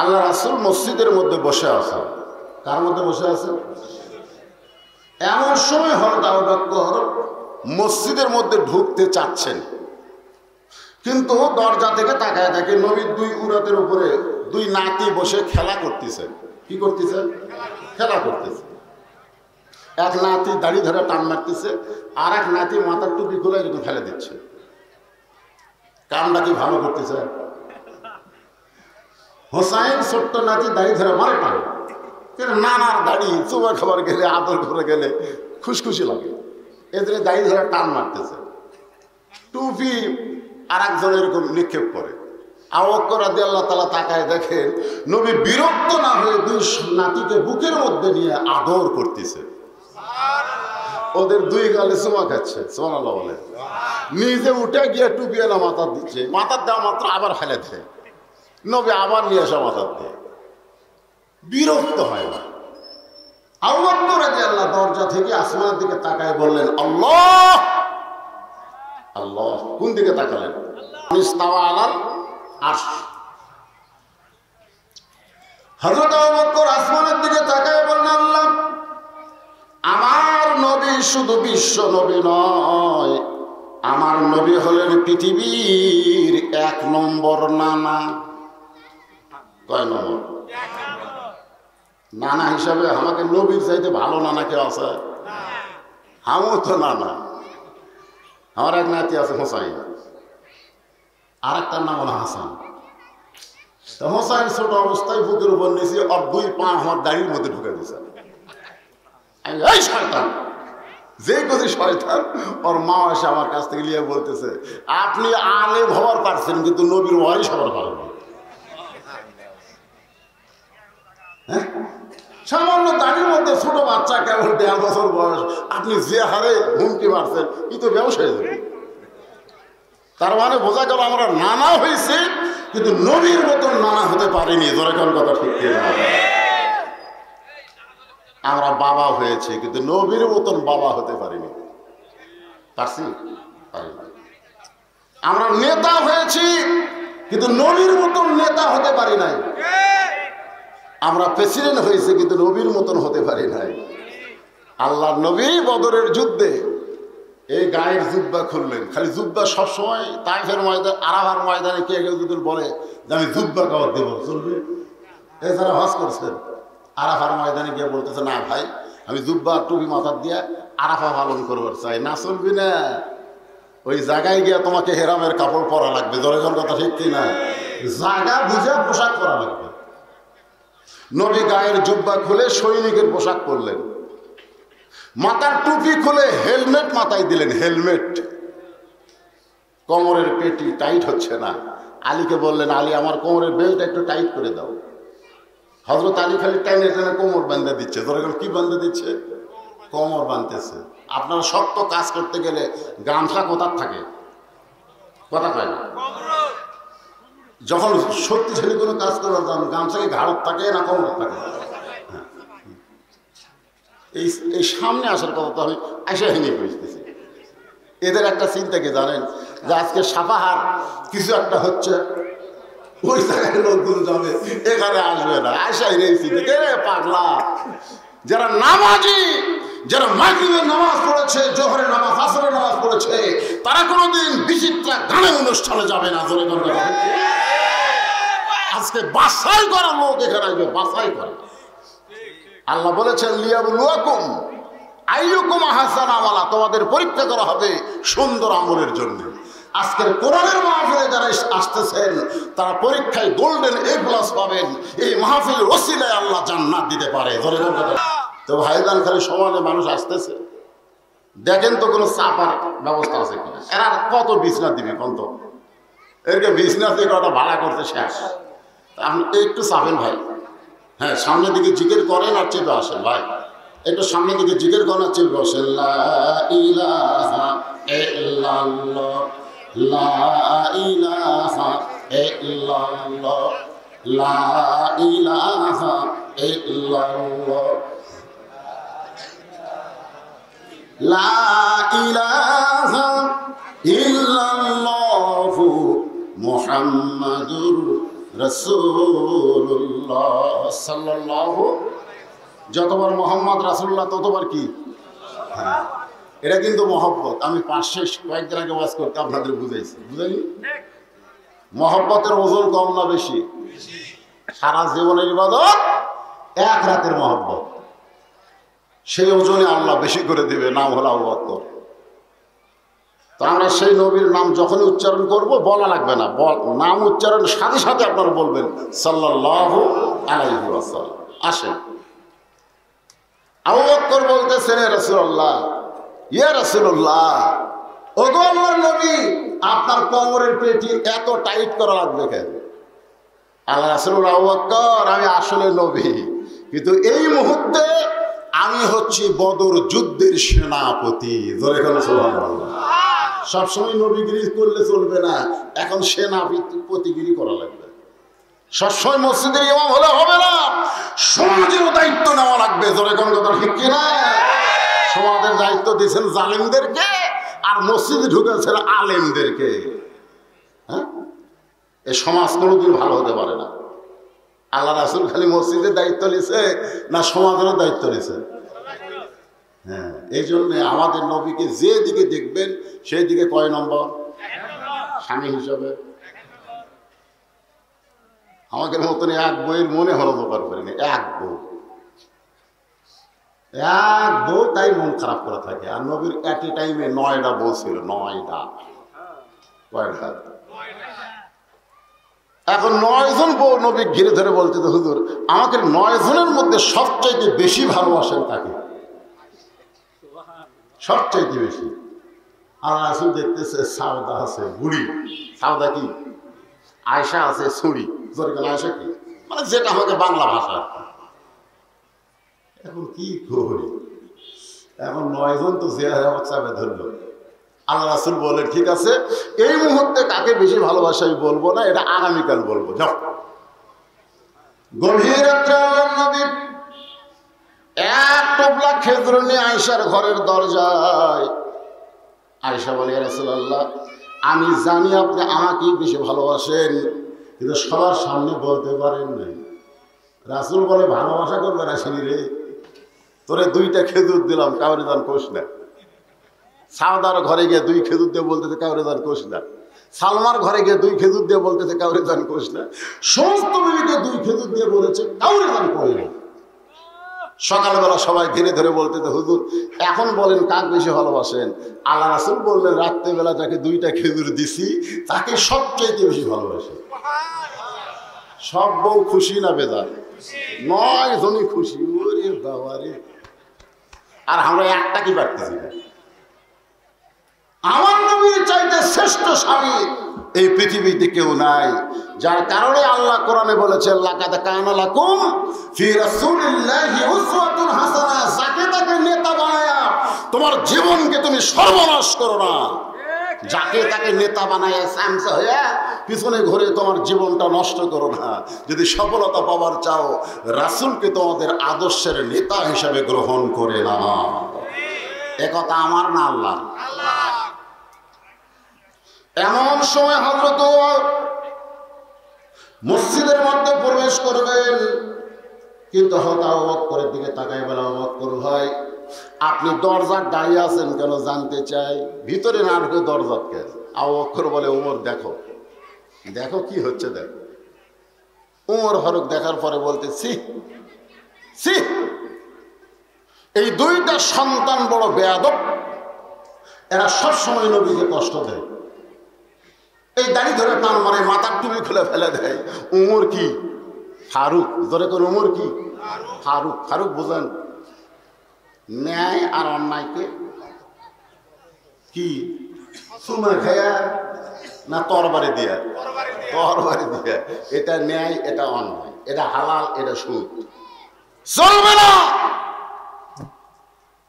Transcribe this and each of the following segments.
আল্লাহ রাসূল মসজিদের মধ্যে বসে আছে। কার মধ্যে বসে আছে? এমন সময় হযরত আবু বকর মসজিদের মধ্যে ঢুকতে চাচ্ছেন, কিন্তু দরজা থেকে তাকায় দেখে নবীর দুই উরাতের উপরে দুই নাতি বসে খেলা করতেছে। কি করতেছে? খেলা করতেছে। এক নাতি দাড়ি ধরে টান মারতেছে, আর এক নাতি মাথার টুপি খুলে এরকম ফেলে দিচ্ছে। কামটা কি ভালো করতেছে? হোসাইন ছোট্ট নাতি দাড়ি ধরে মারে টান, নানার দাড়ি চুমা খাবার গেলে আদর করে গেলে খুশখুশি লাগে, এদের দাড়ি ধরে টান মারতেছে। টুপি আর একজন এরকম নিক্ষেপ করে। আবু বকর রাদিয়াল্লাহু তাআলা তাকায় দেখেন নবী বিরক্ত না হয়ে দুই নাতিকে বুকের মধ্যে নিয়ে আদর করতেছে, ওদের দুই গালে চুমা খাচ্ছে। সুবহানাল্লাহ বলে। নিজে উঠে গিয়ে টুপি এনে মাথার দিচ্ছে, মাথার দেওয়া মাত্র আবার ফেলে দেয়, নবী আবার নিয়ে আসা মাথার দিয়ে। বিরক্ত হয় না। আবু বকর রাদিয়াল্লাহু দরজা থেকে আসমানের দিকে তাকায় বললেন, আল্লাহ আল্লাহ। কোন দিকে তাকালেন? ইস্তাওয়া আলাল আরশ। হযরত আবু বকর আসমানের দিকে তাকায় বললেন, আল্লাহ, আমার নবী শুধু বিশ্ব নবী নয়, আমার নবী হলেন পৃথিবীর 1 নম্বর নানা। কয় নম্বর? নানা হিসাবে আমাকে নবীর চাইতে ভালো নানা কেউ আছে? আমিও তো নানা। আমার এক নাতি আছে হোসাইন, আর একটার নাম হলো হাসান। হোসাইন ছোট অবস্থায় বুকের উপর নিয়েছে, আর 2 পা আমার দাড়ির মধ্যে ঢুকে দিয়েছে। এই শয়তান, যে কজি শয়তান। ওর মা এসে আমার কাছ থেকে নিয়ে বলতেছে, আপনি আলেম হওয়ার পারছেন কিন্তু নবীর ওয়ারিস হওয়ার পারেন না। হ্যাঁ, সামান্য দাড়ির মধ্যে ছোট বাচ্চা, কেবল 1.5 বছর বয়স, আপনি যে হারে হুমকি মারছেন, ই তো ব্যবসায়ী যাবে। তার মানে বোঝা গেল আমরা নানা হয়েছে কিন্তু নবীর মতন নানা হতে পারিনি। যেরকম কথা ঠিক না, আমরা বাবা হয়েছে কিন্তু নবীর মতন বাবা হতে পারিনি। পারছি? পারিনি। আমরা নেতা হয়েছি কিন্তু নবীর মতন নেতা হতে পারি নাই। আমরা প্রেসিডেন্ট হয়েছে কিন্তু নবীর মতন হতে পারি নাই। আল্লাহ নবী বদরের যুদ্ধে এই গায়ের জুব্বা খুললেন। খালি জুব্বা সবসময় তাইফের ময়দান, আরাফার ময়দানে কে কেউ যদি বলে যে আমি জুব্বা কাবাদ দেবো, চলবে? এছাড়া হজ করছেন, আরাফার ময়দানে গিয়ে বলতেছে, না ভাই, আমি জুব্বা টুপি মাথার দিয়ে আরাফা পালন করবার চাই। না, চলবি না। ওই জায়গায় গিয়ে তোমাকে হেরামের কাপড় পরা লাগবে। জোরেজন কথা ঠিক কিনা? জায়গা বুঝে পোশাক পরা লাগবে। নবী গায়ের জুব্বা খুলে সৈনিকের পোশাক পরলেন, মাথার টুপি খুলে হেলমেট মাথায় দিলেন। হেলমেট, কোমরের পেটি টাইট হচ্ছে না। আলীকে বললেন, আলী, আমার কোমরের বেল্ট একটু টাইট করে দাও। হযরত আলী খালি টাইনে টাইনে কোমর বাঁধে দিচ্ছে। ধরে কি বাঁধে দিচ্ছে? কোমর বাঁধতেছে। আপনারা শক্ত কাজ করতে গেলে গামছা কোথার থাকে? কথা কয় না। যখন শক্তিশালী কোনো কাজ করার যান, গামছা কি ঘাড়ত থাকে না কোমর থাকে? এই সামনে আসার কথা তো আমি আশা ভেঙে বুঝতেছি। এদের একটা চিন্তা কি জানেন, যে আজকে সাপাহার কিছু একটা হচ্ছে, ওই জায়গায় লোকগুলো যাবে, এখানে আসবে না। আশাই রয়েছি পাগলা। যারা নামাজি, যারা মাগরিবের নামাজ পড়েছে, জোহরের নামাজ, আসরের নামাজ পড়েছে, তারা কোনোদিন বিচিত্রা গানের অনুষ্ঠানে যাবে না। জোরে করে আজকে বাছাই করা লোক এখানে আসবে, বাছাই করা। আল্লাহ বলেছেন, লিয়াবলুয়াকুম আইয়ুকুম আহসানু আমালা, তোমাদের পরীক্ষা করা হবে সুন্দর আমলের জন্য। আজকের কোরআনের মাহফিলে যারা আসতেছেন তারা পরীক্ষায় গোল্ডেন A+ পাবেন। এই মাহফিলের ওসিলায় আল্লাহ জান্নাত দিতে পারে। তো ভাইজান, খালি সমানে মানুষ আসতেছে, দেখেন তো কোনো চাপার ব্যবস্থা আছে কিনা। এরা কত বিছনা দিবি কত? এরকে বিছনা দিয়ে কটা ভাড়া করতে শেষ। আপনি একটু চাপেন ভাই। হ্যাঁ, সামনের দিকে জিকির করেন আর চেপে আসেন ভাই। একটু সামনের দিকে জিকির করেন আর চেপে আসেন। লা ইলাহা ইল্লাল্লাহ, লা ইলাহা ইল্লাল্লাহ, লা ইলাহা ইল্লাল্লাহ, লা ইলাহা ইল্লাল্লাহু মুহাম্মাদুর রাসূলুল্লাহ। সাল্লাল্লাহু, যতবার মোহাম্মদ রাসূলুল্লাহ ততবার কি? হ্যাঁ, এটা কিন্তু মহব্বত। আমি 5-6 কয়েকদিন আগে ওয়াজ করতে আপনাদের বুঝাইছি, বুঝাইনি? মহব্বতের ওজন কম না বেশি? সারা জীবনের ইবাদত এক রাতের মহব্বত, সেই ওজনে আল্লাহ বেশি করে দিবে। নাম হলো আবু বকর। তো আমরা সেই নবীর নাম যখনই উচ্চারণ করব বলা লাগবে না, নাম উচ্চারণের সাথে সাথে আপনারা বলবেন সাল্লাল্লাহু আলাইহি ওয়াসাল্লাম। আসেন, আবু বকর বলতেছেন, ইয়া রাসূলুল্লাহ, ইয়া রাসূলুল্লাহ, ওগো আল্লাহর নবী, আপনার কোমরের পেটি এত টাইট করা লাগবে কেন? আল্লাহ রাসূলুল্লাহ, আবু বকর, আমি আসলে নবী, কিন্তু এই মুহূর্তে আমি হচ্ছি বদর যুদ্ধের সেনাপতি। জোরে বলেন সুবহানাল্লাহ। সবসময় নবীগিরি করলে চলবে না, এখন সেনাপতিগিরি করা লাগবে। সবসময় মসজিদের ইমাম হলে হবে না, সমাজেরও দায়িত্ব নেওয়া লাগবে। জোরে কোন কথা ঠিক কিনা? সমাজের দায়িত্ব দিয়েছেন জালেমদেরকে, আর মসজিদে ঢুকেছেন আলেমদেরকে। হ্যাঁ, এই সমাজ কোনোদিন ভালো হতে পারে না। আল্লাহ রাসূল খালি মসজিদের দায়িত্ব নিছে না সমাজেরও দায়িত্ব নিছে? হ্যাঁ, এই জন্য আমাদের নবীকে যে দিকে দেখবেন সেই দিকে কয় নম্বর স্বামী হিসাবে? আমাদের মতন এক বইয়ের মনে হলো দোকান করিনি, এক বউ, তাই মন খারাপ করে থাকে। আর নবীর এট এ টাইমে 9টা বউ ছিল, 9টা। কয়টা? এখন 9 জন বউ নবী ঘিরে ধরে বলতে, হুজুর আমাকে 9 জনের মধ্যে সবচাইতে বেশি ভালোবাসেন তাকে, সবচাইতে বেশি। আর রাসূল দেখতেছে সাউদা আছে বুড়ি, সাউদা কি? আয়েশা আছে ছুরি। জোরে কেন? আয়েশা কি মানে যেটা আমাকে বাংলা ভাষা। এখন কি করি? এখন 9 জন তো চেহারা চাপে ধরলো। আল্লাহ রাসূল বলেন, ঠিক আছে, এই মুহূর্তে কাকে বেশি ভালোবাসা আমি বলবো না, এটা আগামীকাল বলবো। যাও। গভীর রাত্রে আল্লাহর নবী এক টোপলা খেজুর নিয়ে আয়েশার ঘরের দরজায়। আয়েশা বলে, ইয়া রাসূলুল্লাহ, আমি জানি আপনি আমাকেই বেশি ভালোবাসেন, কিন্তু সবার সামনে বলতে পারেন নাই। রাসূল বলে, ভালোবাসা করবে না শুনি রে, তোরে 2টা খেজুর দিলাম, কাউরে দান কোষ না। সাউদার ঘরে গিয়ে 2 খেজুর দিয়ে বলতেছে কাউরে দান কোষ না। সালমার ঘরে গিয়ে 2 খেজুর দিয়ে বলতেছে কাউরে দান কোষ না। সমস্ত মিলিকে 2 খেজুর দিয়ে বলেছে কাউরে দান করে না। সকালবেলা সবাই ঘিরে ধরে বলতেছে, হুজুর এখন বলেন কাক বেশি ভালোবাসেন? আল্লাহ রাসূল বললেন, রাত্রেবেলা যাকে 2টা খেজুর দিছি তাকে সবচেয়ে বেশি ভালোবাসে। সব বউ খুশি না বেজার? 9 জনই খুশি। ওরে বাবা রে, আর আমরা একটা কি পারতেছি না। আমার নবীর চাইতে শ্রেষ্ঠ স্বামী এই পৃথিবীতে কেউ নাই, যার কারণে আল্লাহ কোরআনে বলেছেন, লাকাদ কানা লাকুম ফি রাসূলিল্লাহি উসওয়াতুন হাসানাহ। যাকে তাকে নেতা বানায়া তোমার জীবনকে তুমি সর্বনাশ করো না। যাকে তাকে নেতা বানায় স্যামসা হয়ে পিছনে ঘুরে তোমার জীবনটা নষ্ট করো না। যদি সফলতা পাওয়ার চাও, রাসূলকে তোমাদের আদর্শের নেতা হিসেবে গ্রহণ করে না। একথা আমার না আল্লাহ। এমন সময় হযরত ওমর মসজিদের মধ্যে প্রবেশ করবেন, কিন্তু হঠাৎ আবু বকরের দিকে তাকাই বলে, আবু বকর ভাই, আপনি দরজার দাঁড়িয়ে আছেন কেন জানতে চাই? ভিতরে না ঢুকে দরজার কেন? আবু বকর বলে, ওমর দেখো দেখো কি হচ্ছে দেখো। ওমর ফারুক দেখার পরে বলতেছি, এই 2টা সন্তান বড় বেয়াদব, এরা সবসময় নবীকে কষ্ট দেয়। এই দাড়ি ধরে টান মারে, মাথার টুপি খুলে ফেলে দেয়। ওমর কি? ফারুক। ধরে কোন ওমর কি? ফারুক। ফারুক বুঝেন ন্যায় আর অন্যায়কে কি চুমা খায়া না তরবারি দিয়া? তরবারি দিয়া। এটা ন্যায়, এটা অন্যায়, এটা হালাল, এটা সুদ, চলবে না।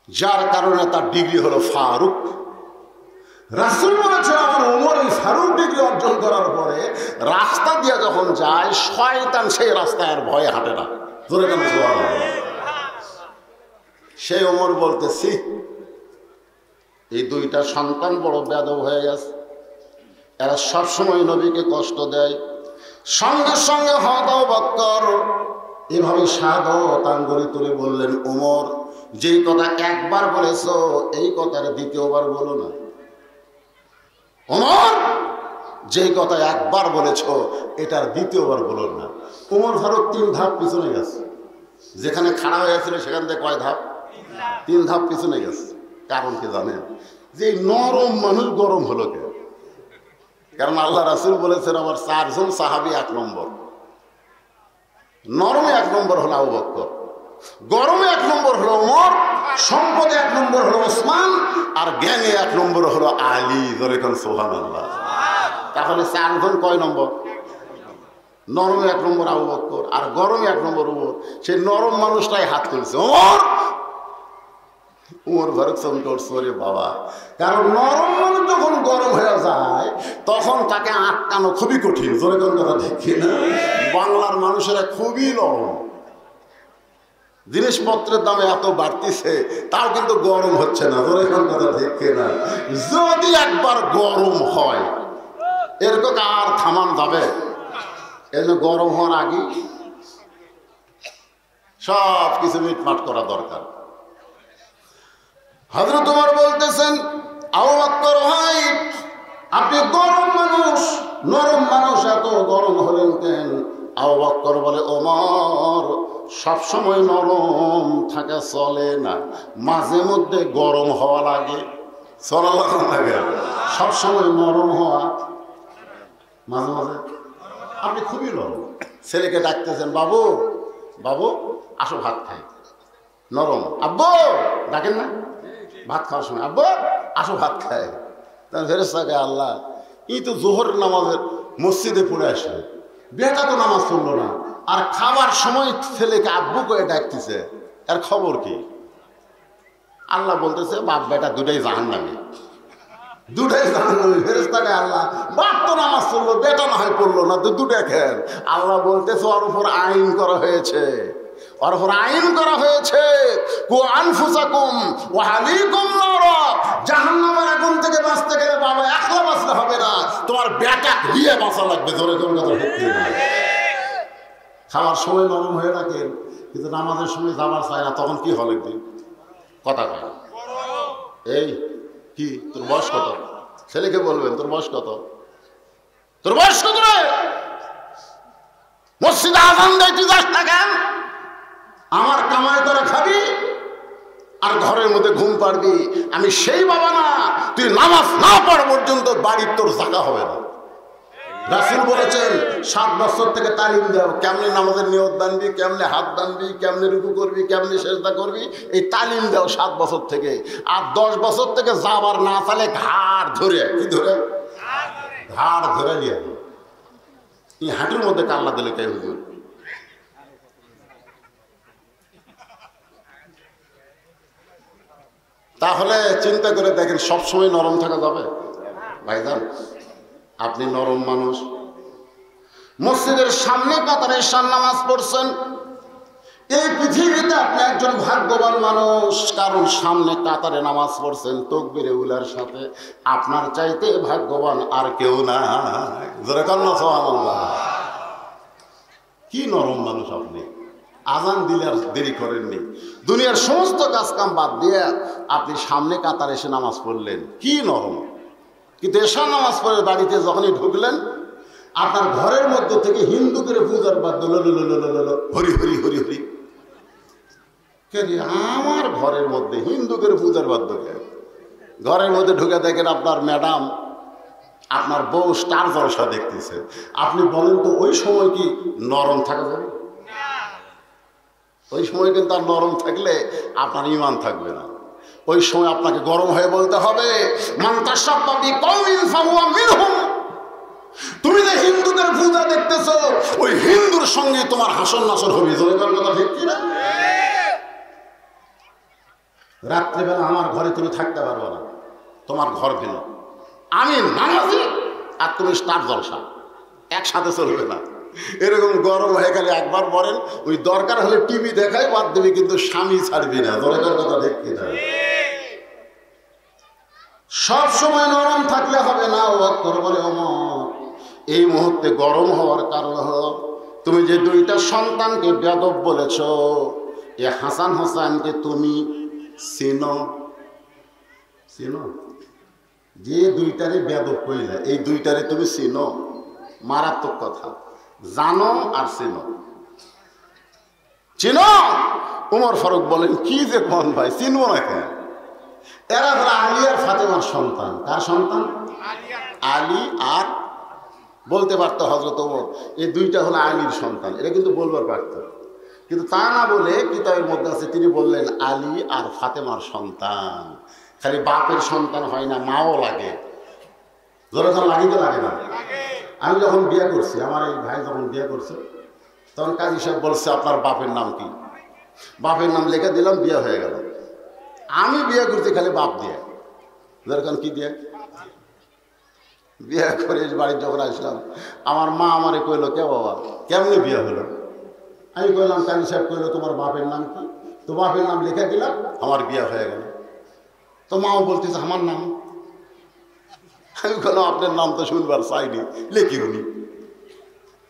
যার কারণে তার ডিগ্রি হলো ফারুক। রাসূল বলেছেন, আমার ওমর এই ফারুক ডিগ্রি অর্জন করার পরে রাস্তা দিয়ে যখন যায়, শয়তান সেই রাস্তায় আর ভয়ে হাঁটে না। ধরে কেন? সেই ওমর বলতেছি, এই 2টা সন্তান বড় বেয়াদব হয়ে গেছে, এরা সবসময় নবীকে কষ্ট দেয়। সঙ্গে সঙ্গে হযরত আবু বকর এভাবে শাহাদাত আঙ্গুলে তুলে বললেন, ওমর যেই কথা একবার বলেছো এই কথার দ্বিতীয়বার বলো না। ওমর যেই কথা একবার বলেছ এটার দ্বিতীয়বার বলো না। ওমর ফারুক 3 ধাপ পিছনে গেছে। যেখানে খাড়া হয়েছিল সেখান থেকে কয় ধাপ? 3 ধাপ পিছনে গেছে। কারণ কি জানেন? যে নরম মানুষ গরম হলো কে? কারণ আল্লাহ রাসূল বলেছেন আমার 4 জন সাহাবী 1 নম্বর। নরমে 1 নম্বর হলো আবু বকর, গরমে 1 নম্বর হলো ওমর, সম্পদে 1 নম্বর হলো ওসমান, আর জ্ঞানে 1 নম্বর হলো আলী। ধরে কোন সুবহানাল্লাহ। তাহলে 4 জন কয় নম্বর? নরমে 1 নম্বর আবু বকর আর গরমে 1 নম্বর ওমর। সেই নরম মানুষটাই হাত তুলছে, ওমর। ওমর ফারুক চমকে উঠছে, ওরে বাবা। কারণ নরম মানুষ যখন গরম হয়ে যায় তখন তাকে আটকানো খুবই কঠিন। জোরে কোন কথা ঠিক না? বাংলার মানুষেরা খুবই নরম। জিনিসপত্রের দামে এত বাড়তিছে তাও কিন্তু গরম হচ্ছে না। জোরে কোন কথা ঠিক না? যদি একবার গরম হয় এরকম আর থামান যাবে? এই জন্য গরম হওয়ার আগে সব কিছু মিটমাট করা দরকার। হযরত ওমর বলতেছেন, আবু বকর ভাই আপনি গরম মানুষ, নরম মানুষ, এত গরম হলেন কেন? আবু বকর বলে, ওমর সবসময় নরম থাকা চলে না, মাঝে মধ্যে গরম হওয়া লাগে। সাল্লাল্লাহু আলাইহি ওয়াসাল্লাম সবসময় নরম হওয়া মাঝে মাঝে। আপনি খুবই নরম। ছেলেকে ডাকতেছেন, বাবু বাবু আসো ভাত খাই। নরম। আব্বু ডাকেন না ভাত খাওয়ার সময়, আব্বু আসো ভাত খাই। তার ফেরেশতাকে, আল্লাহ এই তো জোহর নামাজের মসজিদে পড়ে আসলে, বেটা তো নামাজ পড়লো না, আর খাবার সময় ছেলেকে আব্বু করে ডাকতেছে, এর খবর কি? আল্লাহ বলতেছে, বাপ বেটা দুটাই জাহান্নামী, দুটাই জাহান্নামী। ফেরেশতাকে, আল্লাহ বাপ তো নামাজ পড়লো, বেটা না হয় পড়লো না, তো দুটা খেন। আল্লাহ বলতেছে, ওর উপর আইন করা হয়েছে, ওর উপর আইন করা হয়েছে, কু আনফুসাকুম ওয়া আহলিকুম নারা। জাহান্নামের আগুন থেকে বাঁচতে গেলে বাবা একলা বাঁচতে হবে না, তোমার বেটা দিয়ে বাঁচা লাগবে। ধরে কোন কথা ঠিক না? খাওয়ার সময় নরম হয়ে রাখেন, কিন্তু নামাজের সময় যাবার চায় না, তখন কি হলে দিন কথা কয়। এই কি তোর বয়স কত? ছেলেকে বলবেন তোর বয়স কত? তোর বয়স কত রে? মসজিদে আযান দেয় তুই যাস না কেন? আমার কামাই করে খাবি আর ঘরের মধ্যে ঘুম পাড়বি। আমি সেই বাবা না, তুই নামাজ না পড়া পর্যন্ত বাড়ির তোর জায়গা হবে না। রাসূল বলেছেন 7 বছর থেকে তালিম দাও, কেমনে নামাজের নিয়ত বানবি, কেমনে হাত বানবি, কেমনে রুকু করবি, কেমনে সেজদা করবি, এই তালিম দাও 7 বছর থেকে। আর 10 বছর থেকে যাবার না চালে ঘাড় ধরে, কি ধরে? ঘাড় ধরে নিয়ে এই হাঁটুর মধ্যে কাল্লা দিলে কে হুজুর? তাহলে চিন্তা করে দেখেন, সবসময় নরম থাকা যাবে? ভাইজান আপনি নরম মানুষ, মসজিদের সামনে কাতারে ঈশার নামাজ পড়ছেন, এই পৃথিবীতে আপনি একজন ভাগ্যবান মানুষ, কারণ সামনে কাতারে নামাজ পড়ছেন তাকবীরে উলার সাথে। আপনার চাইতে ভাগ্যবান আর কেউ না। জোরে কান্না সুবহানাল্লাহ। কি নরম মানুষ আপনি! আজান দিলে আর দেরি করেননি, দুনিয়ার সমস্ত কাজ কাম বাদ দিয়ে আপনি সামনে কাতারে এসে নামাজ পড়লেন, কি নরম! কিন্তু এশার নামাজ পড়ে বাড়িতে যখনই ঢুকলেন, আপনার ঘরের মধ্যে থেকে হিন্দু করে পূজার বাদ্য হরি হরি হরি হরি। আমার ঘরের মধ্যে হিন্দু করে পূজার বাদ্য কে? ঘরের মধ্যে ঢুকে দেখেন আপনার ম্যাডাম, আপনার বউ স্টার জলসা দেখতেছে। আপনি বলেন তো ওই সময় কি নরম থাকা যাবে? ওই সময় কিন্তু আর নরম থাকলে আপনার ঈমান থাকবে না। ওই সময় আপনাকে গরম হয়ে বলতে হবে, মান তাশাব্বাহা বিকওমিন ফাহুয়া মিনহুম। তুমি যে হিন্দুদের পূজা দেখতেছো, ওই হিন্দুর সঙ্গে তোমার হাসন নাসর হবে। জোরে কথা ঠিক কি না? রাত্রিবেলা আমার ঘরে তুমি থাকতে পারবে না, তোমার ঘর ভিন্ন। আমি নামাজি আর তুমি স্টার জলসা, একসাথে চলবে না। এরকম গরম হয়ে গেলে একবার বলেন, ওই দরকার হলে টিভি দেখাই বাদ দেবে, কিন্তু স্বামী ছাড়বি না। দরকার কথা দেখি না, সব সময় নরম থাকলে হবে না। ও বলে, ওমর এই মুহূর্তে গরম হওয়ার কারণ হলো তুমি যে দুইটা সন্তানকে বেয়াদব বলেছ, এ হাসান হোসেনকে তুমি চিনো? চিনো? যে দুইটারে বেয়াদব কইলা, এই দুইটারে তুমি চিনো? মারাত্মক কথা। জানো আর চিনো। চিনো? উমর ফারুক বলেন, কি যে কোন ভাই, চিনবো না কেন? এরা হলো আলী আর ফাতেমার সন্তান। কার সন্তান? আলী আর, বলতে পারতো হযরত ওমর এই দুইটা হলো আলীর সন্তান, এটা কিন্তু বলবার পারত, কিন্তু তা না বলে কিতাবের মধ্যে আছে তিনি বললেন আলী আর ফাতেমার সন্তান। খালি বাপের সন্তান হয় না, মাও লাগে। যখন লাগিতে লাগে না? আমি যখন বিয়ে করছি, আমার এই ভাই যখন বিয়ে করছে, তখন কাজী সাহেব বলছে আপনার বাপের নাম কি? বাপের নাম লিখে দিলাম, বিয়ে হয়ে গেল। আমি বিয়ে করছি খালি বাপ দিয়ে, দরকার কি দিয়ে? বিয়ে করে বাড়ির যখন আসলাম, আমার মা আমারে কইলো, কে বাবা কেমনে বিয়ে হলো? আমি কইলাম, কাজী সাহেব কইলো তোমার বাপের নাম কি? তো বাপের নাম লিখে দিলাম, আমার বিয়ে হয়ে গেল। তো মাও বলতেছে আমার নাম। আমি বললাম আপনার নাম তো শুনবার চাইনি, লেখি উনি।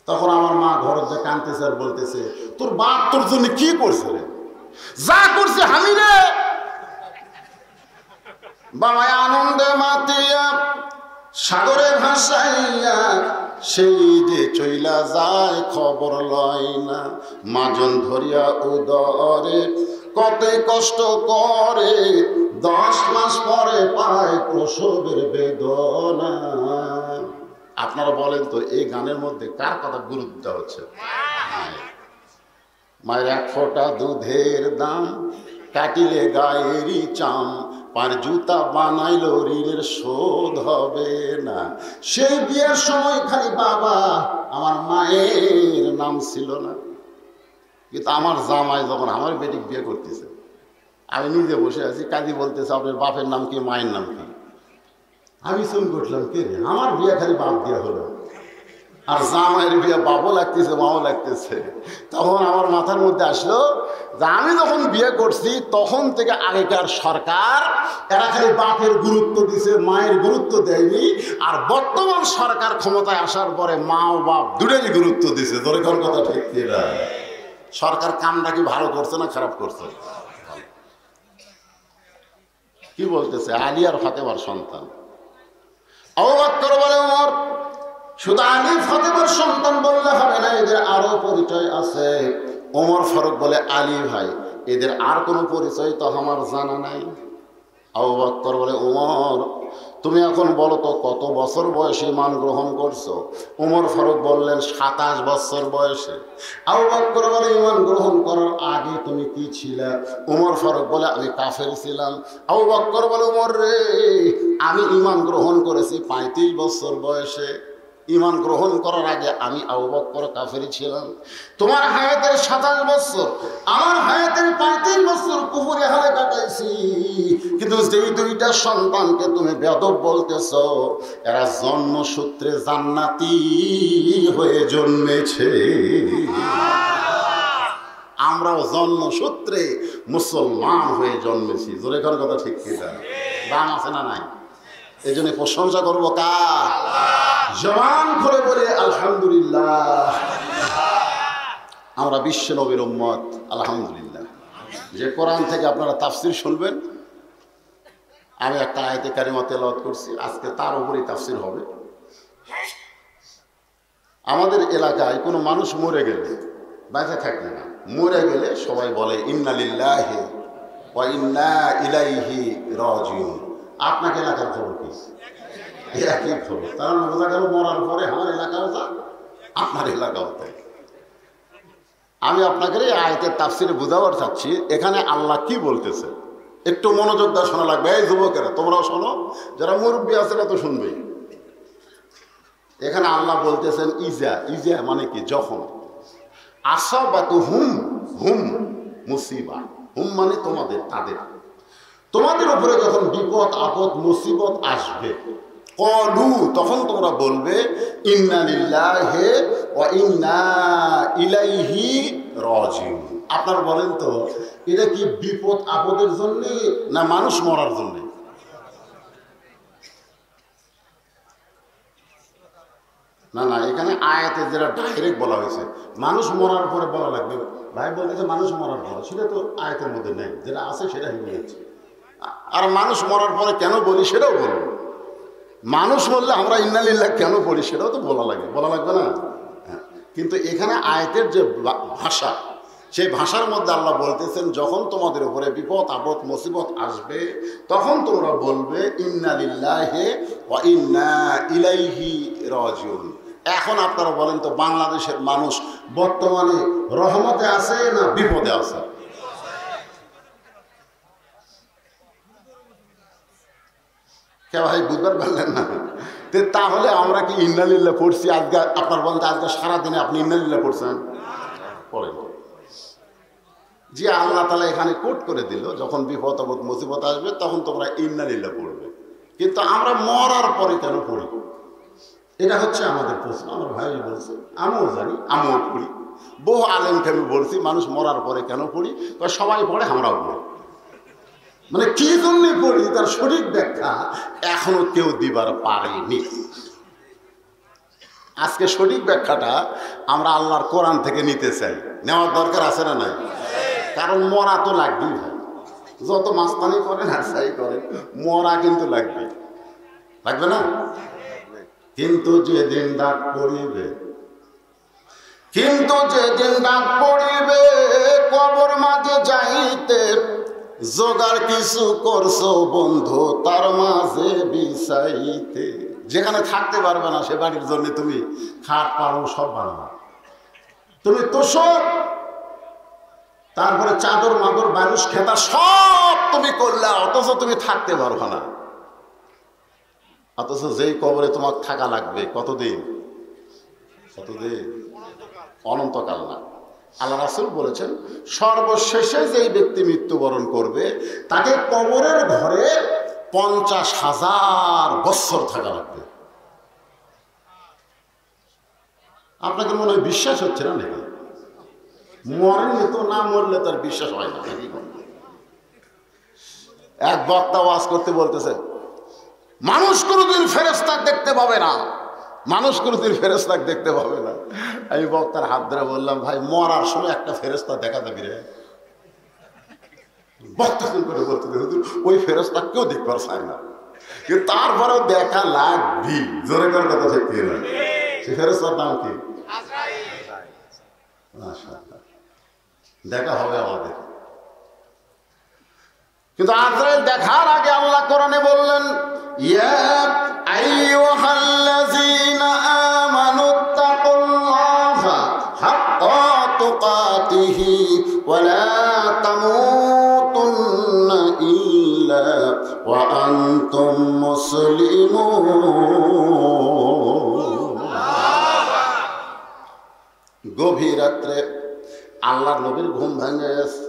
তখন আমার মা ঘরে যে কাঁদতেছে আর বলতেছে, তোর বাপ তোর জন্য কি করছে রে? যা করছে আমি রে। বাবায় আনন্দে মাতিয়া সাগরে ভাসাইয়া সেই যে চইলা যায় খবর লয় না। মাজন ধরিয়া উদরে কতই কষ্ট করে, 10 মাস পরে পায় প্রসবের বেদনা। আপনারা বলেন তো এই গানের মধ্যে কার কথা গুরুত্ব হচ্ছে? মায়ের 1 ফোঁটা দুধের দাম, কাটিলে গায়েরই চাম, পার জুতা বানাইলো ঋণের শোধ হবে না। সেই বিয়ের সময় খালি বাবা, আমার মায়ের নাম ছিল না। কিন্তু আমার জামাই যখন আমার বেটিক বিয়ে করতেছে, আমি নিজে বসে আছি, কাজী বলতেছে আপনার বাপের নাম কি, মায়ের নাম কি? আমি শুন করলাম, কে রে, আমার বিয়ে খালি বাপ দিয়ে হলো, আর জামাইয়ের বিয়ে বাপও লাগতেছে মাও লাগতেছে। তখন আমার মাথার মধ্যে আসলো যে আমি যখন বিয়ে করছি তখন থেকে আগেকার সরকার এরা খালি বাপের গুরুত্ব দিছে, মায়ের গুরুত্ব দেয়নি। আর বর্তমান সরকার ক্ষমতায় আসার পরে মা ও বাপ দুটোরই গুরুত্ব দিছে। তোর কথা ঠিক কিনা? সরকার কামটা কি ভালো করছে না খারাপ করছে? কি বলতেছে? আলী আর ফাতেমার সন্তান। আবু বকর বলে, ওমর শুধু আলী ফাতেমার সন্তান বললে হবে না, এদের আরো পরিচয় আছে। ওমর ফারুক বলে, আলী ভাই এদের আর কোনো পরিচয় তো আমার জানা নাই। আবু বকর বলে, ওমর তুমি এখন বলো তো কত বছর বয়সে ঈমান গ্রহণ করছো? ওমর ফারুক বললেন 27 বছর বয়সে। আবু বকর বলে, ঈমান গ্রহণ করার আগে তুমি কি ছিলে? ওমর ফারুক বলে, আমি কাফের ছিলাম। আবু বকর বলে, ওমর রে আমি ঈমান গ্রহণ করেছি 35 বছর বয়সে। ঈমান গ্রহণ করার আগে আমি আবু বকর কাফেরই ছিলাম। তোমার হায়াতের 27 বছর, আমার হায়াতের 35 বছর কুফরে হালে কাটাইছি। কিন্তু যেই দুইটা সন্তানকে তুমি বেয়াদব বলতেছ, এরা জন্মসূত্রে জান্নাতি হয়ে জন্মেছে। আমরাও জন্মসূত্রে মুসলমান হয়ে জন্মেছি। জোরে কার কথা ঠিক কি? দাম আছে না নাই? এই জন্য প্রশংসা করবো কার? জবান খুলে বলে আলহামদুলিল্লাহ। আমরা বিশ্ব নবীর উম্মত, আলহামদুলিল্লাহ। যে কোরআন থেকে আপনারা তাফসির শুনবেন, আমি একটা আয়াতে কারিমা তেলাওয়াত করছি, আজকে তার উপরেই তাফসির হবে। আমাদের এলাকায় কোনো মানুষ মরে গেলে, বেঁচে থাকবে না, মরে গেলে সবাই বলে ইন্না লিল্লাহি ওয়া ইন্না ইলাইহি রাজিউন। আপনাকে এলাকার খবর কি? একই খবর। তার বোঝা গেল মরার পরে আমার এলাকাও যা, আপনার এলাকাও তাই। আমি আপনাকে এই আয়াতের তাফসিরে বুঝাবার চাচ্ছি, এখানে আল্লাহ কি বলতেছে একটু মনোযোগ দিয়ে শোনা লাগবে। এই যুবকেরা তোমরাও শোনো, যারা মুরব্বী আছে না তো শুনবেই। এখানে আল্লাহ বলতেছেন ইজা, ইজা মানে কি? যখন আসাবাতু হুম, হুম মুসিবা, হুম মানে তোমাদের, তাদের, তোমাদের উপরে যখন বিপদ আপদ মুসিবত আসবে, কলু তখন তোমরা বলবে ইন্না লিল্লাহি ওয়া ইন্না ইলাইহি রাজিউন। আপনারা বলেন তো এটা কি বিপদ আপদের জন্য না মানুষ মরার জন্য? না না, এখানে আয়াতে যেটা ডাইরেক্ট বলা হয়েছে মানুষ মরার পরে বলা লাগবে, ভাই বলতেছে মানুষ মরার পরে, সেটা তো আয়াতের মধ্যে নেই, যেটা আছে সেটা হিমে যাচ্ছে। আর মানুষ মরার পরে কেন বলি সেটাও বলবো, মানুষ বললে আমরা ইন্না লিল্লাহ কেন পড়ি সেটাও তো বলা লাগবে না। হ্যাঁ, কিন্তু এখানে আয়াতের যে ভাষা, সেই ভাষার মধ্যে আল্লাহ বলতেছেন যখন তোমাদের উপরে বিপদ আপদ মুসিবত আসবে তখন তোমরা বলবে ইন্না লিল্লাহি ওয়া ইন্না ইলাইহি রাজিউন। এখন আপনারা বলেন তো, বাংলাদেশের মানুষ বর্তমানে রহমতে আছে না বিপদে আছে? কে ভাই বুঝবার পারলেন না? তাহলে আমরা কি ইন্না লিল্লাহ পড়ছি আজকে? আপনার বলতে আজকে সারাদিনে আপনি ইন্না লিল্লাহ পড়ছেন? পড়েন। যে আল্লাহ তাআলা এখানে কোট করে দিল যখন বিপদ আপদ মুসিবত আসবে তখন তোমরা ইন্না লিল্লাহ পড়বে, কিন্তু আমরা মরার পরে কেন পড়ি? এটা হচ্ছে আমাদের প্রশ্ন। আমার ভাই বলছে, আমিও জানি, আমিও পড়ি, বহু আলেমকে আমি বলছি মানুষ মরার পরে কেন পড়ি, সবাই পড়ে আমরাও পড়ি। মানে কি জন্য পড়ি তার সঠিক ব্যাখ্যা এখনো কেউ দিবার পারেনি। আজকে সঠিক ব্যাখ্যাটা আমরা আল্লাহর কোরআন থেকে নিতে চাই, নেওয়ার দরকার আছে না নাই? কারণ মরা তো লাগবেই ভাই, যত মাস্তানি করেন আর সাই করেন মরা কিন্তু লাগবে না? কিন্তু যেদিন ডাক পড়িবে, কবর মাঝে যাইতে জোগাড় কিছু করছো বন্ধু তার মাঝে বিছাইতে। যেখানে থাকতে পারবে না সে বাড়ির জন্য তুমি খাট পালং সব বানাবা, তুমি তোষক, তারপরে চাদর মাদর বালুস খেতা সব তুমি করলে, অথচ তুমি থাকতে পারবে না। অথচ যেই কবরে তোমার থাকা লাগবে কতদিন? অনন্তকাল না। আল্লাহ রাসূল বলেছেন সর্বশেষে যেই ব্যক্তি মৃত্যুবরণ করবে তাকে কবরের ঘরে 50,000 বৎসর থাকা লাগবে। আপনাকে মনে হয় বিশ্বাস হচ্ছে না নাকি? মরেনি তো, না মরলে তার বিশ্বাস হয় না। এক বক্তা ওয়াজ করতে বলতেছে মানুষ কোনোদিন ফেরেশতা দেখতে পাবে না, আমি বক্তার হাত ধরে বললাম ভাই মরার সময় একটা ফেরেশতা দেখা যাবি রে? বক্তা করে বলতে ওই ফেরেশতা কেউ দেখবার চায় না, কিন্তু তারপরেও দেখা লাগবি। জোরে করে কথা ঠিক না? সে ফেরেশতার নাম কি? দেখা হবে আমাদের। কিন্তু আজরাইল দেখার আগে আল্লাহ কোরআনে বললেন ইয়া আইয়ুহাল্লাযীনা আমানুত্তাকুল্লাহা হাক্কা তুকাতিহি ওয়া লা তামুতুন্না ইল্লা ওয়া আনতুম মুসলিমুন। গভীর রাত্রে আল্লাহর নবীর ঘুম ভেঙে গেছে।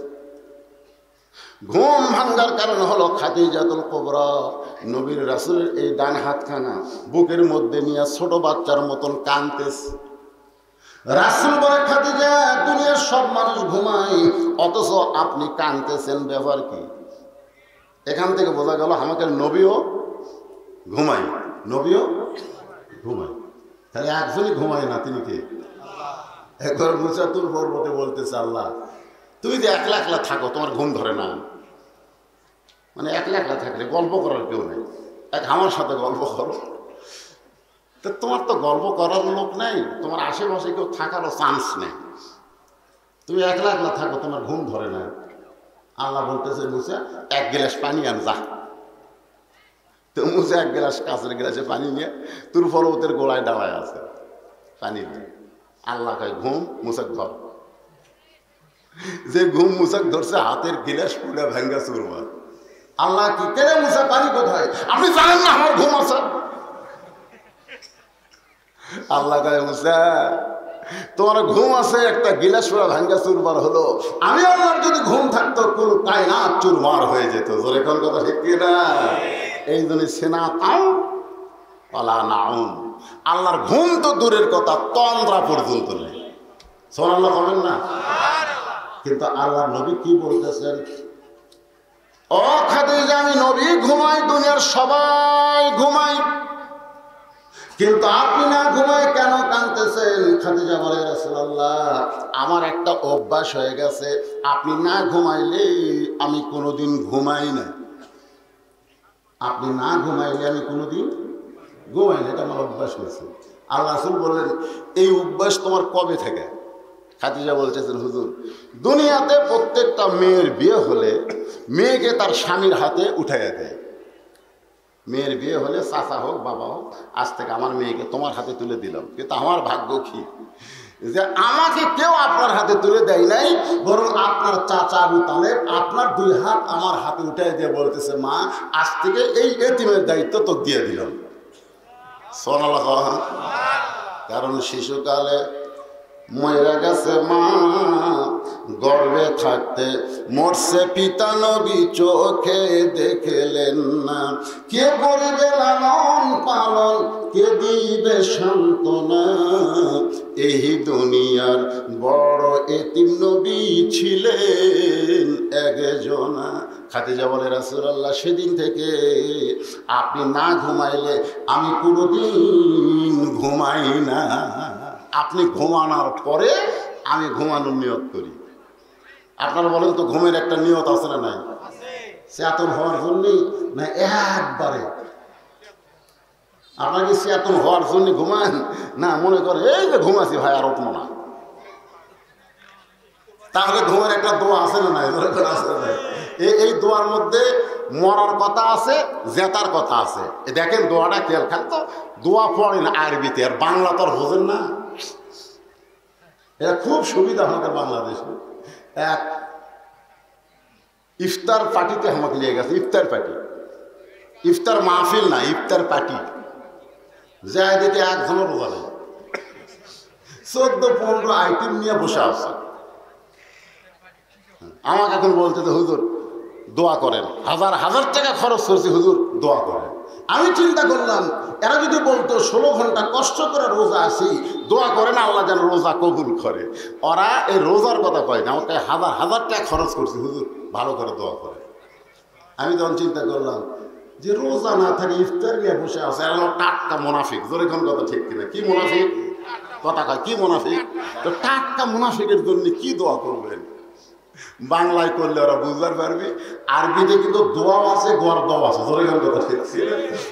ঘুম ভাঙ্গার কারণ হলো খাদিজাতুল কুবরা নবীর রাসূলের এই ডান হাতখানা বুকের মধ্যে নিয়ে ছোট বাচ্চার মতন কাঁদতেছে। রাসূল বলে খাদিজা দুনিয়ার সব মানুষ ঘুমায় অথচ আপনি কাঁদতেছেন, ব্যাপার কি? এখান থেকে বোঝা গেল আমাকে নবীও ঘুমায়, তাহলে একজনই ঘুমায় না, তিনি কে? একবার মুসা তুর পর্বতে বলতেছে আল্লাহ তুমি যে একলা একলা থাকো তোমার ঘুম ধরে না? মানে একলা একলা থাকলে গল্প করার কেউ নেই, আমার সাথে গল্প করো। তো তোমার তো গল্প করার লোক নেই, তোমার আশেপাশে কেউ থাকারও চান্স নেই, তুমি একলা একলা থাকো তোমার ঘুম ধরে না। আল্লাহ বলতেছে মুসা এক গ্লাস পানি আন যা। তো মুসা এক গ্লাস কাঁচের গ্লাসে পানি নিয়ে তুর পর্বতের গোড়ায় দাঁড়ায় আছে, পানি দিয়ে। আল্লাহ কয় ঘুম মুসাক ধর। যে ঘুম মুসাক ধরছে হাতের গিলাস পুরা ভাঙ্গা চুরমার। আল্লাহ কি কেন মুসা পানি কোথায়? আপনি জানেন না আমার ঘুম আছে? আল্লাহ কয় মুসা তোমার ঘুম আছে, একটা গিলাস পুরা ভাঙ্গা চুরমার হলো। আমি আল্লাহর যদি ঘুম থাকতো কোন কায়নাত চুরমার হয়ে যেত। জোরে কোন কথা ঠিক কি না? এই জন্য সেনা তাও পালা নাউম, আল্লাহর ঘুম তো দূরের কথা তন্দ্রা পর্যন্ত নেই। সুবহানাল্লাহ বলেন না? কিন্তু আল্লাহর নবী কি বলতেছেন? ও খাদিজা আমি নবী ঘুমাই, দুনিয়ার সবাই ঘুমাই, কিন্তু আপনি না ঘুমায় কেন কাঁদতেছেন? খাদিজা বলে, রাসূলুল্লাহ, আমার একটা অভ্যাস হয়ে গেছে, আপনি না ঘুমাইলে আমি কোনোদিন ঘুমাই না। আপনি না ঘুমাইলে আমি কোনোদিন ঘুমাই না, এটা আমার অভ্যাস হয়েছে। আল্লাহ রাসূল বললেন, এই অভ্যাস তোমার কবে থেকে? খাদিজা বলতেছেন, হুজুর, দুনিয়াতে প্রত্যেকটা মেয়ের বিয়ে হলে মেয়েকে তার স্বামীর হাতে উঠাইয়া দেয়। মেয়ের বিয়ে হলে চাচা হোক বাবা হোক, আজ থেকে আমার মেয়েকে তোমার হাতে তুলে দিলাম। কিন্তু আমার ভাগ্য কি যে আমাকে কেউ আপনার হাতে তুলে দেয় নাই, বরং আপনার চাচা আবু তালেব আপনার 2 হাত আমার হাতে উঠাই দিয়ে বলতেছে, মা, আজ থেকে এই এতিমের দায়িত্ব তো দিয়ে দিলাম। সুবহানাল্লাহ। কারণ শিশুকালে মরে গেছে মা, গর্ভে থাকতে মরছে পিতা, নবী চোখে দেখলেন না। কে করবে লালন পালন, কে দিবে সান্ত্বনা? এই দুনিয়ার বড় এতিম নবী ছিলেন একজনা। খাদিজা বলে, রাসূলুল্লাহ, সেদিন থেকে আপনি না ঘুমাইলে আমি কোনোদিন ঘুমাই না। আপনি ঘুমানোর পরে আমি ঘুমানোর নিয়ত করি। আপনারা বলেন তো, ঘুমের একটা নিয়ত আছে না নাই? চেতন হওয়ার জন্যই না একবারে? আপনাকে চেতন হওয়ার জন্য ঘুমান না, মনে করে এই যে ঘুমাছি ভাই আর উঠবো না, তাহলে ঘুমের একটা দোয়া আছে না নাই? আছে না নাই? এই দোয়ার মধ্যে মরার কথা আছে, জেতার কথা আছে। দেখেন দোয়াটা খেয়াল খান তো, দোয়া পড়েন আরবিতে, আর বাংলা তো আর বোঝেন না। এটা খুব সুবিধা আমাদের বাংলাদেশে। এক ইফতার পার্টিতে আমাকে নিয়ে গেছে, ইফতার পার্টি, ইফতার মাহফিল না, ইফতার পার্টি। যাই দেখে একজনের রোজা নেই, 14-15 আইটেম নিয়ে বসে আছে। আমাকে এখন বলতে তো, হুজুর দোয়া করেন, 1000 টাকা খরচ করছি, হুজুর দোয়া করেন। আমি চিন্তা করলাম, এরা যদি বলতো 16 ঘন্টা কষ্ট করে রোজা আসি, দোয়া করেন আল্লাহ যেন রোজা কবুল করে, ওরা এই রোজার কথা কয় না, আমাকে 1000 টাকা খরচ করছি, হুজুর ভালো করে দোয়া করে। আমি তখন চিন্তা করলাম যে রোজা না থাকে ইফতার নিয়ে বসে আছে, এরা টাটকা মুনাফিক। জোরে কোন কথা ঠিক কিনা? কি মুনাফিক কথা কয়? কি মুনাফিক? তো টাটকা মুনাফিকের জন্য কি দোয়া করবেন? বাংলায় করলে ওরা বুঝতে পারবে, আরবিতে কিন্তু দোয়াও আছে, গড় দোয়া আছে। জোরে কোন কথা ঠিক?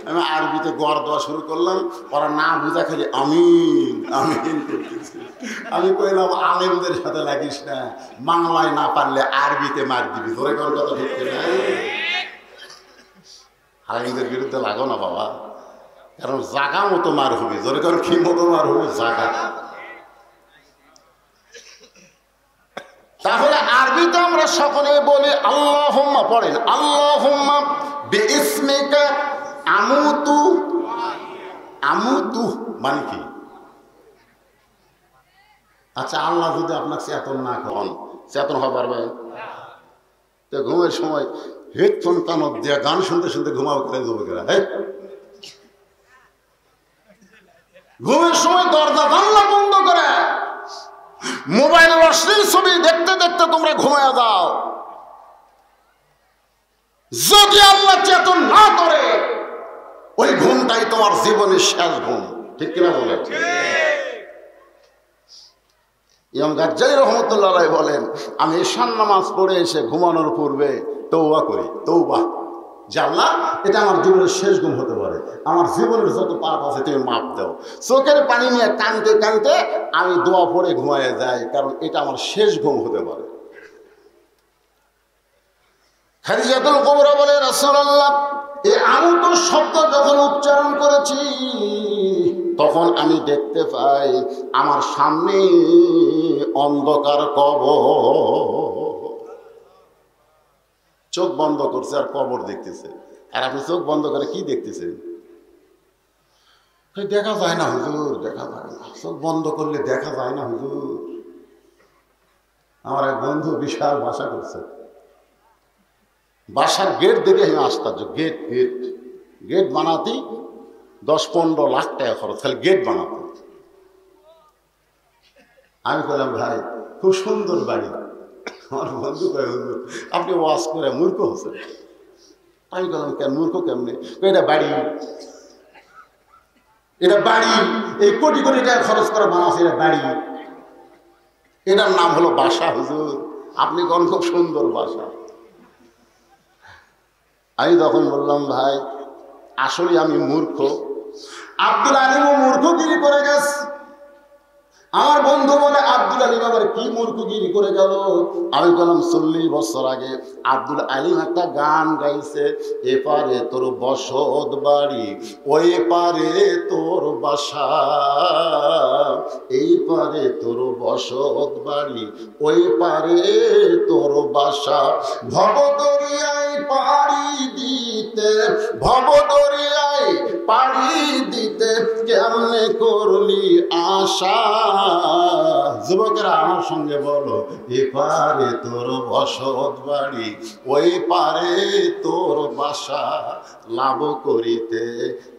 আমি আরবিতে গড় দোয়া শুরু করলাম, ওরা না বুঝা খালি আমিন আমিন করতেছে। আমি কইলাম, আলেমদের সাথে লাগিস না, বাংলায় না পারলে আরবিতে মার দিবি। জোরে কোন কথা ঠিক কিনা? আলেমদের বিরুদ্ধে লাগো না বাবা, কারণ জাগা মতো মার হবে। জোরে কোন কি মতো মার হবে? জাগা। তাহলে আরবিতে আমরা সকলে বলি আল্লাহুম্মা, পড়েন আল্লাহুম্মা বিইসমিকা আমুতু। আমুতু মানে কি? আচ্ছা, আল্লাহ যদি আপনাকে চেতন না করেন, চেতন হতে পারবেন? তো ঘুমের সময় হেডফোন কানত দিয়ে গান শুনতে শুনতে ঘুমাও করে যুবকেরা। ঘুমের সময় দরজা জানলা বন্ধ করে মোবাইল অশ্লীল ছবি দেখতে দেখতে তোমরা ঘুমায় যাও। যদি আল্লাহ চেতন না করে, ওই ঘুমটাই তোমার জীবনের শেষ ঘুম। ঠিক কিনা বলে? ইমাম গাজ্জালী রহমতুল্লাহ আলাইহি বলেন, আমি ঈশান নামাজ পড়ে এসে ঘুমানোর পূর্বে তওবা করি, তওবা, যে আল্লাহ এটা আমার জীবনের শেষ ঘুম হতে পারে, আমার জীবনের যত পাপ আছে তুমি মাপ দাও। চোখের পানি নিয়ে কাঁদতে কাঁদতে আমি দোয়া পড়ে ঘুমায় যাই, কারণ এটা আমার শেষ ঘুম হতে পারে। খাদিজাতুল কুবরা বলে, রাসূলুল্লাহ, এই আমুত শব্দ যখন উচ্চারণ করেছি, তখন আমি দেখতে পাই আমার সামনে অন্ধকার কবর। চোখ বন্ধ করছে আর কবর দেখতেছে। আর আপনি চোখ বন্ধ করে কি দেখতেছেন? দেখা যায় না হুজুর, দেখা যায় না। চোখ বন্ধ করলে দেখা যায় না হুজুর। আমার এক বন্ধু বিশাল বাসা করছে, বাসার গেট দেখে আমি আশ্চর্য। গেট গেট গেট বানাতেই 10-15 লাখ টাকা খরচ, খালি গেট বানাতে। আমি বললাম, ভাই খুব সুন্দর বাড়ি। আমার বন্ধু কয়, হুজুর আপনি ওয়াজ করে মূর্খ হচ্ছেন। আমি বললাম, কেন মূর্খ কেমনে? এটা বাড়ি। এটা বাড়ি, এই কোটি কোটি টাকা খরচ করে বানাচ্ছে এটা বাড়ি, এটার নাম হলো বাসা। হুজুর আপনি কোন খুব সুন্দর বাসা। আমি তখন বললাম ভাই আসলে আমি মূর্খ। আব্দুল আলিমও মূর্খগিরি করে গেছে। আমার বন্ধু বলে আব্দুল আলিম আবার কি মূর্খগিরি করে গেল? আমি বললাম 40 বছর আগে আব্দুল আলিম একটা গান গাইছে, এপারে তোর বসত বাড়ি ওই পারে তোর বাসা, এই পারে তোর বসত বাড়ি ওই পারে তোর বাসা, ভবদরিয়ায় পাড়ি দিতে ভবদরিয়ায় পাড়ি দিতে কেমনে করলি আশা। যুবকেরা আমার সঙ্গে বলো, এপারে তোর বসত বাড়ি ওই পারে তোর বাসা, লাভ করিতে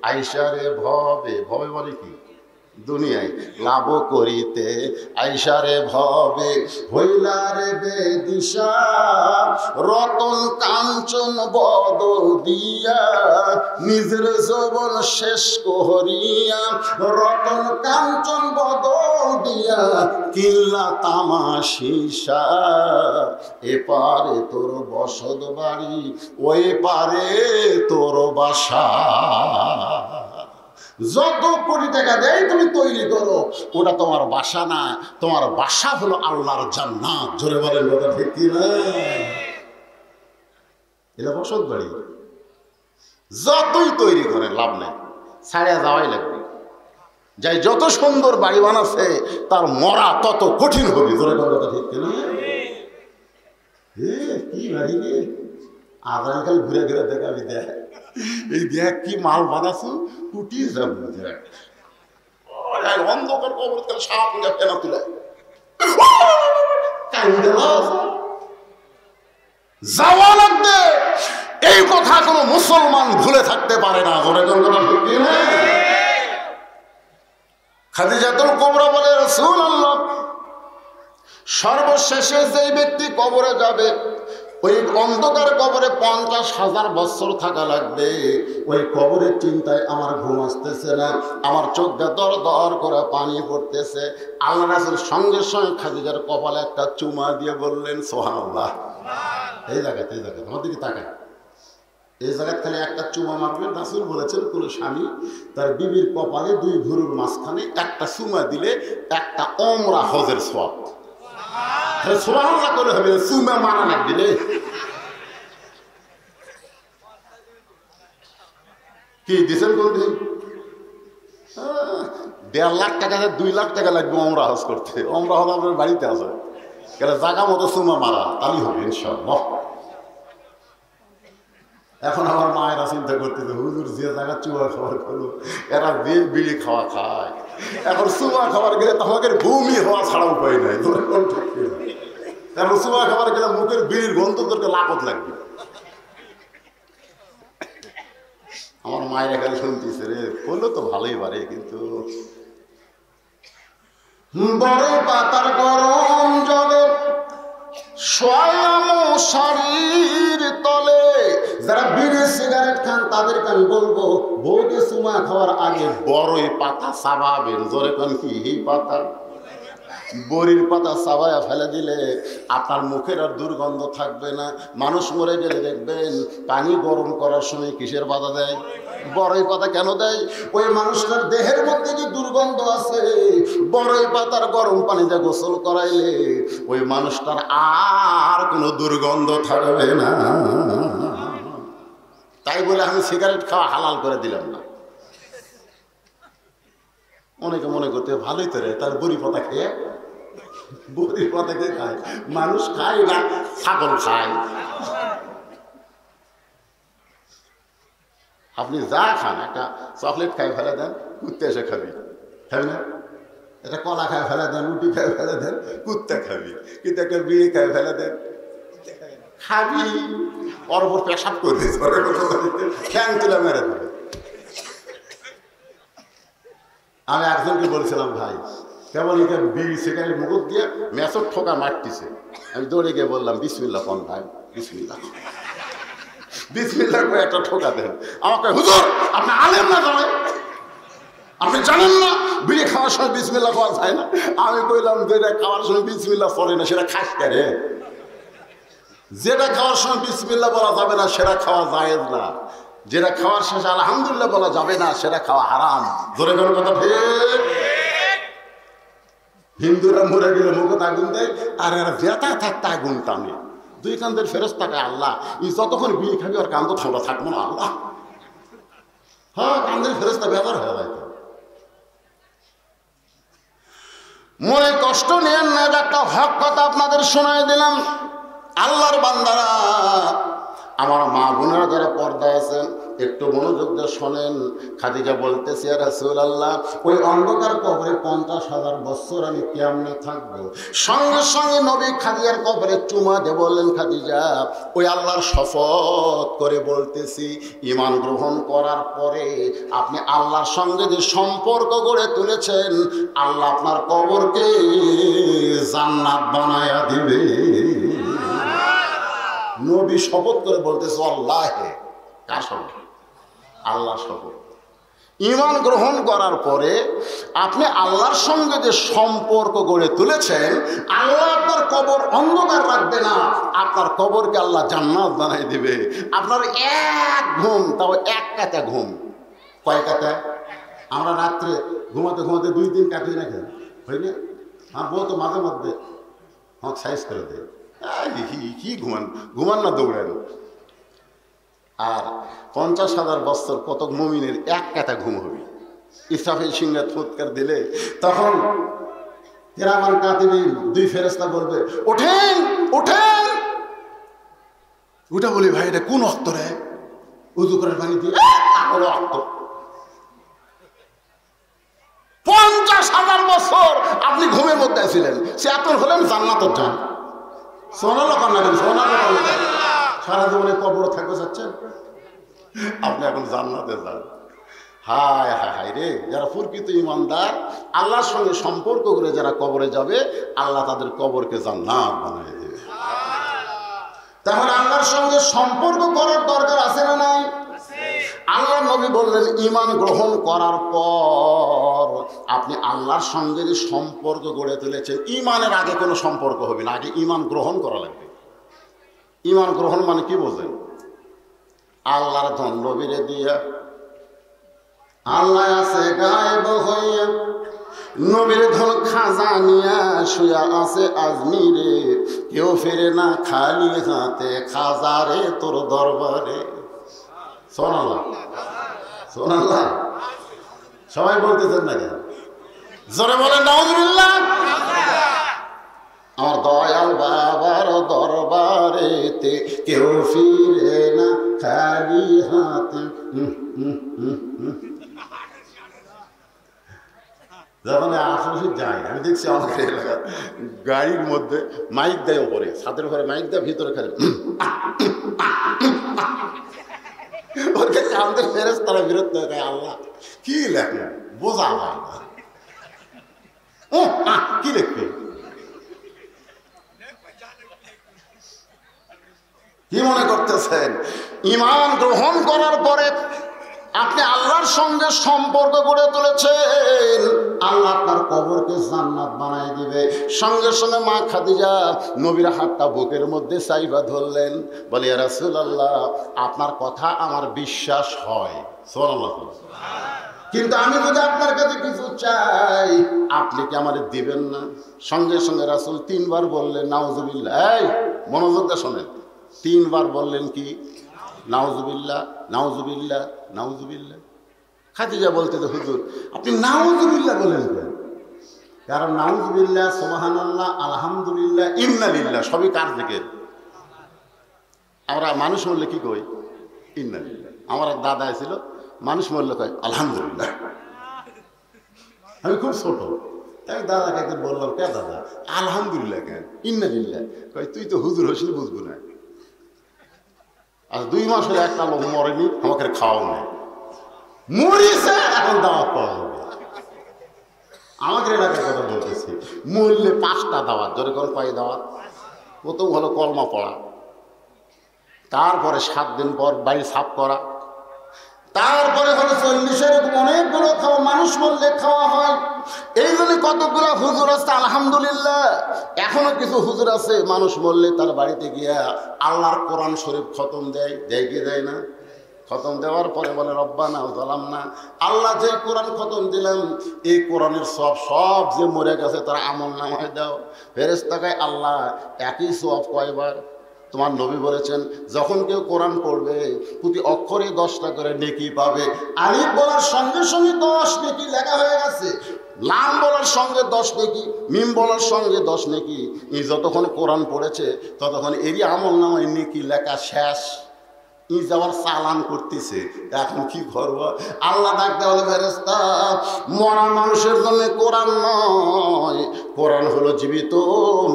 আইসারে ভবে, ভবে বলে কি দুনিয়ায়, লাভ করিতে আইসারে ভবে হইলারে বেদিশা, রতন কাঞ্চন বদল দিয়া নিজের যৌবন শেষ করিয়া, রতন কাঞ্চন বদল দিয়া কিল্লা তামাশিসা, এপারে তোর বসত বাড়ি ওই পারে তোর বাসা। যত কোটি টাকা দেয় তুমি তৈরি করো, ওটা তোমার বাসা না, তোমার বাসা হলো আল্লাহর জান্নাত। জোরে বলেন কথা ঠিক কি না? এটা বসত বাড়ি। যতই তৈরি করে লাভ নেই, ছাড়িয়া যাওয়াই লাগবে। যাই যত সুন্দর বাড়ি বানাচ্ছে তার মরা তত কঠিন হবে। জোরে বলেন কথা ঠিক কি না? কি বাড়ি রে, আগামীকাল ঘুরে ঘুরে দেখাবি, দেখ এই দেখ কি মাল বানাচ্ছো, কুটিয়ে যাবো। দেখ অন্ধকার কবর সাপ ফেনা তুলে যাওয়া লাগবে। এই কথা কোনো মুসলমান ভুলে থাকতে পারে না। খাদিজাতুল কুবরা বলে, রাসূলুল্লাহ সর্বশেষে যেই ব্যক্তি কবরে যাবে ওই অন্ধকার কবরে 50,000 বছর থাকা লাগবে। ওই কবরের চিন্তায় আমার ঘুম আসতেছে না, আমার চোখটা দর দর করে পানি পড়তেছে। আল্লাহ রাসূল সঙ্গে সঙ্গে খাদিজার কপালে একটা চুমা দিয়ে বললেন সুবহানাল্লাহ। এই জায়গাতে আমার দিকে তাকায়, এই জায়গায় খালি একটা চুমা মারবেন। রাসূল বলেছেন কোন স্বামী তার বিবির কপালে 2 ভুরুর মাঝখানে একটা চুমা দিলে একটা ওমরা হজের সওয়াব। সুবহানাল্লাহ করে হবে, চুমা মারা লাগবে রে। কি দিচ্ছেন কোনদিন? 1.5 লাখ টাকা 2 লাখ টাকা লাগবে ওমরা হজ করতে। ওমরা হজ আপনার বাড়িতে আছে, কেন জায়গা মতো চুমা মারা, তাই হবে ইনশাআল্লাহ। এখন আমার মায়েরা চিন্তা করতেছে, হুজুর যে জায়গা চুমা খাবার করলো এরা বিড়ি খাওয়া খায়, এখন চুমা খাবার গেলে তোমাদের বমি হওয়া ছাড়া উপায় নাই। কারণ চুমা খাবার গেলে মুখের বিড়ির গন্ধ তোরকে লাপত লাগবে। আমার মায়ের এখানে শুনতেছে রে, বললো তো ভালোই পারে, কিন্তু বড় পাতার গরম জলে শরীর তলে যারা বিড়ি সিগারেট খান তাদেরকে আমি বলবো, বউকে চুমা খাওয়ার আগে বড়ই পাতা চাবাবেন। জোরে কোন কি পাতা? বড়ির পাতা চাবায়া ফেলে দিলে আপনার মুখের আর দুর্গন্ধ থাকবে না। মানুষ মরে গেলে দেখবেন পানি গরম করার সময় কিসের পাতা দেয়? বড়ই পাতা কেন দেয়? ওই মানুষটার দেহের মধ্যে যে দুর্গন্ধ আছে, বড়ই পাতার গরম পানিতে গোসল করাইলে ওই মানুষটার আর কোনো দুর্গন্ধ থাকবে না। তাই বলে আমি সিগারেট খাওয়া হালাল করে দিলাম না। অনেকে মনে করতে ভালোই তো রে, তার বড়ি পাতা খেয়ে, বড়ি পাতা খেয়ে খায়। মানুষ খায় না, ছাগল খায়। আপনি যা খান, একটা চকলেট খাই ফেলে দেন, কুত্তে এসে খাবি, খাবি না? একটা কলা খায় ফেলে দেন, রুটি খায় ফেলে দেন, কুত্তে খাবি। কিন্তু একটা বিড়ি খায় ফেলে দেন, খাবি, ওর উপর পেশাব করবি, ঠ্যাং তুলে মেরে দেবে। আমি একজনকে বলছিলাম, ভাই কেবল এটা বিড়ি সিগারেট মুখ দিয়ে মেসর ঠোকা মারতেছে। আমি দৌড়ে গিয়ে বললাম, বিসমিল্লাহ কোন ভাই, বিসমিল্লাহ, বিসমিল্লাহ করে একটা ঠোকা দেন। আমাকে, হুজুর আপনি আলেম না জানে? আপনি জানেন না বিড়ি খাওয়ার সময় বিসমিল্লাহ খাওয়া যায় না? আমি কইলাম যেটা খাওয়ার সময় বিসমিল্লাহ চলে না সেটা খাস কে? যেটা খাওয়ার সময় বিসমিল্লাহ বলা যাবে না সেটা খাওয়া জায়েজ না, যেটা খাওয়ার শেষে আলহামদুলিল্লাহ বলা যাবে না সেটা খাওয়া হারাম। ধরে কোনো কথা ঠিক? হিন্দুরা মরে গেলে মুখে আগুন দেয়, আর এরা বেতা থাকতে আগুন টানে। দুই কান্দের ফেরেশতাকে আল্লাহ যতক্ষণ বিয়ে খাবি আর কান্দ ঠান্ডা থাকবো না আল্লাহ। হ্যাঁ, কান্দের ফেরেশতা বেজার হয়ে যায়। মনে কষ্ট নিয়েন না, একটা হক কথা আপনাদের শোনায় দিলাম। আল্লাহর বান্দারা, আমার মা বোনেরা যারা পর্দায় আছেন একটু মনোযোগ দিয়ে শোনেন। খাদিজা বলতেছে, ইয়া রাসূলুল্লাহ, ওই অন্ধকার কবরে 50,000 বছর আমি কেমনে থাকবো? সঙ্গে সঙ্গে নবী খাদিজার কবরে চুমা দিয়ে বললেন, খাদিজা, ওই আল্লাহর শপথ করে বলতেছি, ঈমান গ্রহণ করার পরে আপনি আল্লাহর সঙ্গে যে সম্পর্ক গড়ে তুলেছেন, আল্লাহ আপনার কবরকে জান্নাত বানায়া দিবে। নবী শপথ করে বলতেছে, আল্লাহে। কার শপথ? আল্লাহ শপথ। ঈমান গ্রহণ করার পরে আপনি আল্লাহর সঙ্গে যে সম্পর্ক গড়ে তুলেছেন, আল্লাহ আপনার কবর অন্ধকার রাখবে না, আপনার কবরকে আল্লাহ জান্নাত বানাই দিবে। আপনার এক ঘুম, তাও এক কাতা ঘুম। কয় কাতা? আমরা রাত্রে ঘুমাতে ঘুমাতে 2-3 কাটি না কেন? হয়নি? আমার বউ তো মাঝে মধ্যে আমাকে সাইজ করে দেয়, কি ঘুমান না দৌড়ানো। আর 50,000 বছর কত মুমিনের এক কাতা ঘুম হবে। ইসরাফিল সিংহাত ফুৎকার দিলে তখন কিরামান কাতিবিন 2 ফেরেশতা বলবে, ওঠেন ওঠেন। ওটা বলি, ভাই এটা কোন অক্ত রে? উযু করার পানি দিয়ে অক্ত। 50,000 বছর আপনি ঘুমের মধ্যে ছিলেন, সে আপনি হলেন জান্নাতের যান। সোনালো কান্না করেন, সোনালো কান্না। সারা জীবনে কবর থাকবে চাচ্ছেন, আপনি এখন জান্নাতে যান। হায় হায় হায় রে, যারা প্রকৃত ইমানদার আল্লাহর সঙ্গে সম্পর্ক করে যারা কবরে যাবে, আল্লাহ তাদের কবরকে জান্নাত বানিয়ে দেবে। তাহলে আল্লাহর সঙ্গে সম্পর্ক করার দরকার আছে না নাই? আল্লাহ নবী বললেন, ঈমান গ্রহণ করার পর আপনি আল্লাহর সঙ্গে যে সম্পর্ক গড়ে তুলেছেন, ঈমানের আগে কোনো সম্পর্ক হবে না, আগে ঈমান গ্রহণ করা লাগবে। ঈমান গ্রহণ মানে কি বোঝেন? আল্লাহর ধন নবীরে দিয়া, আল্লাহ আছে গায়েব হইয়া, নবীর ধন খাজা নিয়া শুয়া আছে আজমিরে, কেউ ফেরে না খালি হাতে, খাজারে তোর দরবারে। সুবহানাল্লাহ, সুবহানাল্লাহ। সবাই বলতেছেন না কেন? জোরে বলেন নাউজুবিল্লাহ। আমার দয়াল বাবার দরবারেতে কেউ ফিরে না খালি হাতে। যখন আশেপাশে যাই, আমি দেখছি আমাদের এলাকার গাড়ির মধ্যে মাইক দেয় ওপরে, ছাদের উপরে মাইক দেয়, ভিতরে খালি ওর কাছে আমাদের ফেরেশতারা বিরক্ত হয়ে যায়, আল্লাহ কি লেখে বোঝা যায় না, কি লিখবে, কি মনে করতেছেন? ঈমান গ্রহণ করার পরে আপনি আল্লাহর সঙ্গে সম্পর্ক গড়ে তুলেছেন, আল্লাহ আপনার কবরকে জান্নাত বানায় দিবে। সঙ্গে সঙ্গে মা খাদিজা নবীর হাতটা বুকের মধ্যে চাইবা ধরলেন, বলে, ইয়া রাসূলুল্লাহ, আপনার কথা আমার বিশ্বাস হয়, সুবহানাল্লাহ, কিন্তু আমি যদি আপনার কাছে কিছু চাই, আপনি কি আমাদের দিবেন না? সঙ্গে সঙ্গে রাসূল 3 বার বললেন, নাউজুবিল্লাহ। এই মনোযোগ দিয়ে শোনেন, 3 বার বললেন কি? নাউজুবিল্লাহ, নাউজুবিল্লাহ, নাউজুবিল্লাহ। খাদিজা বলতে, হুজুর আপনি নাউজুবিল্লাহ বলেন কেন? কারণ নাউজুবিল্লাহ, সুবহানাল্লাহ, আলহামদুলিল্লাহ, ইন্নালিল্লাহ সবই কার থেকে? আমরা মানুষ বললে কি কই? ইন্নালিল্লাহ। আমার এক দাদা ছিল, মানুষ বললে কয় আলহামদুলিল্লাহ। আমি খুব ছোট, তাই দাদাকে একদিন বললাম, কে দাদা আলহামদুলিল্লাহ কেন, ইন্নালিল্লাহ? কয় তুই তো হুজুর হইছিলি, বুঝবো না। আর 2 মাস হলে একটা লোক মরেনি, আমাকে খাওয়াও নেই, মরিছে, এখন দাওয়াত পাওয়া যাবে। আমাদের এলাকার কথা বলতেছি, মরলে 5টা দাওয়াত, জোরে করে পাই দাওয়াত। প্রথম হলো কলমা পড়া, তারপরে 7 দিন পর বাড়ি সাফ করা, তারপরে হলো 40-এর অনেকগুলো খাওয়া, মানুষ বললে খাওয়া হয়। এই জন্য কতগুলো হুজুর আছে আলহামদুলিল্লাহ, এখনো কিছু হুজুর আছে মানুষ বললে তার বাড়িতে গিয়া আল্লাহর কোরআন শরীফ খতম দেয়, দেয় কি দেয় না? খতম দেওয়ার পরে বলে রব্বানা যালামনা, আল্লাহ যে কোরআন খতম দিলাম এই কোরআনের সব যে মরে গেছে তার আমল নামায় দাও। ফেরেশতাকে আল্লাহ একই সওয়াব কয়বার? তোমার নবী বলেছেন যখন কেউ কোরআন পড়বে প্রতি অক্ষরে 10টা করে নেকি পাবে। আলিফ বলার সঙ্গে সঙ্গে 10 নেকি লেখা হয়ে গেছে, লাম বলার সঙ্গে 10 নেকি, মিম বলার সঙ্গে 10 নেকি। এই যতক্ষণ কোরআন পড়েছে ততক্ষণ এরই আমল নামায় নেকি লেখা শেষ। ই যাওয়ার চালান করতেছে, এখন কি করবো? আল্লাহ ডাকতে বলে ফেরেশতা মরা মানুষের জন্য কোরআন নয়, কোরআন হলো জীবিত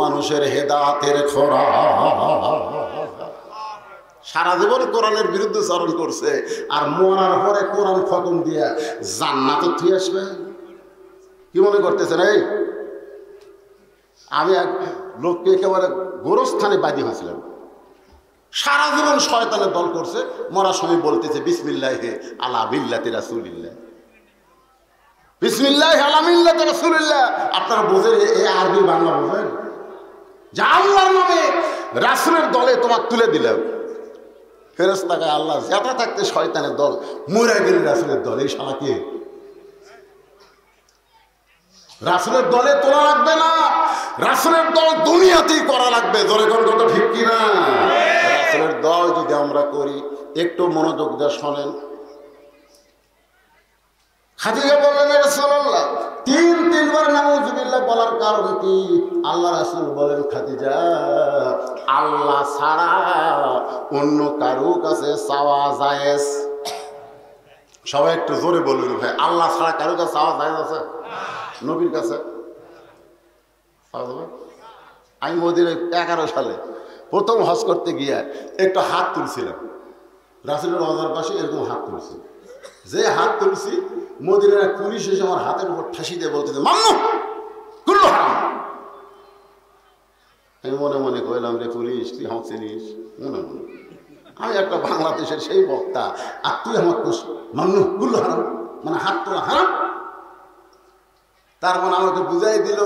মানুষের হেদায়েতের খোরাক। সারা জীবন কোরআনের বিরুদ্ধে চারণ করছে আর মরার পরে কোরআন খতম দিয়া জান্নাতে তুই আসবে। কি মনে করতেছেন? এই আমি এক লোককে একেবারে গোরস্থানে বাদী হয়েছিলাম, সারা জীবন শয়তানের দল করছে, মরার সময় বলতেছে বিসমিল্লাহি আলা মিল্লাতি রাসূলিল্লাহ, বিসমিল্লাহি আলা মিল্লাতি রাসূলিল্লাহ। আপনারা বোঝেন এই আরবি বাংলা বোঝেন? যে আল্লাহর নামে রাসূলের দলে তোমার তুলে দিলাম। ফেরেশতাকে আল্লাহ যেটা থাকতে শয়তানের দল মরে গেলে রাসূলের দল, এই শালাকে রাসূলের দলে তোলা লাগবে না, রাসূলের দল দুনিয়াতেই করা লাগবে। জোরে কোন কথা ঠিক কি না? রাসূলের দল যদি আমরা করি, একটু মনোযোগ দিয়ে শোনেন। খাদিজা বললেন ইয়া রাসূলুল্লাহ, তিনবার নাউযুবিল্লাহ বলার কারণ কি? আল্লাহ রাসূল বলেন খাদিজা আল্লাহ ছাড়া অন্য কারো কাছে চাওয়া জায়েজ। সবাই একটু জোরে বলুন ভাই, আল্লাহ ছাড়া কারো কাছে চাওয়া জায়েজ আছে? নবীর কাছে আমি মদিনা 11 সালে প্রথম হজ করতে গিয়ে একটু হাত তুলছিলাম, রাসূলের রওজার পাশে এরকম হাত তুলছি, যে হাত তুলছি মদিনার পুলিশ এসে আমার হাতের উপর ঠাসি দিয়ে বলতেছে মাম্মু কুল্লু হারাম। আমি মনে মনে কইলাম রে পুলিশ তুই আমার চিনিস? মনে মনে আমি একটা বাংলাদেশের সেই বক্তা আর তুই আমার মাম্মু কুল্লু হারাম, মানে হাত তোলা হারাম। তার মানে আমাকে বুঝাই দিল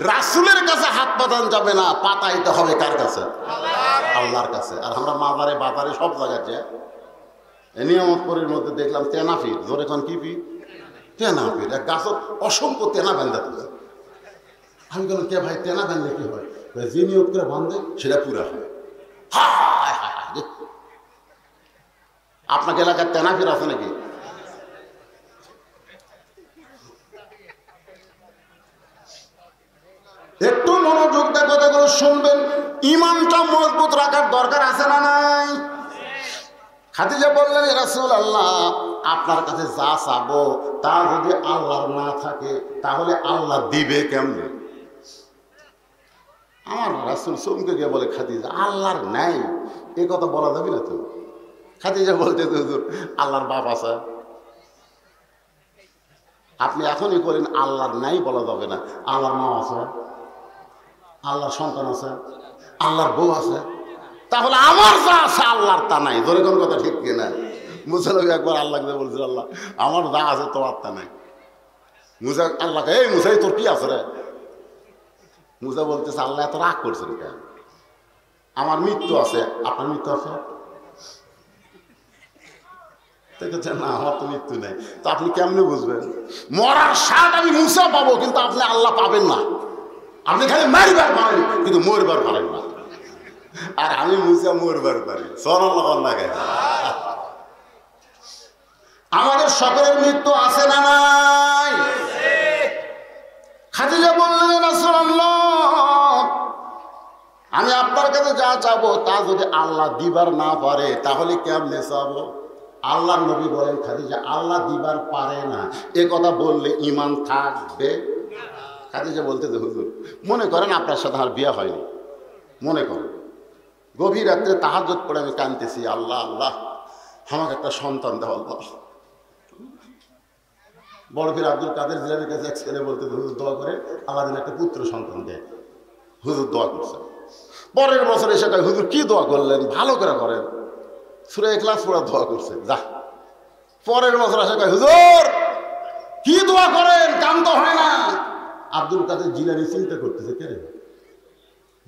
রাসূলের কাছে হাত পাতান যাবে না, পাতাইতে হবে কার কাছে? আল্লাহর কাছে। আর আমরা মাজারে বাজারে সব জায়গায় যাই, নিয়ামতপুরের মধ্যে দেখলাম তেনাফির, জোরে কোন কি পি? তেনাফির, এক গাছত অসংখ্য তেনা বান্ধা তুলে। আমি বললাম কে ভাই তেনা বান্ধলে কি হয়? যে নিয়ত করে বান্ধে সেটা পুরা হয়। আপনাকে এলাকার তেনাফির আছে নাকি? একটু মনোযোগ দিয়ে কথাগুলো শুনবেন। ইমানটা মজবুত রাখার দরকার আছে না নাই? খাদিজা বললেন ইয়া রাসূলুল্লাহ আপনার কাছে যা চাবো তা যদি আল্লাহর না থাকে তাহলে আল্লাহ দিবে কেমনে? আমার রাসূল চমকে গিয়ে বলে খাদিজা আল্লাহর নাই এ কথা বলা যাবে না তো? খাদিজা বলতে হুজুর আল্লাহর বাপ আছে। আপনি এখনই করেন আল্লাহর নাই বলা যাবে না, আল্লাহর মা আছে, আল্লাহর সন্তান আছে, আল্লাহর বউ আছে, তাহলে আমার যা আছে আল্লাহর তা নাই। ধরে কোন কথা ঠিক কিনা? মুসা নবী একবার আল্লাহকে বলছিল আল্লাহ আমার যা আছে তোমার তা নাই। মুসা আল্লাহকে এই মুসাই তোর কি আছে রে? মুসা বলতেছে আল্লাহ এত রাগ করছেন কেন? আমার মৃত্যু আছে, আপনার মৃত্যু আছে? না আমার তো মৃত্যু নেই। তো আপনি কেমনে বুঝবেন? মরার স্বাদ আমি মুসা পাবো কিন্তু আপনি আল্লাহ পাবেন না। আপনি খালি মারবার পারেন কিন্তু মরবার পারেন না, আর আমি মুসা মরবার পারি। আমাদের সকলের মৃত্যু আছে না নাই? খাদিজা বললেন রাসূলুল্লাহ আমি আপনার কাছে যা চাবো তা যদি আল্লাহ দিবার না পারে তাহলে কেমনে চাবো? আল্লাহর নবী বলেন খাদিজা আল্লাহ দিবার পারে না এ কথা বললে ঈমান থাকবে? খাদিজা বলতে যে হুজুর মনে করেন আপনার সাথে আমার বিয়ে হয়নি, মনে করেন গভীর রাত্রে তাহাজ্জুদ পড়ে আমি কাঁদতেছি আল্লাহ আল্লাহ আমাকে একটা সন্তান দাও আল্লাহ। বড় পীর আব্দুল কাদের জিলানীর কাছে এক ছেলে বলতে হুজুর দোয়া করে আল্লাহ যেন একটা পুত্র সন্তান দেয়। হুজুর দোয়া করছে, পরের বছর এসে কয় হুজুর কি দোয়া করলেন? ভালো করে করেন। সূরা ইখলাস পড়া দোয়া করছে। যা পরের বছর আসে কয়, হুজুর কি দোয়া করেন, কাম তো হয় না। আব্দুল কাদের জিলানী চিন্তা করতেছে, কে রে,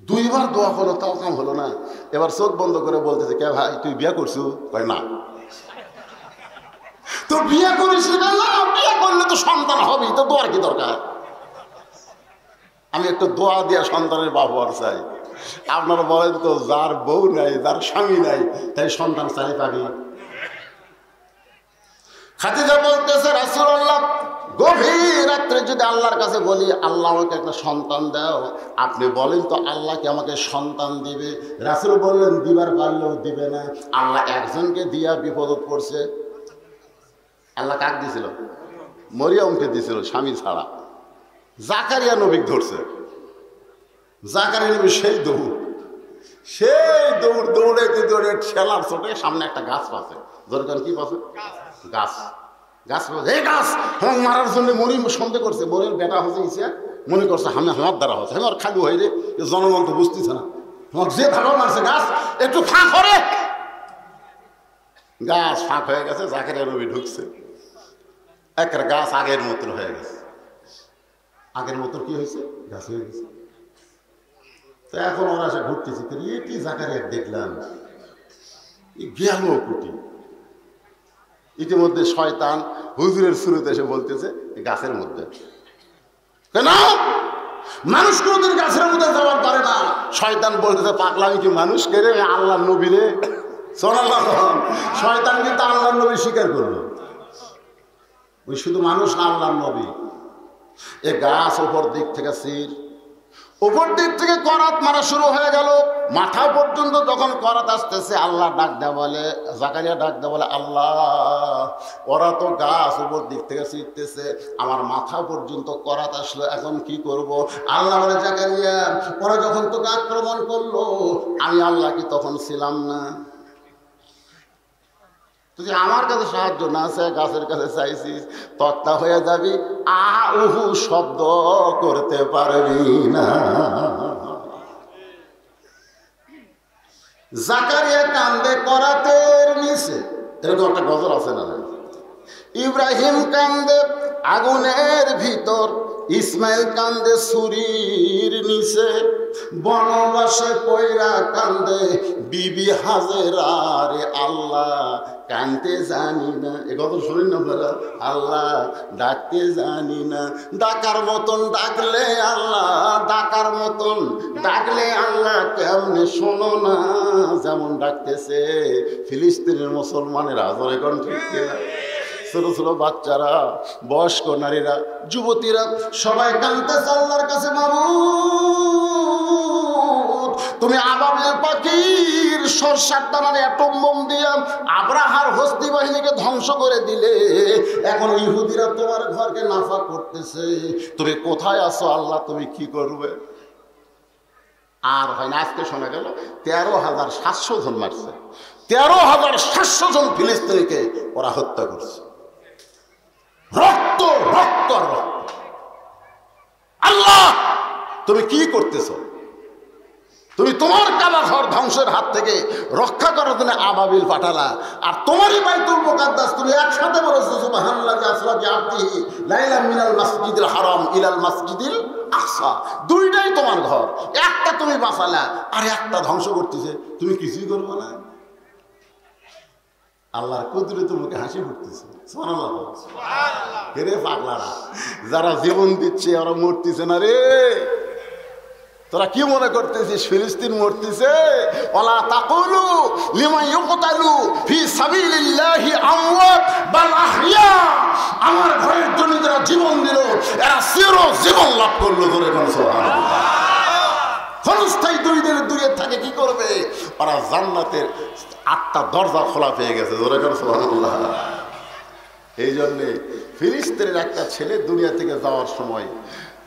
2 বার দোয়া করো তাও কাম হলো না। এবার চোখ বন্ধ করে বলতেছে, কে ভাই তুই বিয়ে করছু? কয় না। তো বিয়ে করিস না? বিয়ে করলে তো সন্তান হবেই, তো দোয়ার কি দরকার? আমি একটু দোয়া দিয়া সন্তানের বাপ হওয়ার চাই। আপনারা বলেন তো, যার বউ নাই, যার স্বামী নাই, তাই সন্তান চাই পাবি? খাদিজা বলতেছে, রাসূলুল্লাহ গভীর রাত্রে যদি আল্লাহর কাছে বলি, আল্লাহ আমাকে একটা সন্তান দাও, আপনি বলেন তো আল্লাহ কি আমাকে সন্তান দিবে? রাসূল বললেন, দিবার পারলেও দিবে না। আল্লাহ একজনকে দিয়া বিপদত পড়ছে। আল্লাহ কাক দিছিল? মরিয়মকে দিছিল, স্বামী ছাড়া। জাকারিয়া নবীকে ধরছে। জাকারিয়া নবী সেই দৌড়াইতে দৌড়ে ঠেলার চোটে সামনে একটা গাছ পাচ্ছে। দরকার কি পাচ্ছে? গাছ। গাছ এই গাছ আমার মারার জন্য মরি সন্দেহ করছে। মরির বেটা হচ্ছে ইসে, মনে করছে আমি আমার দ্বারা হচ্ছে, আমার খালু হয়ে রে, জনগণ তো বুঝতেছে না, আমার যে ধারণ মারছে গাছ একটু ফাঁক করে। গাছ ফাঁক হয়ে গেছে, জাকারিয়া নবী ঢুকছে। একটা গাছ আগের মতন হয়ে গেছে। আগের মতন কি হয়েছে? গাছ হয়ে গেছে। তো এখন ওরা এসে ঘুরতেছে, কি জাকারিয়া দেখলাম, গেল কুটি। ইতিমধ্যে শয়তান হুজুরের শুরুতে এসে বলতেছে গাছের মধ্যে। কেন মানুষ কোনদিন গাছের মধ্যে যাওয়ার পারে না? শয়তান বলতেছে, পাগলামি কি মানুষ কেড়ে আল্লাহ নবী রে। শয়তান কিন্তু আল্লাহ নবী স্বীকার করলো, ওই শুধু মানুষ না, আল্লাহ নবী। এ গাছ ওপর দিক থেকে সির, উপর দিক থেকে করাত মারা শুরু হয়ে গেল। মাথা পর্যন্ত যখন করাত আসতেছে, আল্লাহ ডাক দেয়া বলে, জাকারিয়া ডাক দেয়া বলে, আল্লাহ ওরা তো গাছ উপর দিক থেকে ছিটতেছে, আমার মাথা পর্যন্ত করাত আসলো, এখন কি করব? আল্লাহ বলে, জাকারিয়া ওরা যখন তোকে আক্রমণ করলো, আমি আল্লাহ কি তখন ছিলাম না? তুই আমার কাছে সাহায্য না চাই, গাছের কাছে চাইছিস, তক্তা হয়ে যাবি, আহু শব্দ করতে পারবি না। জাকারিয়া কান্দে করাতের নিচে, এরকম একটা গজল আছে না? ইব্রাহিম কান্দে আগুনের ভিতর, ইসমাইল কান্দে ছুরির নিচে, বনবাসে পয়রা কান্দে বিবি হাজেরা রে। আল্লাহ কানতে জানি না, এ কথা শুনেন না আপনারা? আল্লাহ ডাকতে জানি না, ডাকার মতন ডাকলে আল্লাহ, ডাকার মতন ডাকলে আল্লাহ কেমনে শোনো না? যেমন ডাকতেছে ফিলিস্তিনের মুসলমানেরা, জোরে কোন ঠিক কিনা? ছোট ছোট বাচ্চারা, বয়স্ক নারীরা, যুবতীরা সবাই কাঁদতেছে আল্লাহর কাছে, মাবুদ তুমি আবাবিল পাখির সরষার দানার অ্যাটম বোম দিয়ে আব্রাহার হস্তি বাহিনীকে ধ্বংস করে দিলে, এখন ইহুদিরা তোমার ঘরকে নাফা করতেছে, তুমি কোথায় আছো আল্লাহ, তুমি কি করবে? আর হয় না, আজকে শোনা গেল 13,700 জন মারছে, 13,700 জন ফিলিস্তিনিকে ওরা হত্যা করছে। রক্ত রক্ত রক্ত। আল্লাহ তুমি কি করতেছ? তুমি তোমার কাবা ঘর ধ্বংসের হাত থেকে রক্ষা করার জন্য আবাবিল পাঠালা, আর তোমারই বাইতুল মুকাদ্দাস তুমি একসাথে বলেছো সুবহানাল্লাহি আসরা বিআবদিহি লাইলাম মিনাল মাসজিদিল হারাম ইলাল মাসজিদিল আকসা। দুইটাই তোমার ঘর, একটা তুমি বাঁচালা আর একটা ধ্বংস করতেছে, তুমি কিছুই করবে না? আল্লাহর কুদরতের মুখে হাসি ফুটতেছে। সুবহানাল্লাহ সুবহানাল্লাহ। রে পাগলারা, যারা জীবন দিচ্ছে ওরা মরতেছে না রে। তোরা কি মনে করতেছিস ফিলিস্তিন মরতেছে? ওয়ালা তাকুলু লিমান ইউকতালু ফি সাবিলিল্লাহি আমওয়াত বাল আহইয়া। আমার ঘরের জন্য যারা জীবন দিল এরা চিরজীবন লাভ করলো। ধরে কোন সুবহানাল্লাহ। ক্ষণস্থায়ী দুনিয়ার দূরে থাকে কি করবে? ওরা জান্নাতের 8টা দরজা খোলা পেয়ে গেছে। ধরে কোন সুবহানাল্লাহ। এই জন্যে ফিলিস্তিনের একটা ছেলে দুনিয়া থেকে যাওয়ার সময়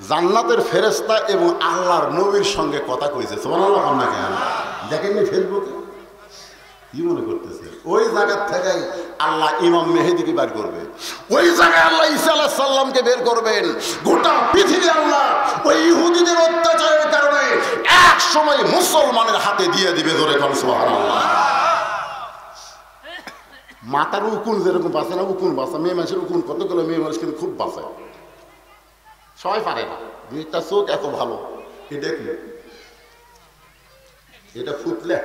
জান্নাতের ফেরেশতা এবং আল্লাহর নবীর সঙ্গে কথা কইছে। সুবহানাল্লাহ। না কেন দেখেননি ফেসবুকে? কি মনে করতেছে ওই জায়গার থেকেই আল্লাহ ইমাম মেহেদিকে বের করবে, ওই জায়গায় আল্লাহ ঈসা আলাইহিস সালামকে বের করবেন। গোটা পৃথিবী আল্লাহ ওই ইহুদিদের অত্যাচারের কারণে এক সময় মুসলমানের হাতে দিয়ে দিবে। ধরে কোন সুবহানাল্লাহ। মাথার উকুন যেরকম বাঁচে না, উকুন বাঁচা, মেয়ে মানুষের উকুন কতগুলো মেয়ে মানুষ কিন্তু খুব বাঁচে, সবাই পারে না। দুই একটা চোখ এত ভালো, এটা কি, এটা ফুটলে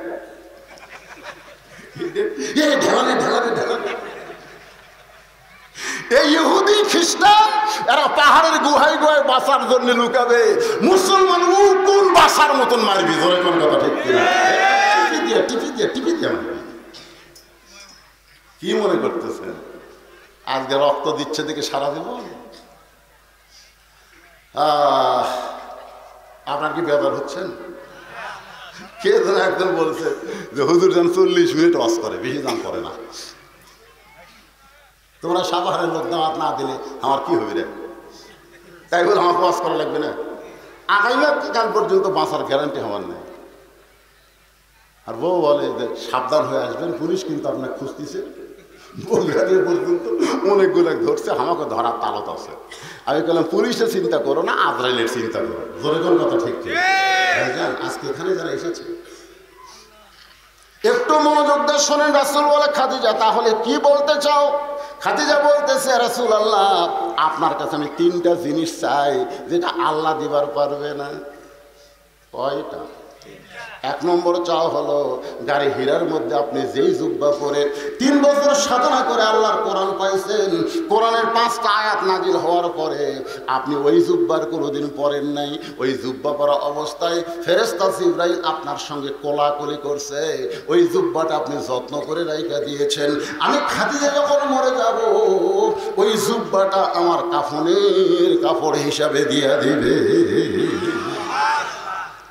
ঢেলারে ঢেলারে ঢেলারে। এই ইহুদি খ্রিস্টান এরা পাহাড়ের গুহায় গুহায় বাঁচার জন্য লুকাবে, মুসলমান উকুন বাঁচার মতন মারবি। ধরে কোন কথা ঠিক কিনা? টিপি দিয়ে টিপি দিয়ে টিপি দিয়ে মারবি। কি মনে করতেছেন আজকে রক্ত দিচ্ছে দেখে সারা দেব? আপনার কি ব্যাপার হচ্ছেন? কে যেন একজন বলছে যে হুজুর যেন 40 মিনিট ওয়াজ করে, বেশি দাম করে না। তোমরা সাধারণ লোক দাওয়াত না দিলে আমার কি হবে রে? তাই বলে আমাকে ওয়াজ করা লাগবে না? আগামীকাল পর্যন্ত বাঁচার গ্যারান্টি আমার নেই। আর বউ বলে যে সাবধান হয়ে আসবেন, পুলিশ কিন্তু আপনাকে খুঁজতেছে। বগুড়া পর্যন্ত অনেকগুলো ধরছে, আমাকে ধরার তালত আছে। আমি বললাম পুলিশের চিন্তা করো না, আজরাইলের চিন্তা করো। জোরে কোন কথা ঠিক ঠিক? আজকে এখানে যারা এসেছে একটু মনোযোগ দিয়ে শোনেন। রাসূল বলে খাদিজা তাহলে কি বলতে চাও? খাদিজা বলতেছে রাসূলুল্লাহ আপনার কাছে আমি 3টা জিনিস চাই যেটা আল্লাহ দিবার পারবে না। কয়টা? 1 নম্বর চাও হলো গাড়ি হীরার মধ্যে আপনি যেই জুব্বা পরে 3 বছর সাধনা করে আল্লাহর কোরআন পাইছেন, কোরআনের 5টা আয়াত নাজিল হওয়ার পরে আপনি ওই জুব্বার কোনোদিন পড়েন নাই। ওই জুব্বা পরা অবস্থায় ফেরেশতা জিবরাইল আপনার সঙ্গে কোলাকুলি করছে, ওই জুব্বাটা আপনি যত্ন করে রাইখা দিয়েছেন। আমি খাদিজা যখন মরে যাব ওই জুব্বাটা আমার কাফনের কাপড় হিসাবে দিয়া দিবে।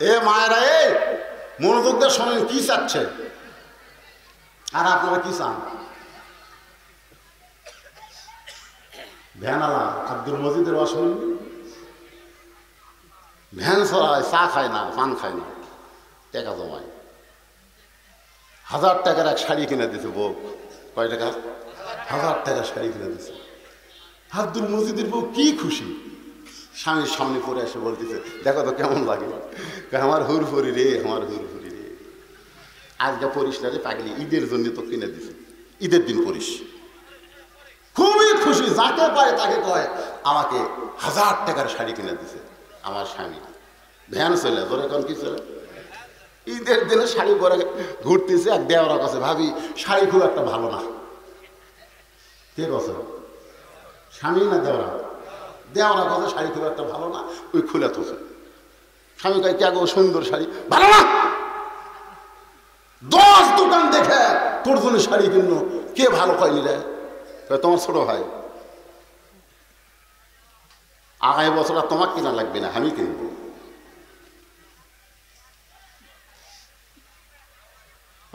এ মায়েরা, এ মনোযোগ দিয়ে শোনেন কি চাচ্ছে আর আপনারা কি চান? ভ্যানালা আব্দুল মজিদের শোনেন, ভ্যান চড়ায়, চা খায় না, পান খায় না, টাকা জমায়। 1000 টাকার এক শাড়ি কিনে দিছে বউ। কয় টাকা? 1000 টাকার শাড়ি কিনে দিছে। আব্দুল মজিদের বউ কি খুশি, স্বামীর সামনে পরে এসে বলতেছে দেখো তো কেমন লাগে। আমার হুরফুরি রে, আমার হুরফুরি রে, আজকে পরিস না রে পাগলি, ঈদের জন্য তো কিনে দিছে, ঈদের দিন পরিস। খুবই খুশি, যাকে পায় তাকে কয় আমাকে 1000 টাকার শাড়ি কিনে দিছে আমার স্বামী। ভ্যান চলে, ধরে কোন কি চলে, ঈদের দিনে শাড়ি পরে ঘুরতেছে। এক দেওয়ার কাছে ভাবি শাড়ি খুব একটা ভালো না। কে বছর স্বামী না দেওয়ারা? দেওয়ার কথা শাড়ি খুব একটা ভালো না, ওই খুলে তোছে। স্বামী কয় কে গো সুন্দর শাড়ি, ভালো না। 10 দোকান দেখে তোর জন্য শাড়ি কিনলো, কে ভালো কয়নি রে? তোমার ছোট ভাই। আগামী বছর আর তোমার কিনা লাগবে না, আমি কিনবো।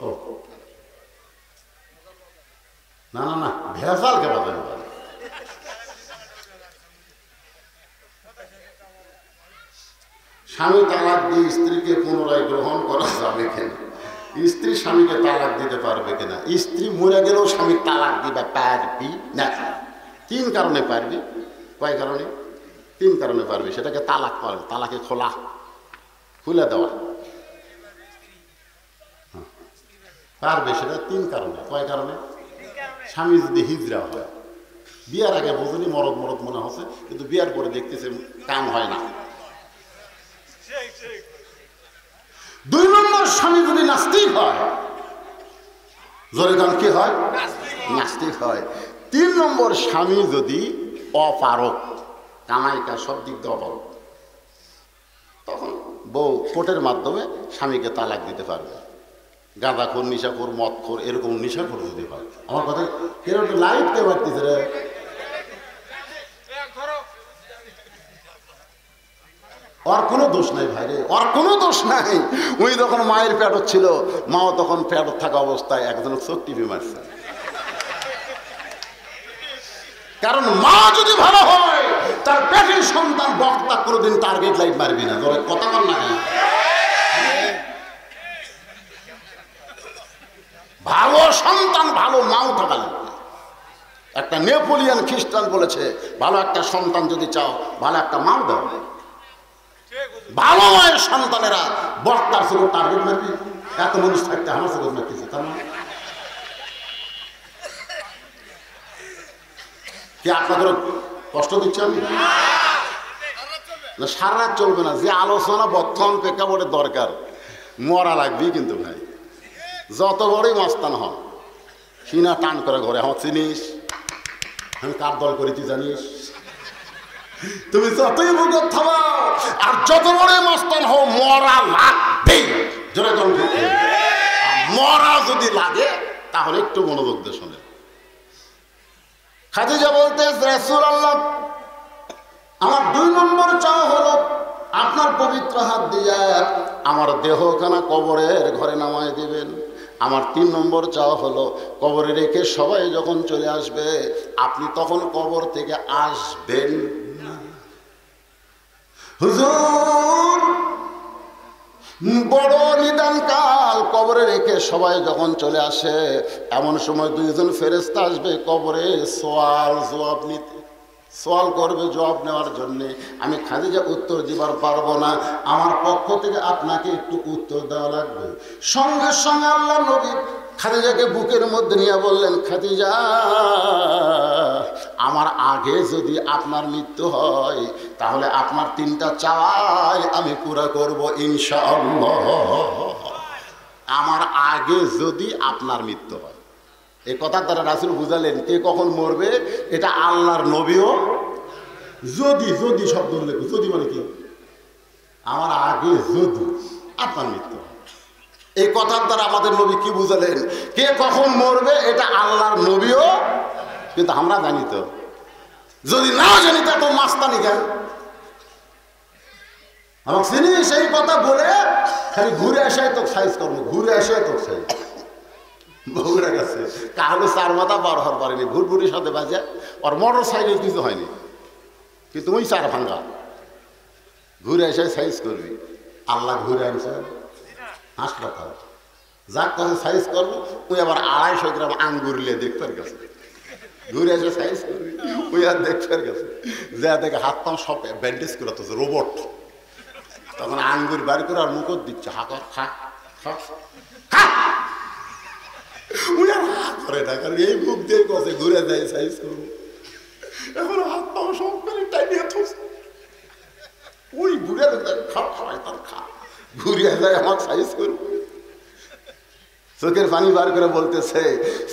ও না না না, ভেজাল কে বাজানো? স্বামী তালাক দিয়ে স্ত্রীকে পুনরায় গ্রহণ করা যাবে কেন? স্ত্রী স্বামীকে তালাক দিতে পারবে কিনা? স্ত্রী মরে গেলেও স্বামী তালাক দিবে পারবি না। 3 কারণে পারবি। কয় কারণে? 3 কারণে পারবি। সেটাকে তালাক করে, তালাকে খোলা, খুলে দেওয়া পারবে। সেটা 3 কারণে। কয় কারণে? স্বামী যদি হিজড়া হয়, বিয়ার আগে বোঝেনি মরদ মরদ মনে হচ্ছে, কিন্তু বিয়ার পরে দেখতেছে কাম হয় না। 2 নম্বর স্বামী যদি নাস্তিক হয়, জোরে গান কি হয়? নাস্তিক হয়। 3 নম্বর স্বামী যদি অপারক, কামাই কাজ সব দিক দিয়ে অপারক, তখন বউ কোর্টের মাধ্যমে স্বামীকে তালাক দিতে পারবে। গাঁজাখোর, নিশাখোর, মদখোর, এরকম নিশাখোর যদি হয়। আমার কথা এরকম লাইট কে বাড়তেছে রে? ওর কোনো দোষ নাই ভাই রে, ওর কোনো দোষ নাই। ওই যখন মায়ের পেটত ছিল, মাও তখন পেটত থাকা অবস্থায় একজনের চোখ টিপে মারছে। কারণ মা যদি ভালো হয় তার পেটের সন্তান বক্তা কোনোদিন টার্গেট লাইট মারবি না। ধরে কথা বল না, ভালো সন্তান ভালো মাও থাকা লাগবে। একটা নেপোলিয়ান খ্রিস্টান বলেছে ভালো একটা সন্তান যদি চাও ভালো একটা মাও দাও। ভালো মায়ের সন্তানেরা বক্তার ছিল টার্গেট মারবি। এত মানুষ থাকতে আমার সাথে মারতেছে, তার মানে কি আপনাদের কষ্ট দিচ্ছি আমি? না, সারা রাত চলবে না। যে আলোচনা বর্তমান প্রেক্ষাপটে দরকার, মরা লাগবেই কিন্তু ভাই। যত বড়ই মাস্তান হন, সিনা টান করে ঘরে, আমার চিনিস আমি কার দল করেছি জানিস, তুমি যতই মুখত থামাও আর যত বড়ই মাস্তান হও, মরা লাগবেই। জোরে দল মরা যদি লাগে তাহলে একটু মনোযোগ দিয়ে শোনে। খাদিজা বলতে, রাসূলুল্লাহ, আমার 2 নম্বর চাওয়া হলো আপনার পবিত্র হাত দিয়ে আমার দেহখানা কবরের ঘরে নামায় দিবেন। আমার 3 নম্বর চাওয়া হলো কবরে রেখে সবাই যখন চলে আসবে আপনি তখন কবর থেকে আসবেন না। হুজুর, বড় নিদান কাল, কবরে রেখে সবাই যখন চলে আসে এমন সময় 2 জন ফেরেশতা আসবে কবরে সওয়াল জবাব নিতে, সওয়াল করবে জবাব নেওয়ার জন্যে। আমি খাদিজা উত্তর দিবার পারবো না, আমার পক্ষ থেকে আপনাকে একটু উত্তর দেওয়া লাগবে। সঙ্গে সঙ্গে আল্লাহ নবী খাদিজাকে বুকের মধ্যে নিয়ে বললেন, খাদিজা, আমার আগে যদি আপনার মৃত্যু হয় তাহলে আপনার 3টা চাওয়াই আমি পুরা করব ইনশাআল্লাহ। আমার আগে যদি আপনার মৃত্যু হয়, এই কথার দ্বারা রাসূল বুঝালেন কে কখন মরবে এটা আল্লাহর নবীও যদি যদি শব্দ উল্লেখ, যদি মানে কি, আমার আগে যদি আপনার মৃত্যু হয়। এই কথার দ্বারা আমাদের নবী কি বুঝালেন, কে কখন মরবে এটা আল্লাহর নবীও, কিন্তু আমরা জানি তো। যদি না জানি তা তো মাস্তানি কেন আমাকে চিনি, সেই কথা বলে খালি ঘুরে আসায় তো সাইজ করবো, ঘুরে আসায় তো সাইজ বগুড়া গেছে কাহলে 4 মাথা বার হওয়ার পারেনি, ভুরভুরির সাথে বাজে, আর মোটর সাইকেল কিছু হয়নি, কিন্তু ওই 4 ভাঙ্গা ঘুরে এসে সাইজ করবি। আল্লাহ ঘুরে আনছে হাসপাতাল, যাক কাছে সাইজ করবো, ওই আবার 250 গ্রাম আঙ্গুর লিয়ে দেখতে গেছে, ঘুরে এসে সাইজ করবি, ওই আর দেখতে গেছে, যা দেখে হাত পা সব ব্যান্ডেজ করে তো রোবট, তখন আঙ্গুর বাড়ি করে আর মুখত দিচ্ছে, হা কর, খা খা খা, ওই আর হা করে না, কারণ এই মুখ দিয়ে কষে ঘুরে যায় সাইজ করবো। এখন হাত পা সব করে টাইমিয়ে থসে, ওই ঘুরে খাও খাওয়াই তার খা, ঘুরিয়ে যায় আমার সাইজ করবো। চোখের পানি বার করে বলতেছে,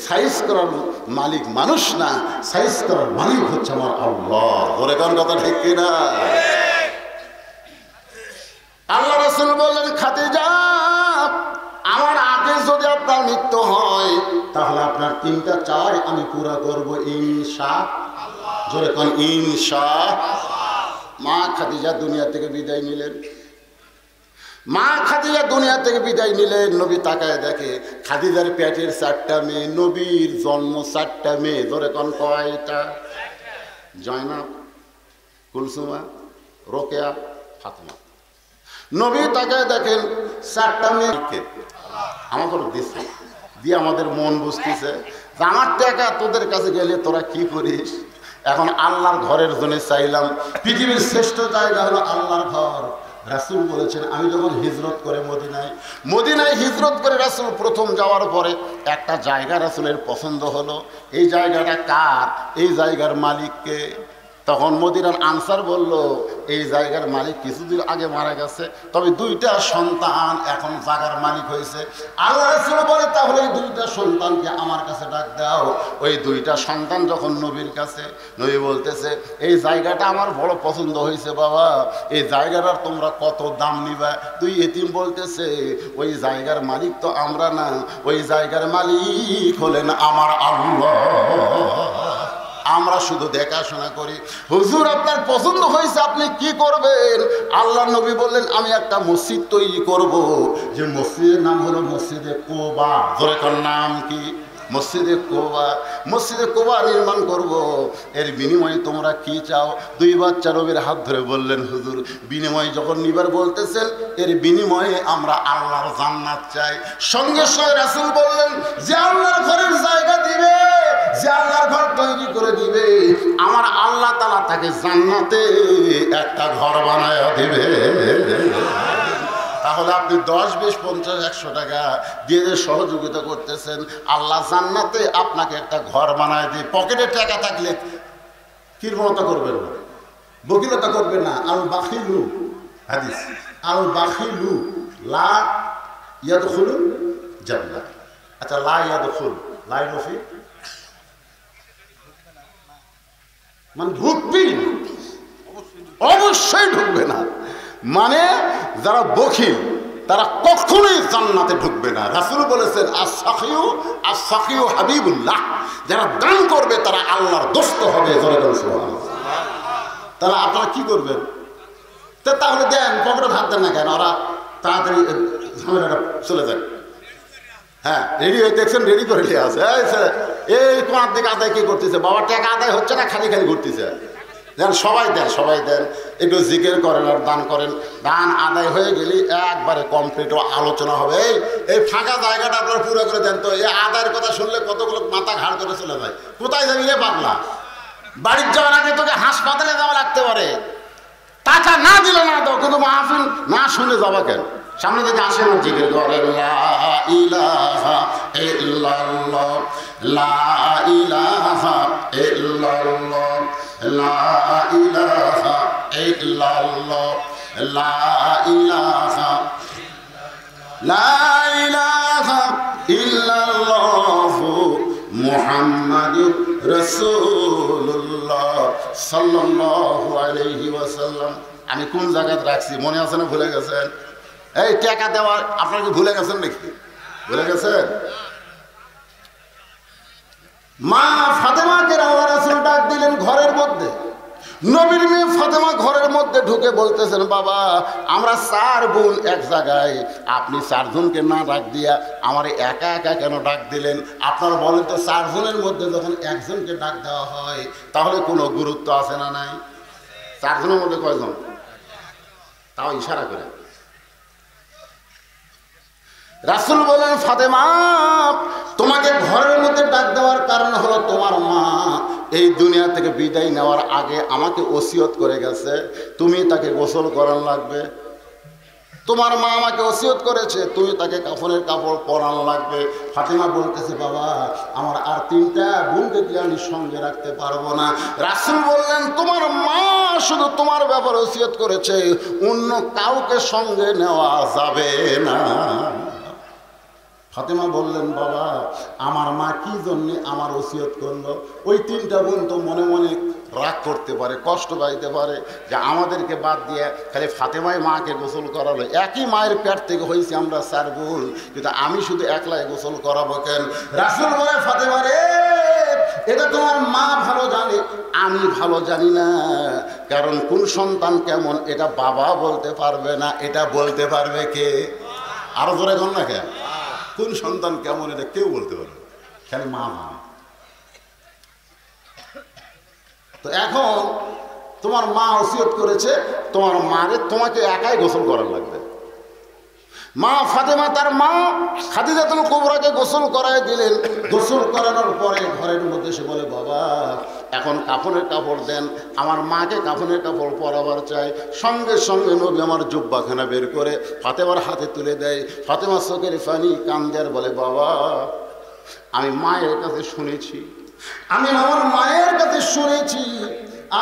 সাইজ করার মালিক মানুষ না, সাইজ করার মালিক হচ্ছে আমার আল্লাহ। ধরে কোন কথা ঠিক কিনা? আল্লাহ রাসূল বললেন, খাদিজা, আমার আগে যদি আপনার মৃত্যু হয় তাহলে আপনার 3টা চাই আমি পুরা করব ইনশাআল্লাহ। জোরে কোন ইনশাআল্লাহ। মা খাদিজা দুনিয়া থেকে বিদায় নিলেন। মা খাদিজা দুনিয়া থেকে বিদায় নিলেন। নবী তাকায় দেখে খাদিজার পেটের 4টা মেয়ে, নবীর জন্ম 4টা মেয়ে। ধরে কোন কয়টা? জয়নাব, কুলসুমা, রোকেয়া, ফাতেমা। নবী তাকায় দেখেন 4টা মেয়েকে আমাদের দিচ্ছে, দিয়ে আমাদের মন বুঝতেছে আমার টাকা তোদের কাছে গেলে তোরা কি করিস। এখন আল্লাহর ঘরের জন্য চাইলাম, পৃথিবীর শ্রেষ্ঠ জায়গা হলো আল্লাহর ঘর। রাসূল বলেছেন, আমি যখন হিজরত করে মদিনায় হিজরত করে রাসূল প্রথম যাওয়ার পরে একটা জায়গা রাসূলের পছন্দ হলো। এই জায়গাটা কার? এই জায়গার মালিককে। তখন মদিনার আনসার বলল, এই জায়গার মালিক কিছুদিন আগে মারা গেছে, তবে 2টা সন্তান এখন জায়গার মালিক হয়েছে। আল্লাহ রাসূল বলে, তাহলে এই 2টা সন্তানকে আমার কাছে ডাক দাও। ওই 2টা সন্তান যখন নবীর কাছে, নবী বলতেছে, এই জায়গাটা আমার বড় পছন্দ হয়েছে বাবা, এই জায়গাটার তোমরা কত দাম নিবা? 2 এতিম বলতেছে, ওই জায়গার মালিক তো আমরা না, ওই জায়গার মালিক হলেন আমার আল্লাহ, আমরা শুধু দেখাশোনা করি। হুজুর, আপনার পছন্দ হয়েছে, আপনি কি করবেন? আল্লাহ নবী বললেন, আমি একটা মসজিদ তৈরি করব, যে মসজিদের নাম হলো মসজিদে কোবা। ধরে কোন নাম কি? মসজিদে কোবা। মসজিদে কোবা নির্মাণ করব, এর বিনিময়ে তোমরা কি চাও? 2 বাচ্চা নবীর হাত ধরে বললেন, হুজুর, বিনিময়ে যখন নিবার বলতেছেন, এর বিনিময়ে আমরা আল্লাহর জান্নাত চাই। সঙ্গে সঙ্গে রাসূল বললেন, যে আল্লাহর ঘরের জায়গা দিবে, যে আল্লাহর ঘর তৈরি করে দিবে, আমার আল্লাহ তাআলা তাকে জান্নাতে একটা ঘর বানায় দিবে। তাহলে আপনি 10, 20, 50, 100 টাকা দিয়ে সহযোগিতা করতেছেন, আল্লাহ জান্নাতে আপনাকে একটা ঘর বানায় দিয়ে, পকেটে টাকা থাকলে কৃপণতা করবেন না, বকিলতা করবেন না। আল বাখিলু, হাদিস, আল বাখিলু লা ইয়াদখুলুল জান্নাহ। আচ্ছা, লা ইয়াদখুল, লা নফি মানে ঢুকবেই না, অবশ্যই ঢুকবে না। মানে যারা বখিল তারা কখনোই জান্নাতে ঢুকবে না। রাসূল বলেছেন আস-সাখিউ হাবিবুল্লাহ, যারা দান করবে তারা আল্লাহর দোস্ত হবে। তাহলে আপনারা কি করবেন? তাহলে দেন, পকেটে ভাত দেন না কেন? ওরা তাড়াতাড়ি ঝামেলাটা চলে যায়। হ্যাঁ, রেডি হয়ে দেখছেন, রেডি করে নিয়ে আসে। এই কোনার দিকে আদায় কি করতেছে? বাবা টাকা আদায় হচ্ছে না, খালি খালি ঘুরতেছে। দেন, সবাই দেন, সবাই দেন, একটু জিকির করেন আর দান করেন। দান আদায় হয়ে গেলে একবারে কমপ্লিট আলোচনা হবে। এই ফাঁকা জায়গাটা আপনারা পুরো করে দেন। তো এই আদায়ের কথা শুনলে কতগুলো মাথা ঘাড় করে চলে যায়। কোথায় যাবি রে পাগলা? বাড়ির যাওয়ার আগে তোকে হাসপাতালে যাওয়া লাগতে পারে। টাকা না দিলে না দাও, কিন্তু মাহফিল না শুনে যাবা কেন? সামনে থেকে আসেন, জিকির করেন লা ইলাহা ইল্লাল্লাহ, লা ইলাহা ইল্লাল্লাহ, লা ইলাহা ইল্লাল্লাহ, লা ইলাহা, লা ইলাহা ইল্লাল্লাহ মুহাম্মাদুর রাসূলুল্লাহ সাল্লাল্লাহু আলাইহি ওয়াসাল্লাম। আমি কোন জায়গায় রাখছি মনে আছে না ভুলে গেছেন? এই টাকা দেওয়ার আপনারা কি ভুলে গেছেন নাকি? ভুলে গেছেন? মা ফাতেমাকে আল্লাহ রাসূল ডাক দিলেন ঘরের মধ্যে। নবীর মেয়ে ফাতেমা ঘরের মধ্যে ঢুকে বলতেছেন, বাবা আমরা 4 বোন এক জায়গায়, আপনি 4 জনকে না ডাক দিয়া আমার একা একা কেন ডাক দিলেন? আপনারা বলেন তো, 4 জনের মধ্যে যখন একজনকে ডাক দেওয়া হয় তাহলে কোনো গুরুত্ব আছে না নাই? 4 জনের মধ্যে কয়জন? তাও ইশারা করে। রাসূল বলেন, ফাতেমা তোমাকে ঘরের মধ্যে ডাক দেওয়ার কারণ হলো তোমার মা এই দুনিয়া থেকে বিদায় নেওয়ার আগে আমাকে ওসিয়ত করে গেছে, তুমি তাকে গোসল করান লাগবে। তোমার মা আমাকে ওসিয়ত করেছে, তুমি তাকে কাফনের কাপড় পরান লাগবে। ফাতেমা বলতেছে, বাবা আমার আর 3টা বোনকে কি আমি সঙ্গে রাখতে পারবো না? রাসূল বললেন, তোমার মা শুধু তোমার ব্যাপারে ওসিয়ত করেছে, অন্য কাউকে সঙ্গে নেওয়া যাবে না। ফাতেমা বললেন, বাবা আমার মা কি জন্যে আমার ওসিয়ত করলো? ওই 3টা বোন তো মনে মনে রাগ করতে পারে, কষ্ট পাইতে পারে যে আমাদেরকে বাদ দিয়ে খালি ফাতেমাই মাকে গোসল করালো। একই মায়ের পেট থেকে হয়েছে আমরা 4 বোন, কিন্তু আমি শুধু একলাই গোসল করাবো কেন? রাসূল বলে, ফাতেমা রে এটা তোমার মা ভালো জানে, আমি ভালো জানি না। কারণ কোন সন্তান কেমন এটা বাবা বলতে পারবে না, এটা বলতে পারবে কে? আরো জোরে কর না কেন? কোন সন্তান কেমন এটা কেউ বলতে পারবে, খালি মা মানে। তো এখন তোমার মা ওসিয়ত করেছে, তোমার মারে তোমাকে একাই গোসল করার লাগবে। মা ফাতেমা তার মা খাদিজাতুল কুবরাকে গোসল করায় দিলেন। গোসল করানোর পরে ঘরের মধ্যে সে বলে, বাবা এখন কাফনের কাপড় দেন, আমার মাকে কাফনের কাপড় পরাবার চাই। সঙ্গে সঙ্গে নবী আমার জুব্বাখানা বের করে ফাতেমার হাতে তুলে দেয়। ফাতেমা চোখের পানি কান্দে আর বলে, বাবা আমি মায়ের কাছে শুনেছি, আমি আমার মায়ের কাছে শুনেছি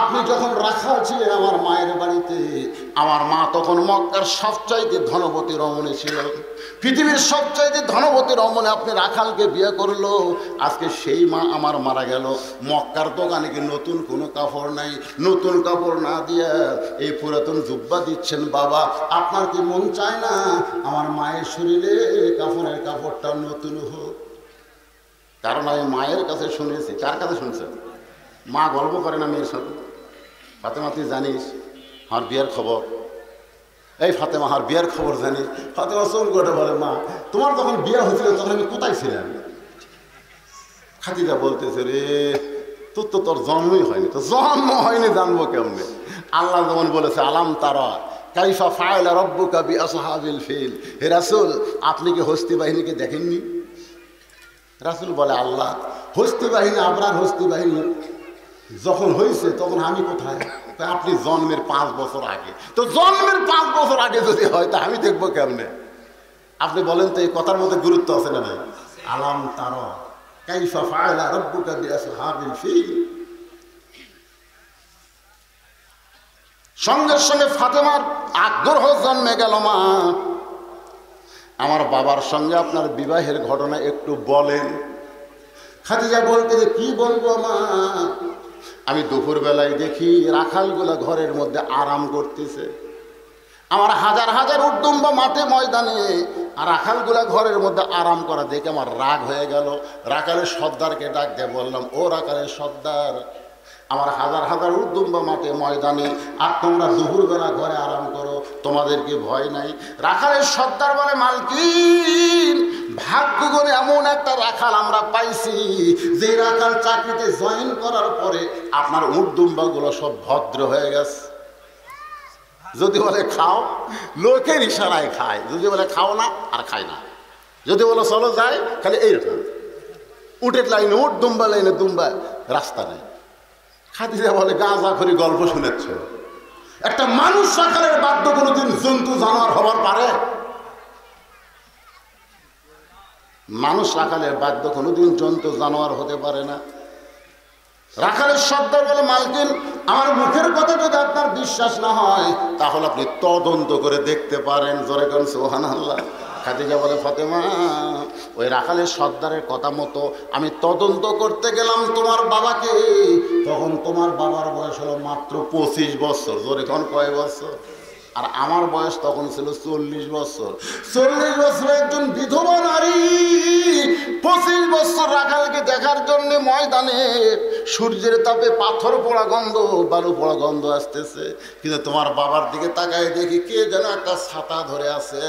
আপনি যখন রাখাল ছিলেন আমার মায়ের বাড়িতে, আমার মা তখন মক্কার সবচাইতে ধনবতী রমণী ছিল। পৃথিবীর সবচাইতে ধনবতী রমণী আপনি রাখালকে বিয়ে করলো। আজকে সেই মা আমার মারা গেল, মক্কার দোকানে কি নতুন কোনো কাপড় নাই? নতুন কাপড় না দিয়া এই পুরাতন জুব্বা দিচ্ছেন। বাবা আপনার কি মন চায় না আমার মায়ের শরীরে কাপড়ের কাপড়টা নতুন হোক? কারণ আমি মায়ের কাছে শুনেছি। কার কাছে শুনছেন? মা গল্প করে না মেয়ের সাথে, ফাতেমা তুই জানিস আমার বিয়ের খবর? এই ফাতেমা আমার বিয়ের খবর জানিস? ফাতেমা চোখ করে বলে, মা তোমার যখন বিয়ে হয়েছিল তখন আমি কোথায় ছিলাম? খাদিজা বলতেছে, রে তোর জন্মই হয়নি। তো জন্ম হয়নি জানবো কেমনে? আল্লাহ যেমন বলেছে, আলাম তারা কাইফা ফাআলা রাব্বুকা বিআসহাবিল ফিল। হে রাসূল আপনি কি হস্তি বাহিনীকে দেখেননি? রাসূল বলে, আল্লাহ হস্তি বাহিনী, আপনার হস্তি বাহিনী যখন হয়েছে তখন আমি কোথায়? আপনি জন্মের 5 বছর আগে। তো জন্মের 5 বছর আগে যদি হয় তা আমি দেখবো কেমনে? আপনি বলেন তো এই কথার মধ্যে গুরুত্ব আছে না নাই? আলাম তারা কাইফা ফাআলা রাব্বুকা বিআসহাবিল ফিল। সঙ্গে সঙ্গে ফাতেমার আগ্রহ জন্মে গেল, মা আমার বাবার সঙ্গে আপনার বিবাহের ঘটনা একটু বলেন। খাদিজা বলতে যে কি বলবো মা, আমি দুপুরবেলায় দেখি রাখালগুলা ঘরের মধ্যে আরাম করতেছে, আমার হাজার হাজার উদ্দম্বা মাঠে ময়দানে আর রাখালগুলা ঘরের মধ্যে আরাম করা দেখে আমার রাগ হয়ে গেল। রাখালের সর্দারকে ডাক দিয়ে বললাম, ও রাখালের সর্দার, আমার হাজার হাজার উদ্দম্বা মাঠে ময়দানে আর তোমরা দুপুরবেলা ঘরে আরাম করো, তোমাদের কি ভয় নাই? রাখালের সর্দার বলে, মালকিন, ভাগ্য করে এমন একটা রাখাল আমরা পাইছি যে রাখাল চাকরিতে জয়েন করার পরে আপনার উদ্দম্বাগুলো সব ভদ্র হয়ে গেছে। যদি বলে খাও, লোকের ইশারায় খায়, যদি বলে খাও না আর খায় না, যদি বলো চলো যায়, খালি এইরকম উটের লাইনে উঠ, দুম্বা লাইনে দুম্বা, রাস্তা নেই। খাদিজা বলে, গাঁজা করে গল্প শুনেছ? একটা মানুষ রাখালের বাধ্য কোনোদিন জন্তু জানোয়ার হবার পারে? মানুষ রাখালের বাধ্য কোনোদিন জন্তু জানোয়ার হতে পারে না। রাখালের সর্দার বলে, মালকিন, আমার মুখের কথা যদি আপনার বিশ্বাস না হয় তাহলে আপনি তদন্ত করে দেখতে পারেন। জোরে কোন সুবহানাল্লাহ। খাদিজা বলে, ফাতেমা, ওই রাখালের সর্দারের কথা মতো আমি তদন্ত করতে গেলাম তোমার বাবাকে, তখন তোমার বাবার বয়স হলো মাত্র 25 বছর। জোরে কোন কয় বছর? আর আমার বয়স তখন ছিল 40 বছর। 40 বছর একজন বিধবা নারী 25 বছর রাখালকে দেখার জন্য ময়দানে সূর্যের তাপে পাথর পোড়া গন্ধ, বালু পোড়া গন্ধ আসতেছে, কিন্তু তোমার বাবার দিকে তাকায় দেখি কে যেন একটা ছাতা ধরে আছে।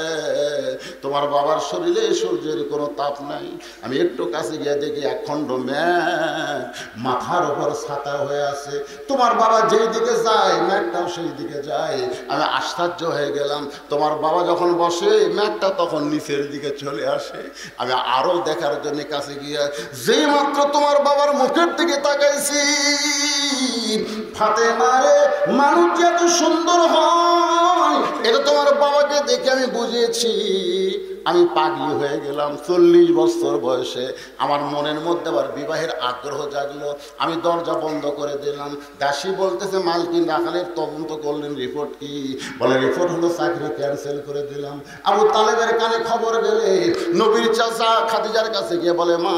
তোমার বাবার শরীরে সূর্যের কোনো তাপ নাই। আমি একটু কাছে গিয়ে দেখি একখণ্ড ম্যাঘ মাথার উপর ছাতা হয়ে আছে। তোমার বাবা যেই দিকে যায় ম্যাঘটাও সেই দিকে যায়। আমি আশ্চর্য হয়ে গেলাম। তোমার বাবা যখন বসে ম্যাঘটা তখন নিচের দিকে চলে আসে। আমি আরো দেখার জন্য কাছে গিয়ে যেই মাত্র তোমার বাবার মুখের দিকে তাকাইছি, ফাতেমা রে, মানুষ যে এত সুন্দর হয় এটা তোমার বাবাকে দেখে আমি বুঝেছি। আমি পাগলি হয়ে গেলাম। 40 বছর বয়সে আমার মনের মধ্যে আবার বিবাহের আগ্রহ জাগলো। আমি দরজা বন্ধ করে দিলাম। দাসী বলতেছে, মালকিন, রাখালের তদন্ত করলেন, রিপোর্ট কি? বলে, রিপোর্ট হলো চাকরি ক্যান্সেল করে দিলাম। আবু তালেবের কানে খবর গেলে নবীর চাচা খাদিজার কাছে গিয়ে বলে, মা,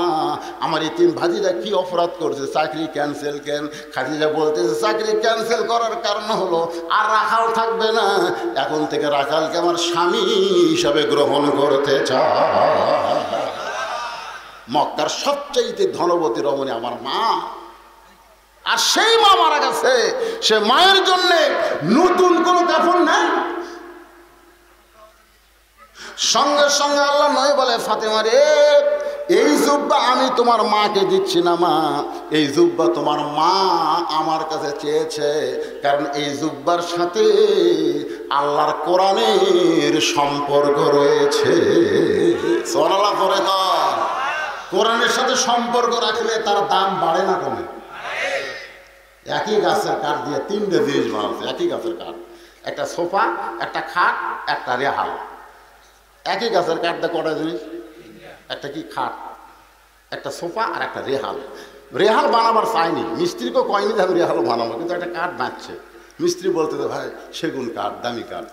আমার এই 3 ভাতিজা কি অপরাধ করছে, চাকরি ক্যান্সেল কেন? খাদিজা বলতেছে, চাকরি ক্যান্সেল করার কারণ হলো আর রাখাল থাকবে না, এখন থেকে রাখালকে আমার স্বামী হিসাবে গ্রহণ করতে চায়। মক্কার সবচাইতে ধনবতী রমণী আমার মা, আর সেই মা মারা গেছে। সে মায়ের জন্য নতুন কোনো কাফন নাই। সঙ্গে সঙ্গে আল্লাহ নয় বলে, ফাতেমা রে, এই জুব্বা আমি তোমার মাকে দিচ্ছি না মা, এই জুব্বা তোমার মা আমার কাছে চেয়েছে, কারণ এই জুব্বার সাথে আল্লাহর কোরআনের সম্পর্ক রয়েছে। সুবহানাল্লাহ পড়ে তো। কোরআনের সাথে সম্পর্ক রাখলে তার দাম বাড়ে না কমে? একই গাছের কাঠ দিয়ে 3টে জিনিস বানাচ্ছে। একই গাছের কাঠ, একটা সোফা, একটা খাট, একটা রেহাল। একই গাছের কাঠ দিয়ে কটা জিনিস? একটা কি খাট, একটা সোফা আর একটা রেহাল। রেহাল বানাবার চাইনি, মিস্ত্রিকেও কয়নি যে আমি রেহালও বানাবো, কিন্তু একটা কাঠ বাঁচছে। মিস্ত্রি বলতে যে, ভাই সেগুন কাঠ, দামি কাঠ,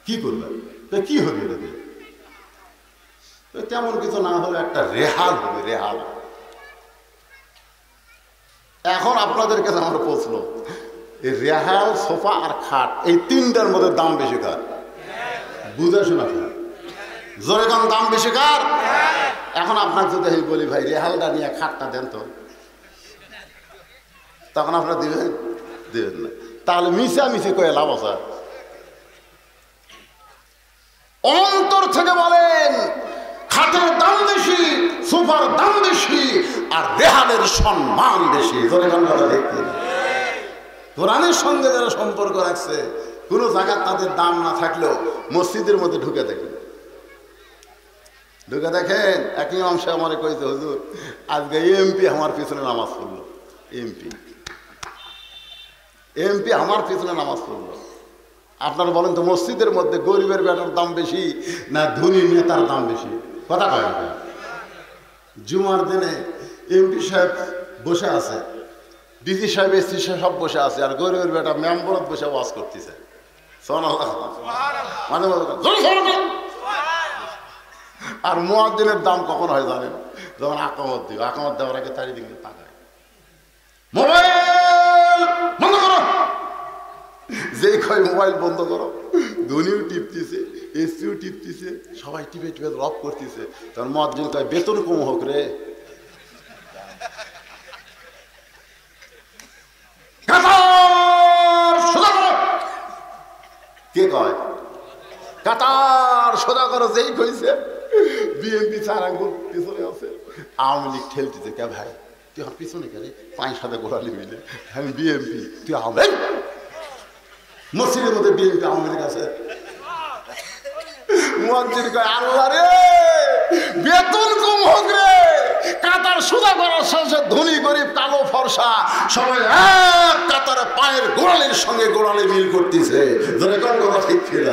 কি করবে? তো কি হবে এটা দিয়ে? তেমন কিছু না হলে একটা রেহাল হবে, রেহাল। এখন আপনাদের কাছে আমার প্রশ্ন, এই রেহাল, সোফা আর খাট, এই 3টার মধ্যে দাম বেশি কার? বুঝে শোনা খার? জোরে কম দাম বেশি কার? এখন আপনার যদি আমি বলি, ভাই রেহালটা নিয়ে খাটটা দেন তো, তখন আপনারা দিবেন? দিবেন না। তাহলে মিশামিশি করে লাভ আছে? অন্তর থেকে বলেন, খাটের দাম বেশি, সোফার দাম বেশি, আর রেহালের সম্মান বেশি। দেখতে কোরআনের সঙ্গে যারা সম্পর্ক রাখছে, কোনো জায়গায় তাদের দাম না থাকলেও মসজিদের মধ্যে ঢুকে দেখেন, ঢুকে দেখেন। একই অংশে আমার কইছে, হুজুর আজকে এমপি আমার পিছনে নামাজ পড়লো, এমপি আমার পিছনে নামাজ পড়লো। আপনারা বলেন তো, মসজিদের মধ্যে গরিবের বেটার দাম বেশি না ধনী নেতার দাম বেশি? কথা কয় না? জুমার দিনে এমপি সাহেব বসে আছে, ডিসি সাহেব, এসি সাহেব সব বসে আছে, আর গরিবের বেটা মেম্বরত বসে ওয়াজ করতেছে। মানে আর মুয়াজ্জিনের দাম কখন হয় জানেন? যখন আকামত দিবে, আকামত দেওয়ার আগে চারিদিকে তাকায়, মোবাইল বন্ধ করো। যে কয় মোবাইল বন্ধ করো, ধনীও টিপতেছে, এসিও টিপতেছে, সবাই টিপে টিপে অফ করতেছে। তখন মুয়াজ্জিন কয় বেতন কম হোক রে। কে কয় কাতার সোজা করো? যেই কইছে বিএনপি চার আঙ্গুল পিছনে আছে, আওয়ামী লীগ ঠেলতেছে। কে ভাই তুই আমার পিছনে কে রে? পায়ের সাথে গোড়ালি মিলে, আমি বিএনপি, তুই আওয়ামী। মসজিদের মধ্যে বিএনপি আওয়ামী লীগ আছে। মুয়াজ্জিন কয় আল্লাহ রে বেতন কম হোক রে। কাতার সোজা করার শেষে ধনী গরিব কালো ফর্সা সবাই এক কাতারে পায়ের গোড়ালির সঙ্গে গোড়ালি মিল করতেছে। ধরে কোন কথা ঠিক ছিল?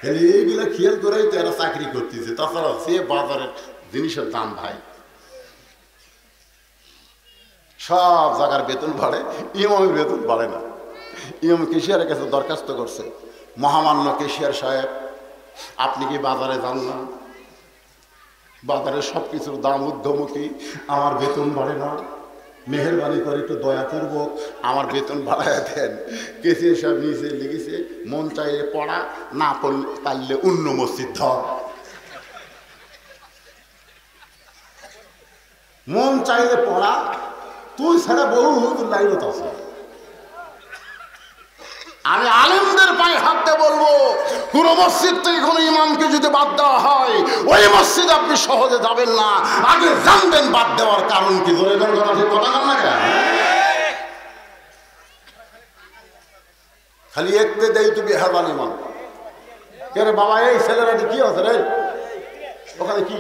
এইগুলা খেয়াল করেই তো এরা চাকরি করতেছে। তাছাড়া যে বাজারের জিনিসের দাম ভাই, সব জায়গার বেতন বাড়ে, ইমামের বেতন বাড়ে না। ইমাম কেশিয়ারের কাছে দরখাস্ত করছে, মহামান্য কেশিয়ার সাহেব আপনি কি বাজারে যান না? বাজারের সব কিছুর দাম ঊর্ধ্বমুখী, আমার বেতন বাড়ে না, মেহেরবানি করে একটু দয়াপূর্বক আমার বেতন বাড়ায় দেন। কেশিয়ার সাহেব নিচে লিখেছে, মন চাইলে পড়া, না পারলে অন্য মসজিদ ধর। মন চাইলে পড়া, তুই ছাড়া বহু হুজুর লাইনত আছে। আমি আলেমদের পায়ে হাতে বলবো, কোন মসজিদ থেকে কোনো ইমামকে যদি বাদ দেওয়া হয়, ওই মসজিদ আপনি সহজে যাবেন না। আগে জানবেন বাদ দেওয়ার কারণ কি। ধরে কথা ঠিক কথা কান না কেন? খালি একতে দেই তুমি হেরবান ইমাম কে রে বাবা? এই ছেলেরা কি আছে রে ওখানে? কি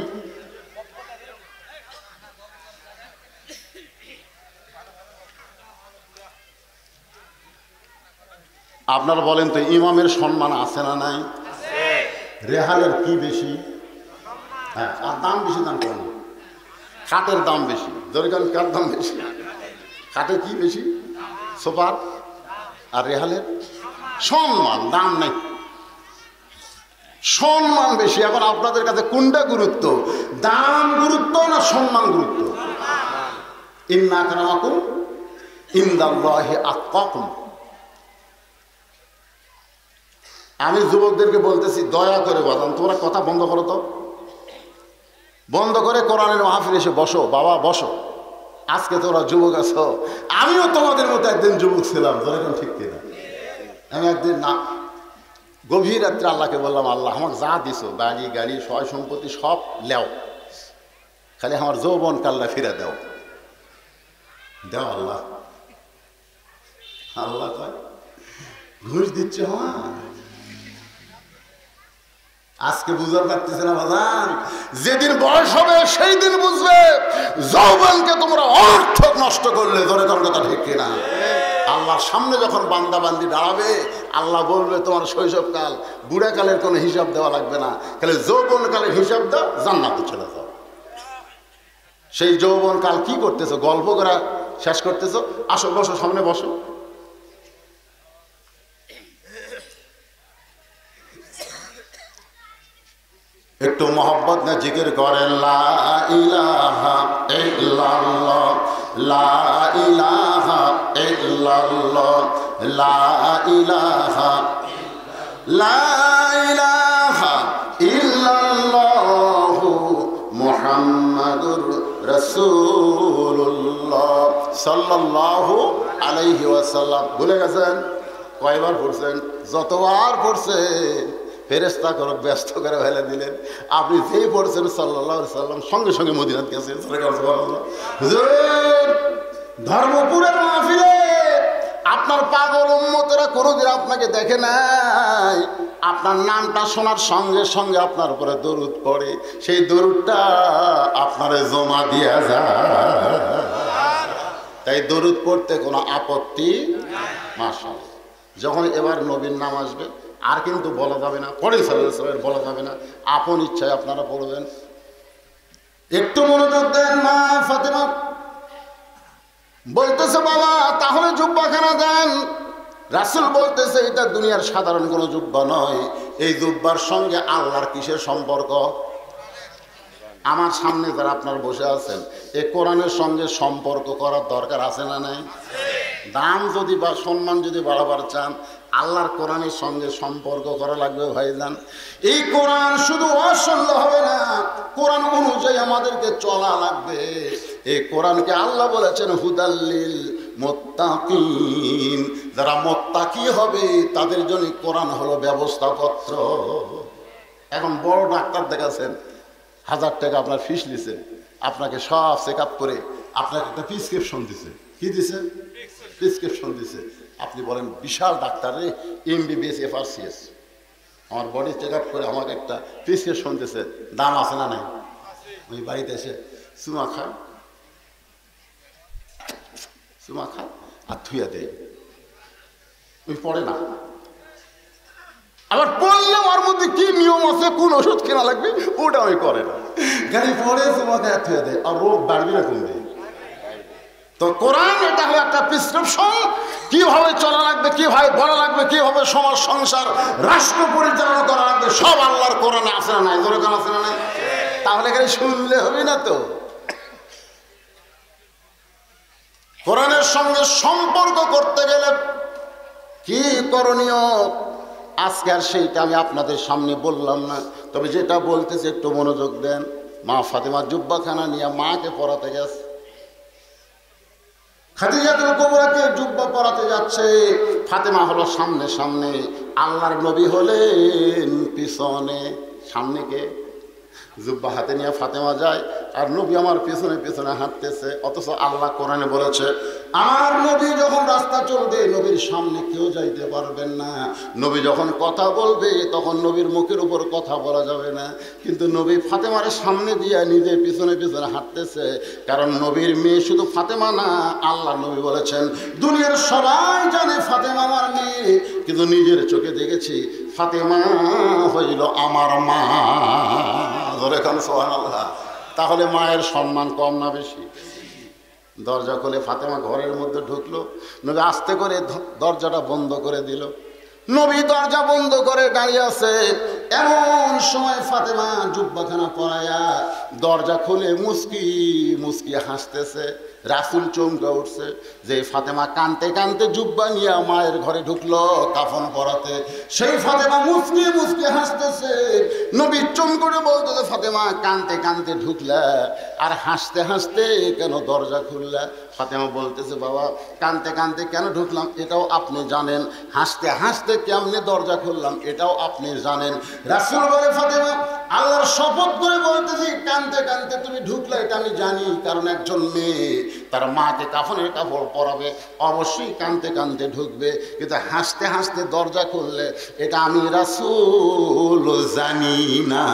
আপনারা বলেন তো, ইমামের সম্মান আছে না নাই? রেহালের কি বেশি? হ্যাঁ, আর দাম বেশি, দাম কম। খাটের দাম বেশি। দরকার কার দাম বেশি? খাটের কি বেশি? সোফার। আর রেহালের সম্মান, দাম নেই, সম্মান বেশি। এখন আপনাদের কাছে কোনটা গুরুত্ব? দাম গুরুত্ব না সম্মান গুরুত্ব? ইন্না আকরামাকুম ইনদাল্লাহি আতকাকুম। আমি যুবকদেরকে বলতেছি, দয়া করে বাদাম তোমরা কথা বন্ধ করো তো, বন্ধ করে কোরআনের মাহফিলে এসে বসো। বাবা বসো, আজকে তোমরা যুবক আছো, আমিও তোমাদের মতো একদিন যুবক ছিলাম। ধরে ঠিক কিনা? আমি একদিন না গভীর রাত্রে আল্লাহকে বললাম, আল্লাহ আমাকে যা দিছো, বাড়ি গাড়ি সয় সম্পত্তি সব লেও, খালি আমার যৌবন কাল্লা ফিরে দাও, দাও আল্লাহ। আল্লাহ কয় ঘুষ দিচ্ছে। হ্যাঁ, আজকে বুঝতে পারতেছে না বাজান, যেদিন বয়স হবে সেই দিন বুঝবে যৌবনকে তোমরা অর্থক নষ্ট করলে। ধরে তোর কথা ঠিক কিনা? আল্লাহর সামনে যখন বান্দা বান্দি দাঁড়াবে, আল্লাহ বলবে তোমার শৈশবকাল, বুড়াকালের কোনো হিসাব দেওয়া লাগবে না, খালি যৌবনকালের হিসাব দাও, জান্নাতে চলে যাও। সেই যৌবনকাল কি করতেছো? গল্প করা শেষ করতেছো? আসো বসো, সামনে বসো। একটু মোহব্বত না জিকির করেন, লা ইলাহা ইল্লাল্লাহ, লা ইলাহা ইল্লাল্লাহ, লা ইলাহা, লা ইলাহা ইল্লাল্লাহ মুহাম্মাদুর রাসূলুল্লাহ সাল্লাল্লাহু আলাইহি ওয়াসাল্লাম। ভুলে গেছেন? কয়বার পড়ছেন? যতবার পড়ছেন ফেরেশতা করে ব্যস্ত করে ফেলে দিলেন। আপনি যেই পড়ছেন সাল্লাল্লাহু আলাইহি ওয়াসাল্লাম, সঙ্গে সঙ্গে মদিনাত গেছেন। হুজুর ধর্মপুরের মাহফিলে আপনার পাগল উম্মতেরা কোনোদিন আপনাকে দেখে নাই। আপনার নামটা শোনার সঙ্গে সঙ্গে আপনার উপরে দরুদ পড়ে, সেই দরুদটা আপনারে জমা দিয়া যায়। তাই দরুদ পড়তে কোনো আপত্তি মাশাআল্লাহ। যখন এবার নবীর নাম আসবে আর কিন্তু বলা যাবে না, পরে সাল্লাল্লাহু বলা যাবে না, আপন ইচ্ছায় আপনারা পড়বেন। একটু মনোযোগ দেন। মা ফাতেমা বলতেছে, বাবা তাহলে জুব্বাখানা দেন। রাসূল বলতেছে এটা দুনিয়ার সাধারণ কোনো জুব্বা নয়, এই জুব্বার সঙ্গে আল্লাহর কিসের সম্পর্ক? আমার সামনে যারা আপনার বসে আছেন, এই কোরআনের সঙ্গে সম্পর্ক করার দরকার আছে না নাই? দাম যদি বা সম্মান যদি বাড়াবার চান, আল্লাহর কোরআনের সঙ্গে সম্পর্ক করা লাগবে ভাইজান। এই কোরআন শুধু শুনলে হবে না, কোরআন অনুযায়ী আমাদেরকে চলা লাগবে। এই কোরআনকে আল্লাহ বলেছেন হুদাল্লিল মুত্তাকিন, যারা মুত্তাকি হবে তাদের জন্য কোরআন হলো ব্যবস্থাপত্র। এখন বড় ডাক্তার দেখাচ্ছেন, 1000 টাকা আপনার ফিস নিছে, আপনাকে সব চেক আপ করে আপনাকে একটা প্রেসক্রিপশন দিছে। কি দিছে? প্রেসক্রিপশন দিছে। আপনি বলেন বিশাল ডাক্তার রে, MBBS FRCS, আমার বডি চেক আপ করে আমাকে একটা প্রেসক্রিপশন দিছে। দাম আছে না নাই? ওই বাড়িতে এসে চুমা খায়, চুমা খায় আর থুইয়া দেয়, ওই পড়ে না। আবার পড়লে ওর মধ্যে কি নিয়ম আছে, কোন ওষুধ কেনা লাগবে ওটা ওই করে না, গাড়ি পড়ে চুমা খায় থুইয়া দেয়। আর রোগ বাড়বে না কমবে? তো কোরআন এটা হলো একটা প্রেসক্রিপশন, কিভাবে চলা লাগবে, কিভাবে বলা লাগবে, কিভাবে সমাজ সংসার রাষ্ট্র পরিচালনা করা লাগবে, সব আল্লাহর কোরআনে আছে না নাই? দরকার আছে না নাই? তাহলে এখানে শুনলে হবে না তো। কোরআনের সঙ্গে সম্পর্ক করতে গেলে কি করণীয়, আজকে আর সেইটা আমি আপনাদের সামনে বললাম না। তবে যেটা বলতেছে একটু মনোযোগ দেন। মা ফাতেমা জুব্বাখানা নিয়ে মাকে পড়াতে গেছে, খাদিজাতুল কুবরাকে জুব্বা পরাতে যাচ্ছে। ফাতেমা হলো সামনে সামনে, আল্লাহর নবী হলেন পিছনে। সামনে কে? জুব্বা হাতে নিয়ে ফাতেমা যায়, আর নবী আমার পিছনে পিছনে হাঁটতেছে। অথচ আল্লাহ কোরআনে বলেছে আমার নবী যখন রাস্তা চলবে নবীর সামনে কেউ যাইতে পারবেন না। নবী যখন কথা বলবে তখন নবীর মুখের উপর কথা বলা যাবে না। কিন্তু নবী ফাতেমার সামনে দিয়ে নিজে পিছনে পিছনে হাঁটতেছে, কারণ নবীর মেয়ে শুধু ফাতেমা না, আল্লাহ নবী বলেছেন দুনিয়ার সবাই জানে ফাতেমা আমার মেয়ে, কিন্তু নিজের চোখে দেখেছি ফাতেমা হইল আমার মা। ধরে খান সুবহানাল্লাহ। তাহলে মায়ের সম্মান কম না বেশি? দরজা খুলে ফাতেমা ঘরের মধ্যে ঢুকলো, নবী আস্তে করে দরজাটা বন্ধ করে দিল। নবী দরজা বন্ধ করে দাঁড়িয়ে আছে। এমন সময় ফাতেমা জুব্বাখানা পরায়া দরজা খুলে মুস্কি মুস্কি হাসতেছে। রাসূল চমকে উঠছে যে ফাতেমা কানতে কানতে জুব্বা নিয়ে মায়ের ঘরে ঢুকলো কাফন পরাতে। সেই ফাতেমা মুস্কি মুস্কি হাসতেছে। নবী চম করে বলতেছে ফাতেমা কানতে কানতে ঢুকলা আর হাসতে হাসতে কেন দরজা খুললা? ফাতেমা বলতেছে বাবা কানতে কানতে কেন ঢুকলাম এটাও আপনি জানেন, হাসতে হাসতে কেমনে দরজা খুললাম এটাও আপনি জানেন। রাসূল বলে ফাতেমা আল্লাহর শপথ করে বলতেছি কানতে কানতে তুমি ঢুকলা এটা আমি জানি, কারণ একজন মেয়ে তার মাকে কাফনের কাপড় পরাবে অবশ্যই কানতে কানতে ঢুকবে, কিন্তু হাসতে হাসতে দরজা খুললে এটা আমি রাসূল জানি না।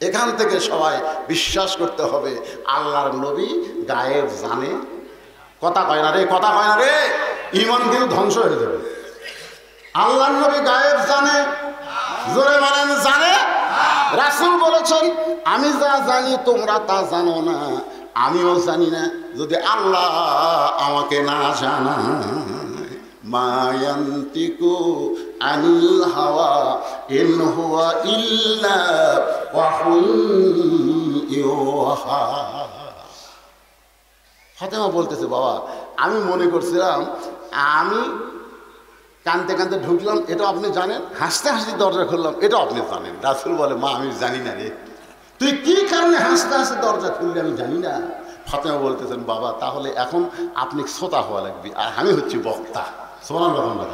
এখান থেকে সবাই বিশ্বাস করতে হবে আল্লাহর নবী গায়েব জানে। কথা কয় না রে, কথা কয় না রে, ঈমান কিন্তু ধ্বংস হয়ে যাবে। আল্লাহর নবী গায়েব জানে, জোরে বলেন জানে। রাসূল বলেছেন আমি যা জানি তোমরা তা জানো না, আমিও জানি না যদি আল্লাহ আমাকে না জানায়। মা ইয়ান্তিকু আনিল হাওয়া ইন হুয়া ইল্লা ওয়াহুয়ুন ইউহা। ফাতেমা বলতেছে বাবা আমি মনে করছিলাম আমি কানতে কানতে ঢুকলাম এটাও আপনি জানেন, হাসতে হাসতে দরজা খুললাম এটাও আপনি জানেন। রাসূল বলে মা আমি জানি না রে, তুই কি কারণে হাসতে হাসতে দরজা খুললি আমি জানি না। ফাতেমা বলতেছেন বাবা তাহলে এখন আপনি শ্রোতা হওয়া লাগবে আর আমি হচ্ছি বক্তা। সুবহানাল্লাহ।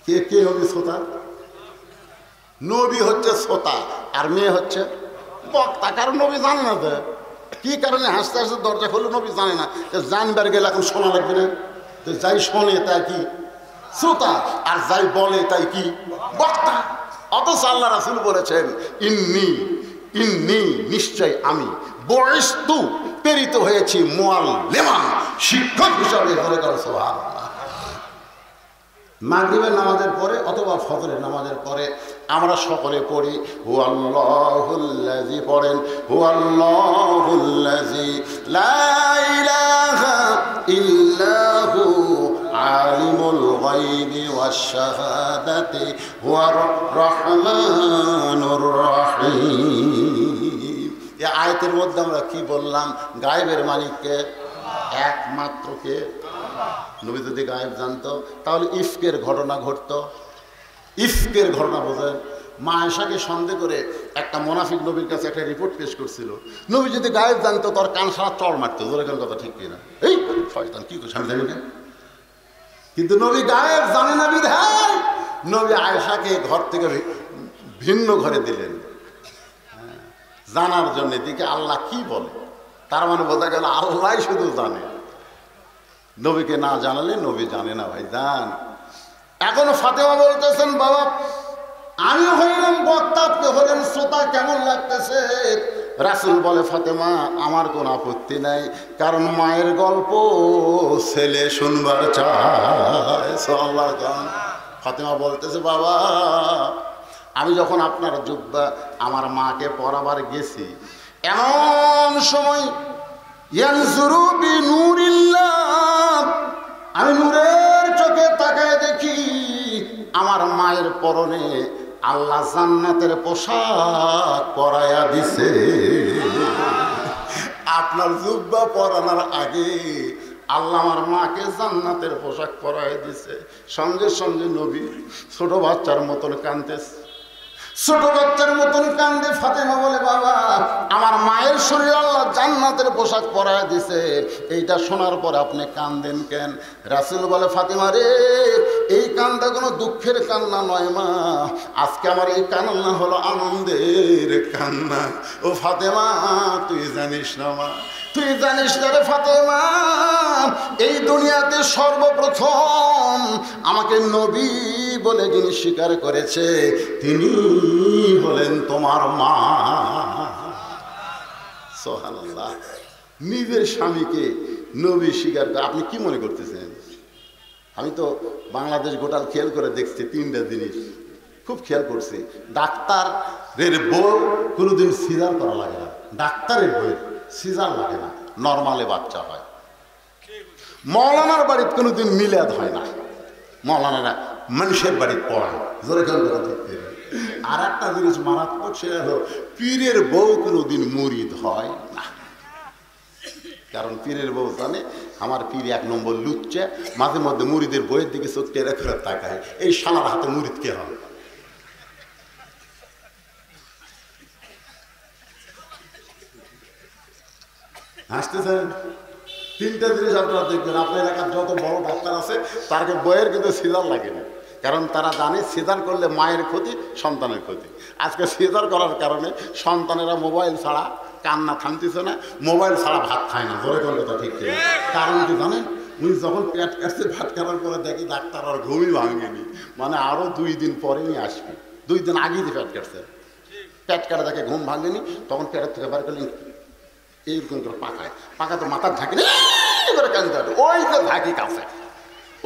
কে কে হবে শ্রোতা? নবী হচ্ছে শ্রোতা আর মেয়ে হচ্ছে বক্তা, কারণ নবী জানে না তো কি কারণে হাসতে হাসতে দরজা খুললো নবী জানে না। জানবার গেলে এখন শোনা লাগবে না? যাই শোনে তাই কি শ্রোতা, আর যাই বলে তাই কি বক্তা। অথচ আল্লাহ রাসূল বলেছেন ইন্নী ইন্নী নিশ্চয় আমি বয়স্তু প্রেরিত হয়েছি মুআল্লিমান শিক্ষক হিসাবে। ধরে কর সুবহানাল্লাহ। মাগরিবের নামাজের পরে অথবা ফজরের নামাজের পরে আমরা সকলে পড়ি হুয়াল্লাহুল্লাযী, পড়েন হুয়াল্লাহুল্লাযী লা ইলাহা ইল্লাহু আলিমুল গায়বি ওয়াশ শাহাদাতি হুয়ার রহমানুর রহিম। এই আয়াতের মধ্যে আমরা কি বললাম? গায়েবের মালিককে একমাত্র কে? নবী যদি গায়েব জানতো তাহলে ইফকের ঘটনা ঘটতো। ইফকের ঘটনা বোঝেন? মা আয়েশাকে সন্দেহ করে একটা মুনাফিক নবীর কাছে একটা রিপোর্ট পেশ করছিল। নবী যদি গায়েব জানতো তোর কান সারা চড় মারতো। জোরে কোন কথা ঠিক কিনা? এই শয়তান কি করছে আমি জানি না। কিন্তু নবী গায়েব জানে না বিধায় নবী আয়েশাকে ঘর থেকে ভিন্ন ঘরে দিলেন জানার জন্য। এদিকে আল্লাহ কি বলে, তার মানে বোঝা গেল আল্লাহ শুধু জানে, নবীকে না জানালে নবী জানে না। ভাই জান, এখনো ফাতেমা বলতেছেন বাবা আমি হইলাম বক্তা, আপনি হলেন শ্রোতা, কেমন লাগতেছে? রাসূল বলে ফাতেমা আমার কোনো আপত্তি নাই, কারণ মায়ের গল্প ছেলে শুনবার চায়। সাল্লাল্লাহু আলাইহি। ফাতেমা বলতেছে বাবা আমি যখন আপনার জুব্বা আমার মাকে পরাবার গেছি, এমন সময় ইয়ানজুরু বিনুরিল্লাহ, আমি নূরের চোখে তাকায় দেখি আমার মায়ের পরনে আল্লাহ জান্নাতের পোশাক পরায়া দিছে। আপনার জুব্বা পরানোর আগে আল্লাহ আমার মাকে জান্নাতের পোশাক পরায় দিছে। সঙ্গে সঙ্গে নবী ছোট বাচ্চার মতন কাঁদতেছে, ছোট বাচ্চার মতন কান্দে। ফাতেমা বলে বাবা আমার মায়ের শরীরে আল্লাহ জান্নাতের পোশাক পরায় দিছে, এইটা শোনার পর আপনি কান্দেন কেন? রাসূল বলে ফাতেমা রে এই কান্না কোনো দুঃখের কান্না নয় মা, আজকে আমার এই কান্না হলো আনন্দের কান্না। ও ফাতেমা তুই জানিস না মা, তুই জানিস না রে ফাতেমা, এই দুনিয়াতে সর্বপ্রথম আমাকে নবী বলে যিনি স্বীকার করেছে তিনি হলেন তোমার মা। সুবহানাল্লাহ। নিজের স্বামীকে নবী স্বীকার করে আপনি কি মনে করতেছেন? আমি তো বাংলাদেশ গোটাল খেয়াল করে দেখছি তিনটা জিনিস খুব খেয়াল করছি। ডাক্তারের বউ কোনোদিন সিজার করা লাগে না, ডাক্তারের বউ সিজার লাগে না, নর্মালে বাচ্চা হয়। মৌলানার বাড়িতে কোনোদিন মিলাদ হয় না, মৌলানারা মানুষের বাড়িতে পড়ায়। জোরে কথা দেখতে। আর একটা জিনিস মারাত্মক, সেটা হলো পীরের বউ কোনোদিন মুরিদ হয় না। কারণ পীরের বউ জানে আমার পীর এক নম্বর লুচ্চা, মাঝে মধ্যে মুরিদের বইয়ের দিকে চোখ টেরা করে তাকায়, এই শালার হাতে মুরিদ কে হবে? হাসতেছেন? তিনটা জিনিস আপনারা দেখবেন, আপনার এলাকার যত বড় ডাক্তার আছে তার বইয়ের কিন্তু সিজার লাগে না, কারণ তারা জানে সিজার করলে মায়ের ক্ষতি, সন্তানের ক্ষতি। আজকে সিজার করার কারণে সন্তানেরা মোবাইল ছাড়া কান্না থামতেছে না, মোবাইল ছাড়া ভাত খায় না। জোরে কোন কথা ঠিক কিনা? কারণ কি জানেন? উনি যখন পেট কাটছে, ভাত খাওয়ার পরে দেখি ডাক্তার আর ঘুমই ভাঙেনি, মানে আরো 2 দিন পরে নিয়ে আসবে। 2 দিন আগেই যে পেট কাটছে, পেট কাটা দেখে ঘুম ভাঙেনি, তখন পেটের থেকে বার করলেন এইরকম করে পাকায়, পাকা তো মাথার ঝাঁকি করে কাঁদতে হবে, ওই যে ঝাঁকি কাছে,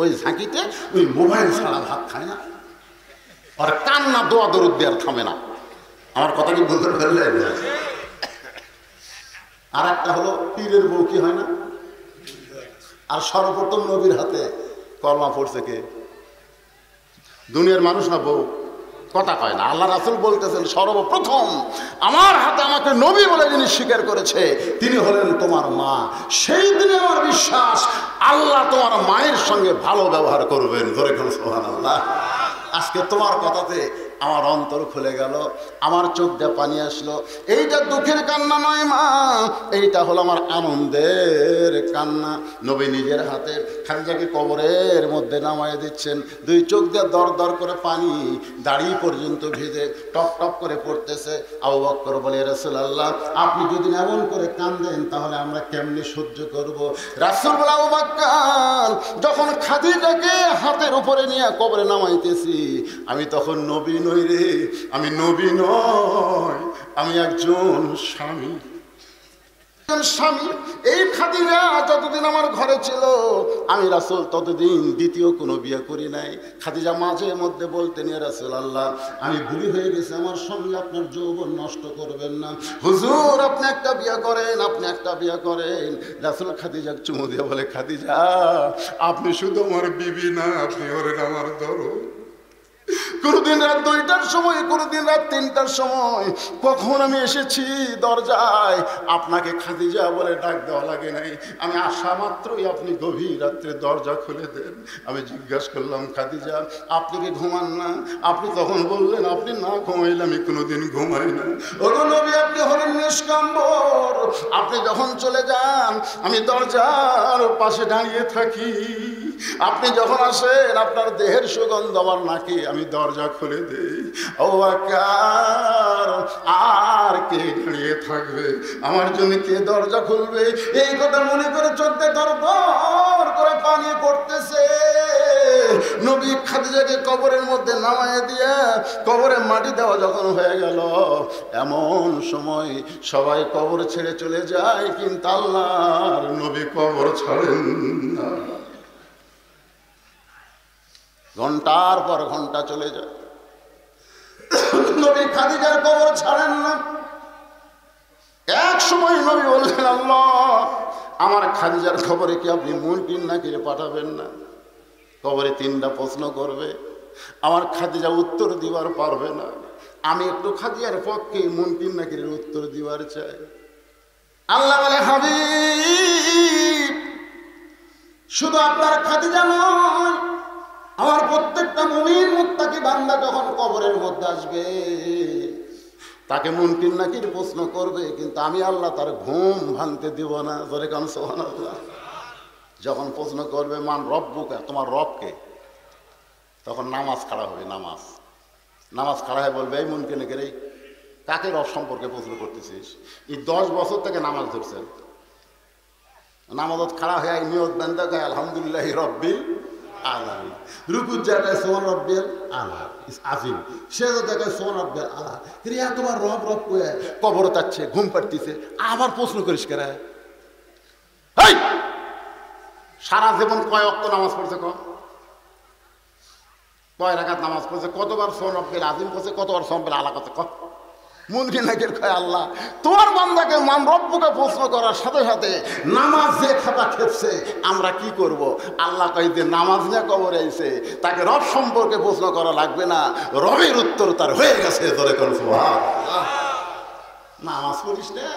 ওই ঝাঁকিতে ওই মোবাইল ছাড়া ভাত খায় না, আর কান্না দোয়া দরুদ দেওয়ার থামে না। আমার কথা কি বলতে পারলেন? আর একটা হলো পীরের বউ কি হয় না? আর সর্বপ্রথম নবীর হাতে কলমা পড়ছে কে? দুনিয়ার মানুষ না বউ? কথা কয় না। আল্লাহ রাসূল বলতেছেন সর্বপ্রথম আমার হাতে আমাকে নবী বলে যিনি স্বীকার করেছে তিনি হলেন তোমার মা। সেই দিনে আমার বিশ্বাস আল্লাহ তোমার মায়ের সঙ্গে ভালো ব্যবহার করবেন। ধরে কোন সুবহানাল্লাহ। আজকে তোমার কথাতে আমার অন্তর খুলে গেল, আমার চোখ দিয়ে পানি আসলো। এইটা দুঃখের কান্না নয় মা, এইটা হলো আমার আনন্দের কান্না। নবী নিজের হাতে খাদিজাকে কবরের মধ্যে নামায় দিচ্ছেন, 2 চোখ দিয়ে দর দর করে পানি দাড়ি পর্যন্ত ভিজে টপ টপ করে পড়তেছে। আবু বকর বলে রাসূলুল্লাহ আপনি যদি এমন করে কাঁদেন তাহলে আমরা কেমনে সহ্য করব? রাসূল বলে আবু বকর যখন খাদিজাকে হাতের উপরে নিয়ে কবরে নামাইতেছি আমি তখন নবী নই রে, আমি নবী নয়, আমি একজন স্বামী। স্বামী এই খাদিজা যতদিন আমার ঘরে ছিল আমি রাসূল ততদিন দ্বিতীয় কোনো বিয়ে করি নাই। খাদিজা মাঝে মধ্যে বলতেন, ইয়া রাসূলুল্লাহ আমি বুড়ি হয়ে গেছি, আমার সঙ্গে আপনার যৌবন নষ্ট করবেন না, হুজুর আপনি একটা বিয়ে করেন, আপনি একটা বিয়ে করেন। রাসূল খাদিজাকে চুমু দিয়ে বলে, খাদিজা আপনি শুধু আমার বিবি না, আপনি হলেন আমার দরদ। কোনদিন রাত 2টার সময়, কোনদিন রাত 3টার সময় কখন আমি এসেছি দরজায়, আপনাকে খাদিজা বলে ডাক দেওয়া লাগে নাই, আমি আসা মাত্রই আপনি গভীর রাত্রে দরজা খুলে দেন। আমি জিজ্ঞাসা করলাম, খাদিজা আপনি কি ঘুমান না? আপনি তখন বললেন, আপনি না ঘুমাইলে আমি কোনোদিন ঘুমাই না। ওগো নবী আপনি হলেন নিষ্কাম্বর, আপনি যখন চলে যান আমি দরজার পাশে দাঁড়িয়ে থাকি, আপনি যখন আসেন আপনার দেহের সুগন্ধ আমার নাকি, আমি দরজা খুলে দেই। ও আকার আর কে দাঁড়িয়ে থাকবে আমার জন্য, কে দরজা খুলবে? এই কথা মনে করে চোখে দরদর করে পানি পড়তেছে। নবী খাদিজাকে কবরের মধ্যে নামায় দিয়ে কবরে মাটি দেওয়া যখন হয়ে গেল, এমন সময় সবাই কবর ছেড়ে চলে যায়, কিন্তু আল্লাহর নবী কবর ছাড়েন না। ঘন্টার পর ঘন্টা চলে যায়, নবী খাদিজার কবর ছাড়েন না। এক সময় নবী বললেন, আল্লাহ আমার খাদিজার খবরে কি আপনি মুনকির নাকিরে পাঠাবেন না? কবরে 3টা প্রশ্ন করবে, আমার খাদিজা উত্তর দিবার পারবে না, আমি একটু খাদিজার পক্ষে মুনকির নাকিরের উত্তর দিবার চাই। আল্লাহ বলে, হাবিব শুধু আপনার খাদিজা নয়, আমার প্রত্যেকটা মুমিন মুত্তাকি বান্দা যখন কবরের মধ্যে আসবে তাকে মুনকির নাকির প্রশ্ন করবে, কিন্তু আমি আল্লাহ তার ঘুম ভাঙতে দিব না। জোরে কান সুবহানাল্লাহ। যখন প্রশ্ন করবে মান রব্বুকা, তোমার রবকে, তখন নামাজ খাড়া হবে। নামাজ খাড়া হয়ে বলবে, এই মুনকির নাকির এই কাকে রব সম্পর্কে প্রশ্ন করতেছিস? এই 10 বছর থেকে নামাজ ধরছেন, নামাজত খাড়া হয়ে নিয়ত বান্দা গায় আলহামদুলিল্লাহ রব্বিল আলামিন, রুকুর জায়গায় সোমান রব্বিল আলা আজিম, সেজদার জায়গায় সোমান রব্বিল আলা। রিয়া তোমার রব রব কয়ে কবর তাচ্ছে, ঘুম পাড়তিছে, আবার প্রশ্ন করিস কেরা? এই সারা জীবন কয় ওয়াক্ত নামাজ পড়ছে, কয় রাকাত নামাজ পড়ছে, কতবার সোমান রব্বিল আজিম করছে, কতবার সোমান রব্বিল আলা করছে? মুনকির নাকির কয়, আল্লাহ তোমার বান্দাকে মান রব্বুকে প্রশ্ন করার সাথে সাথে নামাজ যে খাতা খেপছে আমরা কি করব? আল্লাহ কয় যে নামাজ নিয়ে কবরে আইছে, তাকে রব সম্পর্কে প্রশ্ন করা লাগবে না, রবের উত্তর তার হয়ে গেছে। ধরে কোন সুবহানাল্লাহ। নামাজ পড়িস না,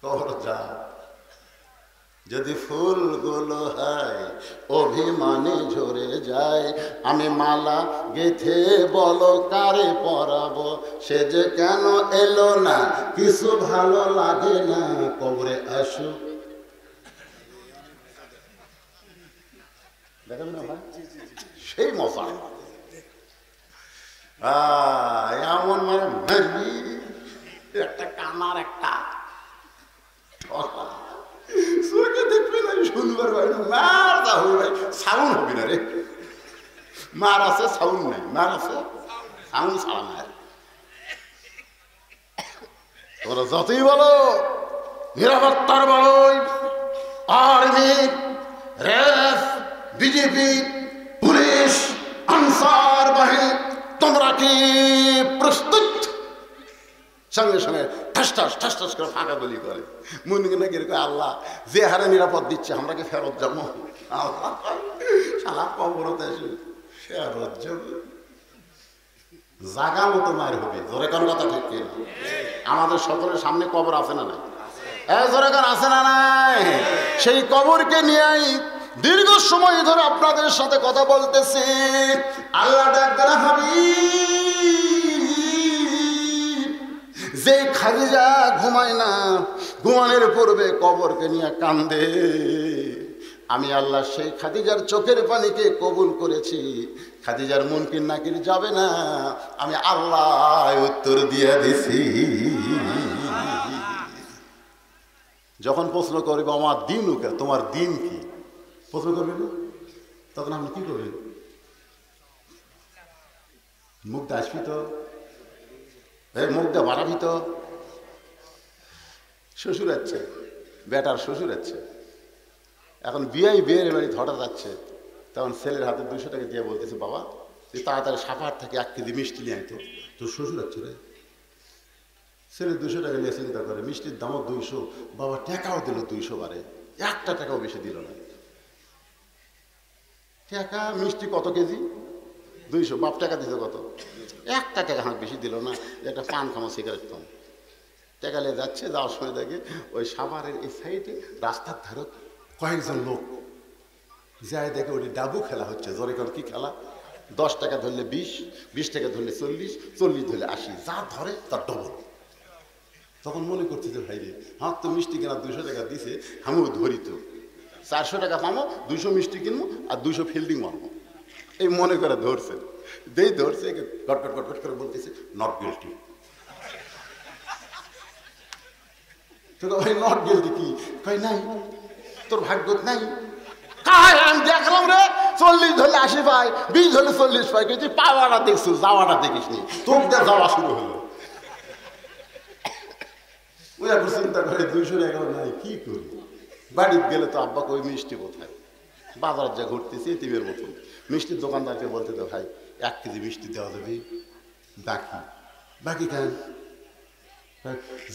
কবর যা। যদি ফুলগুলো হয় অভিমানে ঝরে যায়, আমি মালা গেথে বলো কারে পরাবো, সে যে কেন এলো না, কিছু ভালো লাগে না, কবরে আসু। দেখেন না ভাই, সেই মশা এমন মানে একটা কানার একটা দেখবে না, শুনবার মার তা হবে ভাই, সাউন্ড হবে না রে। মার আছে সাউন্ড নাই, মার আছে সাউন্ড ছাড়া মার। তোমরা যতই বলো নিরাপত্তার বলই, আর্মি, রেফ, বিজেপি, পুলিশ, আনসার বাহিনী, তোমরা কি প্রস্তুত? সঙ্গে সঙ্গে ঠাস ঠাস ঠাস ঠাস করে ফাঁকা গুলি করে। মুনকির নাকির কয়, আল্লাহ যে হারে নিরাপদ দিচ্ছে আমরা কি ফেরত যাবো? আল্লাহ শালা কবরতে এসে ফেরত যাবো, জাগা মতো মায়ের হবে। জোরে কোন কথা ঠিক কিনা? আমাদের সকলের সামনে কবর আছে না নাই? জোরে কোন আছে না নাই? সেই কবরকে নিয়েই দীর্ঘ সময় ধরে আপনাদের সাথে কথা বলতেছি। আল্লাহ ডাক্তার হাবিব, যে খাদিজা ঘুমায় না, ঘুমানোর পূর্বে কবরকে নিয়ে কান্দে, আমি আল্লাহ সেই খাদিজার চোখের পানিকে কবুল করেছি। খাদিজার মুনকির নাকির যাবে না, আমি আল্লাহ উত্তর দিয়ে দিছি। যখন প্রশ্ন করবে আমার দিন ওকে, তোমার দিন কি প্রশ্ন করবে না, তখন আপনি কি করবেন? মুখটা আসবি তো, মুখটা বাড়াবি তো। শ্বশুর আছে, বেটার শ্বশুর আছে। এখন বিয়ের বাড়িতে হঠাৎ যাচ্ছে, তখন ছেলের হাতে 200 টাকা দিয়ে বলতেছে, বাবা তুই তাড়াতাড়ি সাফার থেকে 1 কেজি মিষ্টি নিয়ে আইতো, তোর শ্বশুর আছে রে। ছেলে 200 টাকা নিয়ে চিন্তা করে, মিষ্টির দামও 200, বাবা টাকাও দিল 200 বারে, 1 টাকাও বেশি দিল না। টাকা মিষ্টি কত কেজি? 200। বাপ টাকা দিতে কত? 1 টাকা হাঁক বেশি দিল না, একটা পান খামো, সিগারেট খামো। টাকা নিয়ে যাচ্ছে, যাওয়ার সময় দেখে ওই সাভারের এই সাইডে রাস্তার ধারক কয়েকজন লোক যায়, দেখে ওই ডাবু খেলা হচ্ছে। জোরে কর, কি খেলা? 10 টাকা ধরলে 20, 20 টাকা ধরলে 40, 40 ধরলে 80, যা ধরে তার ডবল। তখন মনে করছে যে ভাই রে, হাত তো মিষ্টি কেনা 200 টাকা দিছে, আমিও ধরি তো 400 টাকা পাবো, 200 মিষ্টি কিনবো আর 200 ফিল্ডিং মারবো, এই মনে করে ধরছে। ধরছে, গটগট গটগট করে বলতেছে, নট গিল্টি। ভাই নট গিল্টি কি? কই নাই, তোর ভাগ্য নাই। আমি দেখলাম রে, 40 ধরলে 80 পাই, 20 ধরলে 40 পাই, তুই পাওয়াটা দেখছো, যাওয়াটা দেখিস নি, তোর যাওয়া শুরু হলো। ওই এখন চিন্তা করে 200 টাকা নাই, কি করি? বাড়িতে গেলে তো আব্বা কই মিষ্টি কোথায়? বাজার যা ঘুরতেছি এতিমের মতন। মিষ্টির দোকানদারকে বলতে তো, ভাই 1 কেজি মিষ্টি দেওয়া যাবে, বাকি বাকি কেন?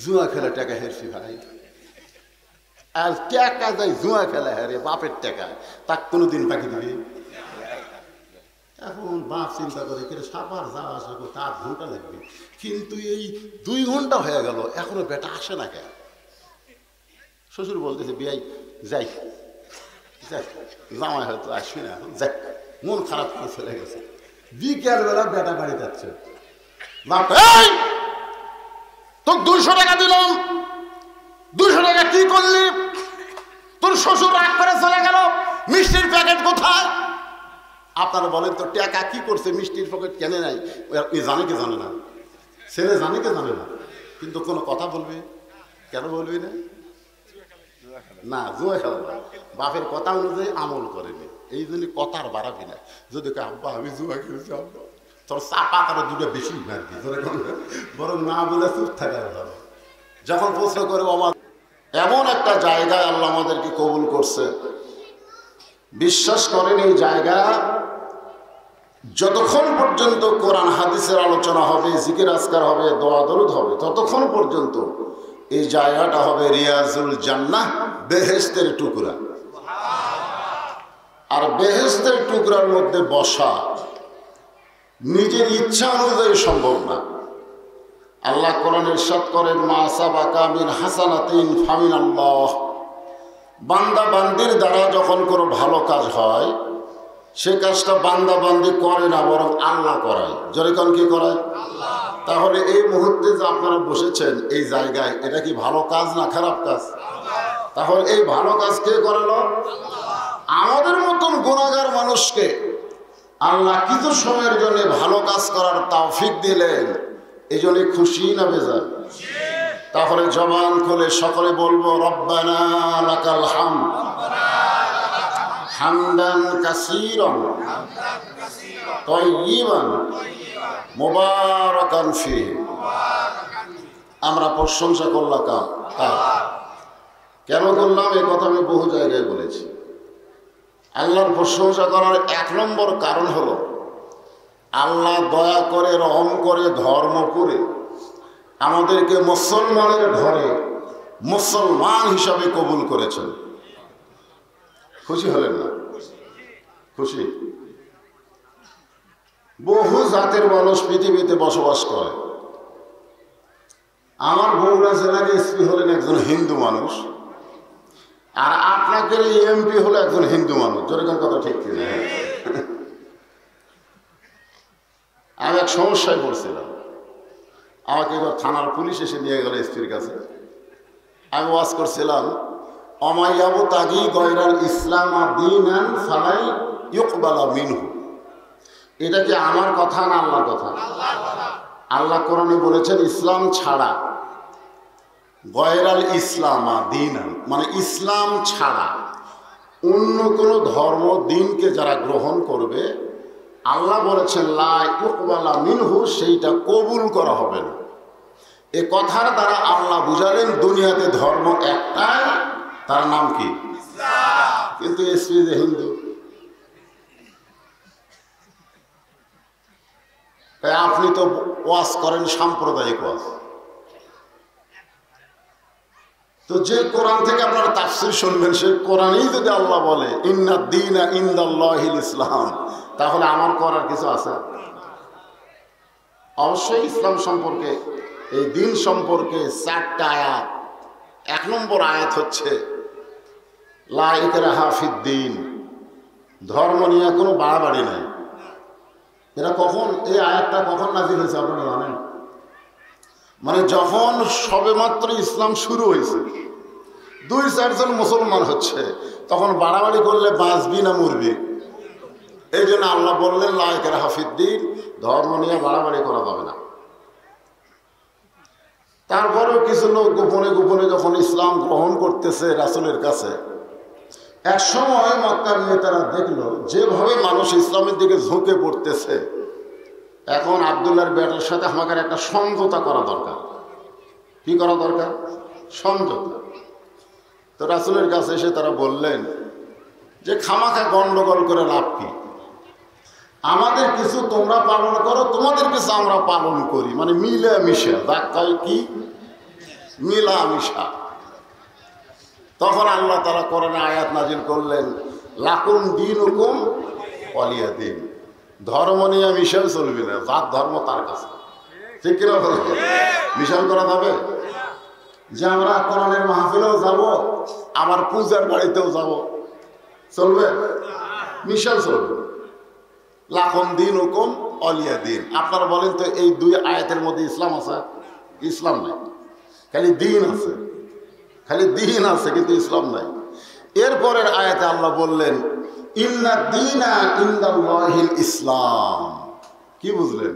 জুয়া খেলা টাকা হেরছি ভাই, আর টাকা যায় জুয়া খেলা হেরে, বাপের টাকা, তাক কোনোদিন বাকি দিবি? এখন বাপ চিন্তা করে, কেন সাবার যাওয়া আসা করতে 8 ঘন্টা লাগবে, কিন্তু এই 2 ঘন্টা হয়ে গেল, এখনো বেটা আসে না কেন? শ্বশুর বলতেছে, বিয়াই যাই যাই, জামাই হয়তো আসবি না, এখন যাই, মন খারাপ করে চলে গেছে। বিকেল বেলা বেটা বাড়ি যাচ্ছে, তোর 200 টাকা দিলাম, 200 টাকা কি করলি? তোর শ্বশুর রাগ করে চলে গেল, মিষ্টির প্যাকেট কোথায়? আপনারা বলেন তো, টাকা কি করছে? মিষ্টির প্যাকেট কেনে নাই, জানে কি জানে না? ছেলে জানে কি জানে না? কিন্তু কোনো কথা বলবে? কেন বলবি না? না, জুয়া খেলা না, বাপের কথা অনুযায়ী আমল করেনি, এই জন্য কথার বাড়াবি না। যদি আব্বা আমি জুয়া খেলেছি, আব্বা তোর চাপা তারা 2টা বেশি মারবি, বরং না বলে চুপ থাকার ভালো। যখন প্রশ্ন করে, আমার এমন একটা জায়গায় আল্লাহ আমাদেরকে কবুল করছে, বিশ্বাস করেন এই জায়গা যতক্ষণ পর্যন্ত কোরআন হাদিসের আলোচনা হবে, জিকির আজকার হবে, দোয়া দরুদ হবে, ততক্ষণ পর্যন্ত এই জায়গাটা হবে রিয়াজুল জান্নাহ, বেহেশতের টুকরা। আর বেহেশতের টুকরার মধ্যে বসা নিজের ইচ্ছা অনুযায়ী সম্ভব না। আল্লাহ কোরআন ইরশাদ করেন, মা সাবাকা মিন হাসানাতিন ফামিনাল্লাহ। বান্দা বান্দির দ্বারা যখন কোনো ভালো কাজ হয়, সে কাজটা বান্দা বান্দি করে না, বরং আল্লাহ করায়। যখন কি করায়? আল্লাহ। তাহলে এই মুহূর্তে যে আপনারা বসেছেন এই জায়গায়, এটা কি ভালো কাজ না খারাপ কাজ? তাহলে এই ভালো কাজ কে করালো? আমাদের মতন গুনাহগার মানুষকে আল্লাহ কিছু সময়ের জন্য ভালো কাজ করার তৌফিক দিলেন, এই জন্য খুশি না বেজার? তাহলে জবান খুলে সকলে বলবো, রব্বানা লাকাল হামদ হামদান কাসীরান তাইয়িবান মুবারাকান ফীহি। আমরা প্রশংসা করলাম কেন করলাম? এই কথা আমি বহু জায়গায় বলেছি। আল্লাহর প্রশংসা করার 1 নম্বর কারণ হলো, আল্লাহ দয়া করে, রহম করে, ধর্ম করে আমাদেরকে মুসলমানের ঘরে মুসলমান হিসাবে কবুল করেছেন। খুশি হলেন না? খুশি। বহু জাতের মানুষ পৃথিবীতে বসবাস করে। আমার বগুড়া জেলার এসপি হলেন একজন হিন্দু মানুষ, আর আপনাকে এমপি হলো একজন হিন্দু মানুষ। যেরকম কথা ঠিক কিনা? আমি এক সমস্যায় পড়ছিলাম, আমাকে এবার থানার পুলিশ এসে নিয়ে গেল এসপির কাছে। আমি ওয়াজ করছিলাম, অমাইয়াবু তাগি গয়রাল ইসলাম দীনান ফালাই ইউকবালা মিনহু। এটা কি আমার কথা না আল্লাহর কথা? আল্লাহ কোরআনে বলেছেন, ইসলাম ছাড়া, গয়রাল ইসলাম দীনান মানে ইসলাম ছাড়া অন্য কোনো ধর্ম দিনকে যারা গ্রহণ করবে, আল্লাহ বলেছেন লা ইউকবালা মিনহু, সেইটা কবুল করা হবে না। এ কথার দ্বারা আল্লাহ বুঝালেন দুনিয়াতে ধর্ম একটাই, তার নাম কি? কিন্তু এসপি যে হিন্দু, আপনি তো ওয়াজ করেন সাম্প্রদায়িক ওয়াজ, তো যে কোরআন থেকে আপনারা তাফসীর শুনবেন সে কোরআনই যদি আল্লাহ বলে ইন্নাদ দীনা ইনদাল্লাহিল ইসলাম, তাহলে আমার করার কিছু আছে? অবশ্যই ইসলাম সম্পর্কে, এই দিন সম্পর্কে 4টা আয়াত। 1 নম্বর আয়াত হচ্ছে লা ইকরাহা ফিদ্দীন, ধর্ম নিয়ে কোনো বাড়াবাড়ি নাই। এটা কখন, এই আয়াতটা কখন নাযিল হয়েছে আপনারা জানেন? মানে যখন সবেমাত্র ইসলাম শুরু হয়েছে, 2-4 জন মুসলমান হচ্ছে, তখন বাড়াবাড়ি করলে বাঁচবি না মরবি। এই জন্য আল্লাহ বললেন লা ইকরাহা ফিদ্দীন, ধর্ম নিয়ে বাড়াবাড়ি করা যাবে না। তারপরেও কিছু লোক গোপনে গোপনে যখন ইসলাম গ্রহণ করতেছে রাসূলের কাছে, এক সময় মক্কার নেতারা দেখলো যেভাবে মানুষ ইসলামের দিকে ঝুঁকে পড়তেছে, এখন আব্দুল্লাহর বেটার সাথে আমাকে একটা সমঝোতা করা দরকার। কি করা দরকার? সমঝোতা। তো রাসূলের কাছে এসে তারা বললেন যে খামাখা গন্ডগোল করে লাভ কি, আমাদের কিছু তোমরা পালন করো, তোমাদের কিছু আমরা পালন করি, মানে মিলা মিশা, ধাক্কায় কি মিলা মিশা। তখন আল্লাহ তাআলা কোরআনে আয়াত নাজিল করলেন লাকুম দীনুকুম ওয়ালিয়া দীন, ধর্ম নিয়ে মিশন চলবে না, যার ধর্ম তার কাছে। ঠিক কিনা? মিশন করা যাবে যে আমরা কোরআনের মাহফিলেও যাব, আবার পূজার বাড়িতেও যাব, চলবে? মিশন চলবে। লাকুম দীনুকুম ওয়ালিয়া দীন। আপনারা বলেন তো এই 2 আয়াতের মধ্যে ইসলাম আছে? ইসলাম নাই, খালি দিন আছে, খালি দিন আছে, কিন্তু ইসলাম নাই। এরপরের আয়াতে আল্লাহ বললেন ইন্নাদ দীনা ইনদাল্লাহিল ইসলাম। কি বুঝলেন?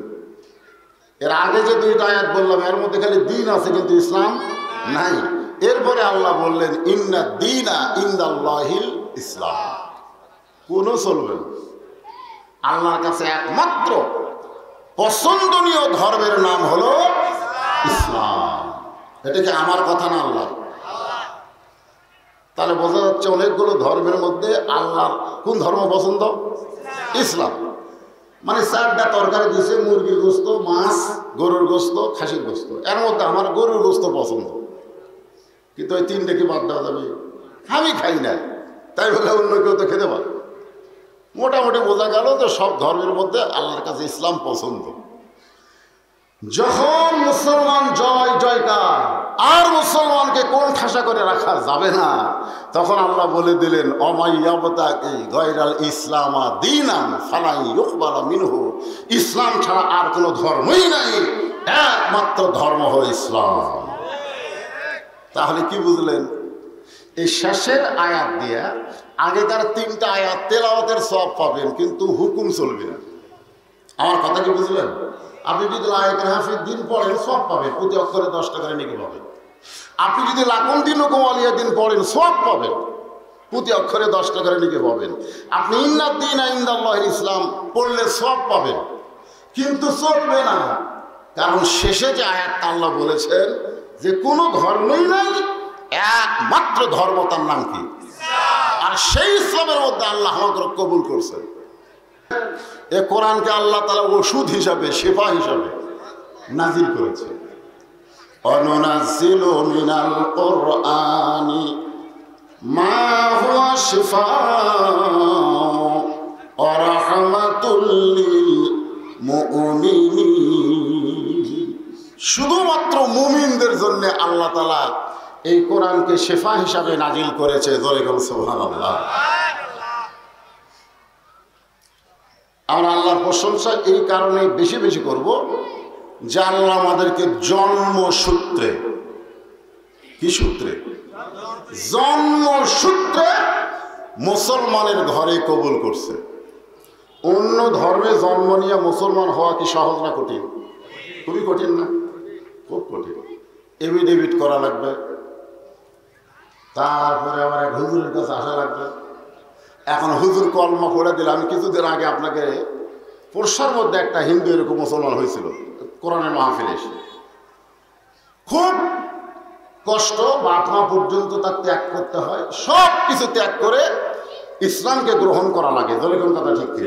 এর আগে যে 2টা আয়াত বললাম এর মধ্যে খালি দিন আছে কিন্তু ইসলাম নাই। এরপরে আল্লাহ বললেন ইন্নাদ দীনা ইনদাল্লাহিল ইসলাম। কোন চলবে না, আল্লাহর কাছে একমাত্র পছন্দনীয় ধর্মের নাম হলো ইসলাম। এটা কি আমার কথা না আল্লাহ? তাহলে বোঝা যাচ্ছে অনেকগুলো ধর্মের মধ্যে আল্লাহর কোন ধর্ম পছন্দ? ইসলাম। মানে 4টা তরকারি দিছে, মুরগির গোস্ত, মাছ, গরুর গোস্ত, খাসির গোস্ত, এর মধ্যে আমার গরুর গোস্ত পছন্দ, কিন্তু ওই 3টা কি বাদ দেওয়া যাবে? আমি খাই না, তাই বলে অন্য কেউ তো খেতে পারে। মোটামুটি বোঝা গেল যে সব ধর্মের মধ্যে আল্লাহর কাছে ইসলাম পছন্দ। যখন মুসলমান জয় জয়কার, আর মুসলমানকে কোন ঠাসা করে রাখা যাবে না, তখন আল্লাহ বলে দিলেন অমাইয়াবতাকি গায়রাল ইসলামা দীনান ফালা ইউকবালা মিনহু, ইসলাম ছাড়া আর কোনো ধর্মই নাই, একমাত্র ধর্ম হলো ইসলাম। তাহলে কি বুঝলেন? এই শেষের আয়াত দিয়া আগেকার 3টা আয়াত তেলাওয়াতের সওয়াব পাবেন, কিন্তু হুকুম চলবে না। আমার কথা কি বুঝলেন? আপনি যদি লা ইকরাহা ফিদ্দীন পড়েন সওয়াব পাবেন, প্রতি অক্ষরে 10 টাকা নেকি পাবেন। আপনি যদি লাকুম দীনুকুম ওয়ালিয়া দীন পড়েন সওয়াব পাবেন, প্রতি অক্ষরে 10 টাকা নেকি পাবেন। আপনি ইন্নাদ দীনা ইনদাল্লাহিল ইসলাম পড়লে সওয়াব পাবেন, কিন্তু চলবে না। কারণ শেষে যে আয়াতটা আল্লাহ বলেছেন যে কোনো ধর্মই নাই, একমাত্র ধর্ম, তার নাম কি? আর সেই ইসলামের মধ্যে আল্লাহ আমাদের কবুল করছেন। এ কোরআনকে আল্লাহ তাআলা ওষুধ হিসাবে, শিফা হিসাবে নাজিল করেছে। অনুনাজ্জিলু মিনাল কুরআনি মা হুয়া শিফাউ ওয়া রাহমাতুল লিল মুমিনিন। শুধুমাত্র মুমিনদের জন্য আল্লাহ তাআলা এই কোরআনকে শিফা হিসাবে নাজিল করেছে। জোরে বলুন সুবহানাল্লাহ। আমরা আল্লাহর প্রশংসা এই কারণে বেশি বেশি করব যে আল্লাহ আমাদেরকে জন্মসূত্রে, কি সূত্রে? জন্মসূত্রে মুসলমানের ঘরে কবুল করছে। অন্য ধর্মে জন্ম নিয়ে মুসলমান হওয়া কি সহজ না কঠিন? খুবই কঠিন না? খুব কঠিন। এফিডেভিট করা লাগবে, তারপরে আবার এক হুজুরের কাছে আসা লাগবে। এখন হুজুর কলমা পড়ে দিলে, আমি কিছুদিন আগে আপনাকে পরশার মধ্যে একটা হিন্দু এরকম মুসলমান হয়েছিল কোরআনের মাহফিলে এসে। খুব কষ্ট বাতমা পর্যন্ত তার ত্যাগ করতে হয়, সব কিছু ত্যাগ করে ইসলামকে গ্রহণ করা লাগে। দলে কোন কথা ঠিক কি?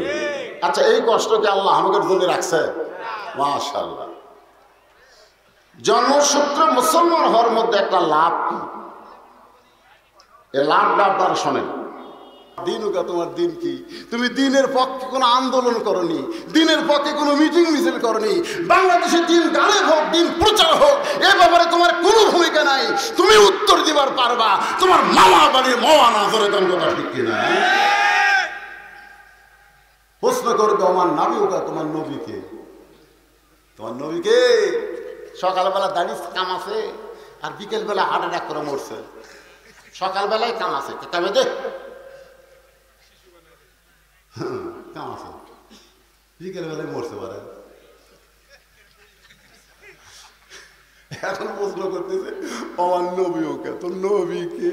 আচ্ছা, এই কষ্টকে আল্লাহ আমাদের জন্য রাখছে? মাশাআল্লাহ। জন্মসূত্রে মুসলমান হওয়ার মধ্যে একটা লাভ কি? এই লাভটা আপনারা শোনেন। দিনুকা, তোমার দিন কি? তুমি দিনের পক্ষে কোনো আন্দোলন করনি, দিনের পক্ষে কোনো মিটিং মিছিল করনি। বাংলাদেশে দিন গালে হোক, দিন প্রচার হোক, এ ব্যাপারে তোমার কোনো ভূমিকা নাই। তুমি উত্তর দিবার পারবা তোমার মামা বাড়ির মওয়ানা ধরে। কোন কথা ঠিক কিনা? প্রশ্ন করবে আমার নাবিউকা, তোমার নবীকে, তোমার নবীকে সকালবেলা দাঁড়িয়ে কাম আছে, আর বিকেলবেলা হার্ট অ্যাটাক করে মরছে। সকালবেলায় কাম আছে, কামে দে কাম আছে, বিকেল বেলায় মরতে পারে। এখন প্রশ্ন করতেছে আমার নবীকে, তোর নবীকে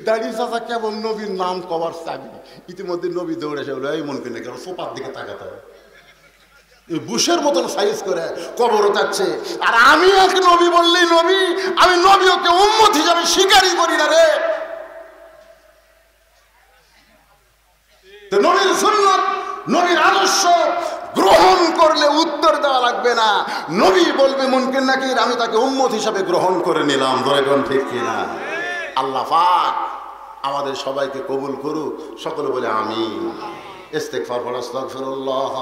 দাঁড়িয়ে চাচা কেবল নবীর নাম কবার চাবি। ইতিমধ্যে নবী দৌড়েছে বলে এই মন কিনে কেন সোপার দিকে তাকাতে হয়, বুশের মতন সাইজ করে কবর চাচ্ছে। আর আমি ওকে নবী বললেই নবী, আমি নবী ওকে উম্মত হিসাবে স্বীকারই করি না রে। নবীর সুন্নাত, নবীর আদর্শ গ্রহণ করলে উত্তর দেওয়া লাগবে না। নবী বলবে মুনকির নাকির, আমি তাকে উম্মত হিসাবে গ্রহণ করে নিলাম। ধরে কোন ঠিক কিনা? আল্লাহ পাক আমাদের সবাইকে কবুল করুক। সকলে বলে আমিন। ইস্তিগফার পড়ো। আস্তাগফিরুল্লাহ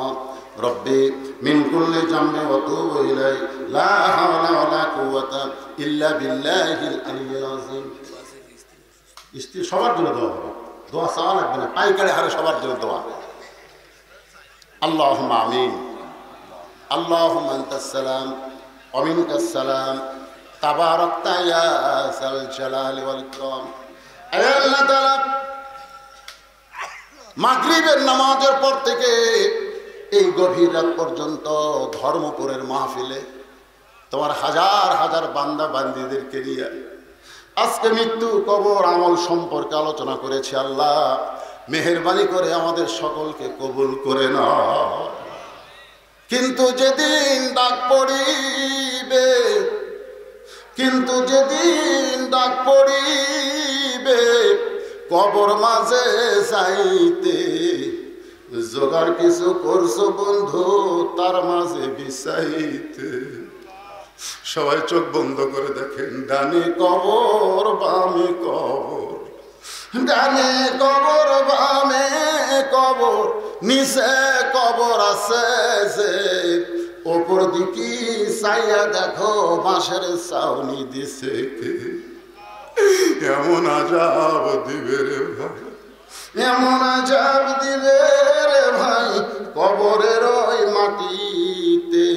রব্বি মিন কুল্লি জামবি ওয়া তুবু ইলাইহি লা হাওলা ওয়ালা কুওয়াতা ইল্লা বিল্লাহিল আলিয়্যিল আযীম। সবার জন্য দোয়া হবে, দোয়া চাওয়া লাগবে না, পাইকারি হারে সবার জন্য দোয়া। আল্লাহুম্মা আমিন। আল্লাহুম্মা আনতাস সালাম ওয়া মিনকাস সালাম তাবারাকতা ইয়া যাল জালালি ওয়াল ইকরাম। আয় আল্লাহ তাআলা, মাগরিবের নামাজের পর থেকে এই গভীর রাত পর্যন্ত ধর্মপুরের মাহফিলে তোমার হাজার হাজার বান্দা বান্দীদেরকে নিয়ে আজকে মৃত্যু, কবর, আমল সম্পর্কে আলোচনা করেছি। আল্লাহ মেহেরবানি করে আমাদের সকলকে কবুল করে নাও। কিন্তু যেদিন ডাক পড়িবে, কিন্তু যেদিন ডাক পড়িবে কবর মাঝে যাইতে, জোগাড় কিছু করছো বন্ধু তার মাঝে বিছাইতে। সবাই চোখ বন্ধ করে দেখেন, ডানে কবর বামে কবর, ডানে কবর বামে কবর, নিচে কবর আছে যে, ওপর দিকে চাইয়া দেখো বাঁশের ছাউনি দিছে কে। এমন আজাব দিবে রে ভাই, এমন আজাব দিবে রে ভাই কবরের ওই মাটিতে,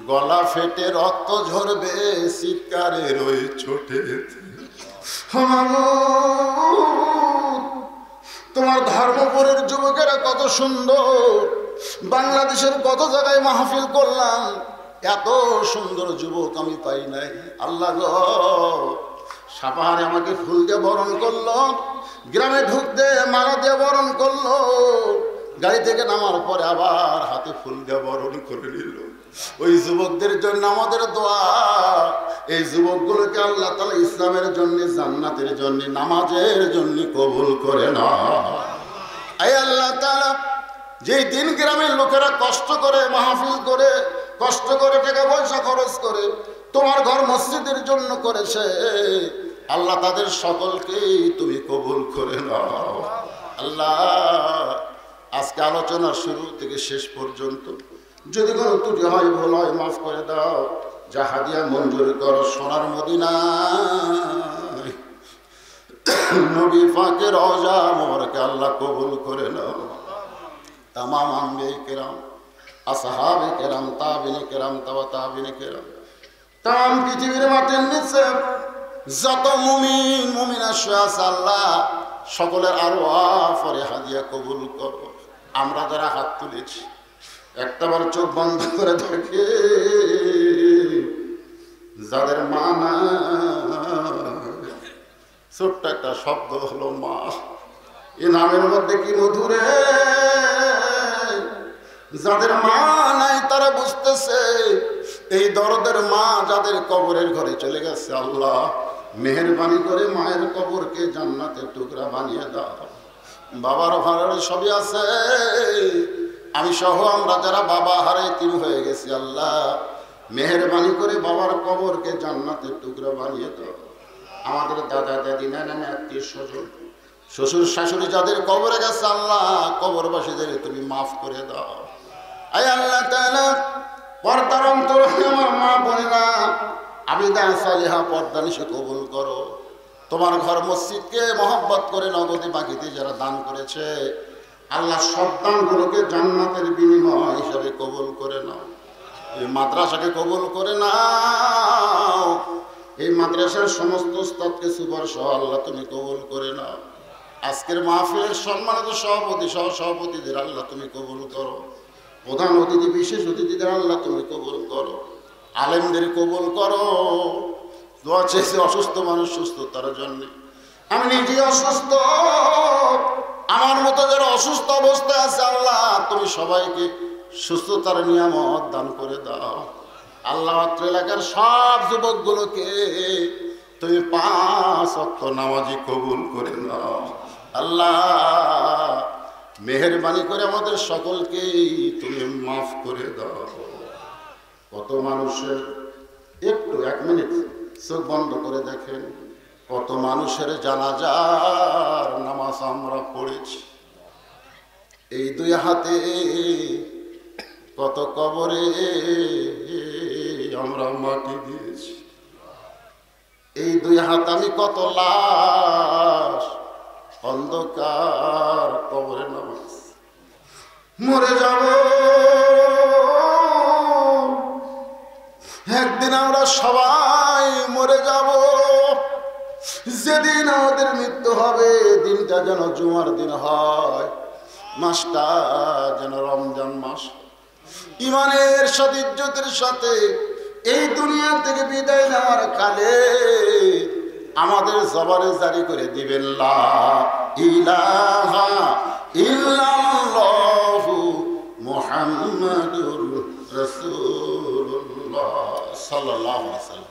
গলা ফেটে রক্ত ঝরবে চিৎকারের ওই ছোটেতে। তোমার ধর্মপুরের যুবকেরা কত সুন্দর, বাংলাদেশের কত জায়গায় মাহফিল করলাম, এত সুন্দর যুবক আমি পাই নাই। আল্লাহ গো, সাপাহারে আমাকে ফুল দিয়ে বরণ করলো, গ্রামে ঢুকতে মালা দিয়ে বরণ করলো, গাড়ি থেকে নামার পরে আবার হাতে ফুল দিয়ে বরণ করে নিল। ওই যুবকদের জন্য আমাদের দোয়া, এই যুবকগুলোকে আল্লাহ তাআলা ইসলামের জন্য, জান্নাতের জন্য, নামাজের জন্য কবুল করে না। আয় আল্লাহ তাআলা, যেই দিন গ্রামের লোকেরা কষ্ট করে মাহফিল করে, কষ্ট করে টাকা পয়সা খরচ করে তোমার ঘর মসজিদের জন্য করেছে, আল্লাহ তাদের সকলকেই তুমি কবুল করে নাও। আল্লাহ, আজকে আলোচনা শুরু থেকে শেষ পর্যন্ত যদি কোনো ত্রুটি হয়, ভুল হয়, মাফ করে দাও। যা হাদিয়া মঞ্জুর করো সোনার মদিনায়, নবী পাকের রওজা মোবারকে আল্লাহ কবুল করে নাও। তামাম আম্বিয়া কেরাম, আসহাবে কেরাম, তাবিনে কেরাম, তাবা তাবিনে কেরাম, তাম পৃথিবীর মাটির নিচে যত মুমিন মুমিনা শুয়ে আছে আল্লাহ সকলের আরো পরে হাদিয়া কবুল করো। আমরা যারা হাত তুলেছি একটাবার চোখ বন্ধ করে দেখে, যাদের মা না, ছোট্ট একটা শব্দ হলো মা, এ নামের মধ্যে কি মধুরে। যাদের মা নাই তারা বুঝতেছে এই দরদের মা যাদের কবরের ঘরে চলে গেছে, আল্লাহ মেহেরবানি করে মায়ের কবরকে জান্নাতের টুকরা বানিয়ে দাও। বাবার ভাড়ার সবই আছে, আমি সহ আমরা যারা বাবা হারে তিন হয়ে গেছি, আল্লাহ মেহেরবানি করে বাবার কবরকে জান্নাতের টুকরা বানিয়ে দাও। আমাদের দাদা দাদি নানা আত্মীয় স্বজন শ্বশুর শাশুড়ি যাদের কবরে গেছে, আল্লাহ কবরবাসীদের তুমি মাফ করে দাও। আয় আল্লাহ তাআলা পর্দার অন্তরে আমার মা বোনেরা আবিদা সালিহা পর্দা নিশে কবুল করো। তোমার ঘর মসজিদকে মহব্বত করে নগদে বাকিতে যারা দান করেছে, আল্লাহ সব দানগুলোকে জান্নাতের বিনিময় হিসাবে কবুল করে নাও। এই মাদ্রাসাকে কবুল করে নাও। এই মাদ্রাসার সমস্ত উস্তাদকে সুপার সহ আল্লাহ তুমি কবুল করে নাও। আজকের মাহফিলের সম্মানিত সভাপতি সহ সভাপতিদের আল্লাহ তুমি কবুল করো। প্রধান অতিথি বিশেষ অতিথিদের আল্লাহ তুমি কবুল করো। আলেমদের কবুল করো। দোয়া চেয়েছে অসুস্থ মানুষ সুস্থতার জন্য। আমি নিজে অসুস্থ, আমার মতো যারা অসুস্থ অবস্থায় আছে, আল্লাহ তুমি সবাইকে সুস্থতার নিয়ামত দান করে দাও। আল্লাহ এলাকার সব যুবকগুলোকে তুমি 5 ওয়াক্ত নামাজি কবুল করে নাও। আল্লাহ মেহেরবানি করে আমাদের সকলকে তুমি মাফ করে দাও। কত মানুষের, একটু 1 মিনিট চোখ বন্ধ করে দেখেন, কত মানুষের জানাজার নামাজ আমরা পড়েছি। এই 2 হাতে কত কবরে আমরা মাটি দিয়েছি। এই 2 হাত আমি কত লাশ অন্ধকার কবরে নামাজ। মরে যাব একদিন, আমরা সবাই মরে যাব। যেদিন আমাদের মৃত্যু হবে, দিনটা যেন জুমার দিন হয়, মাসটা যেন রমজান মাস। ইমানের সাথে ইজ্জতের সাথে এই দুনিয়া থেকে বিদায় নেওয়ার কালে আমাদের জবানে জারি করে দিবেন লা ইলাহা ইল্লাল্লাহু মুহাম্মাদুর রাসূলুল্লাহ সাল্লাল্লাহু আলাইহি ওয়াসাল্লাম।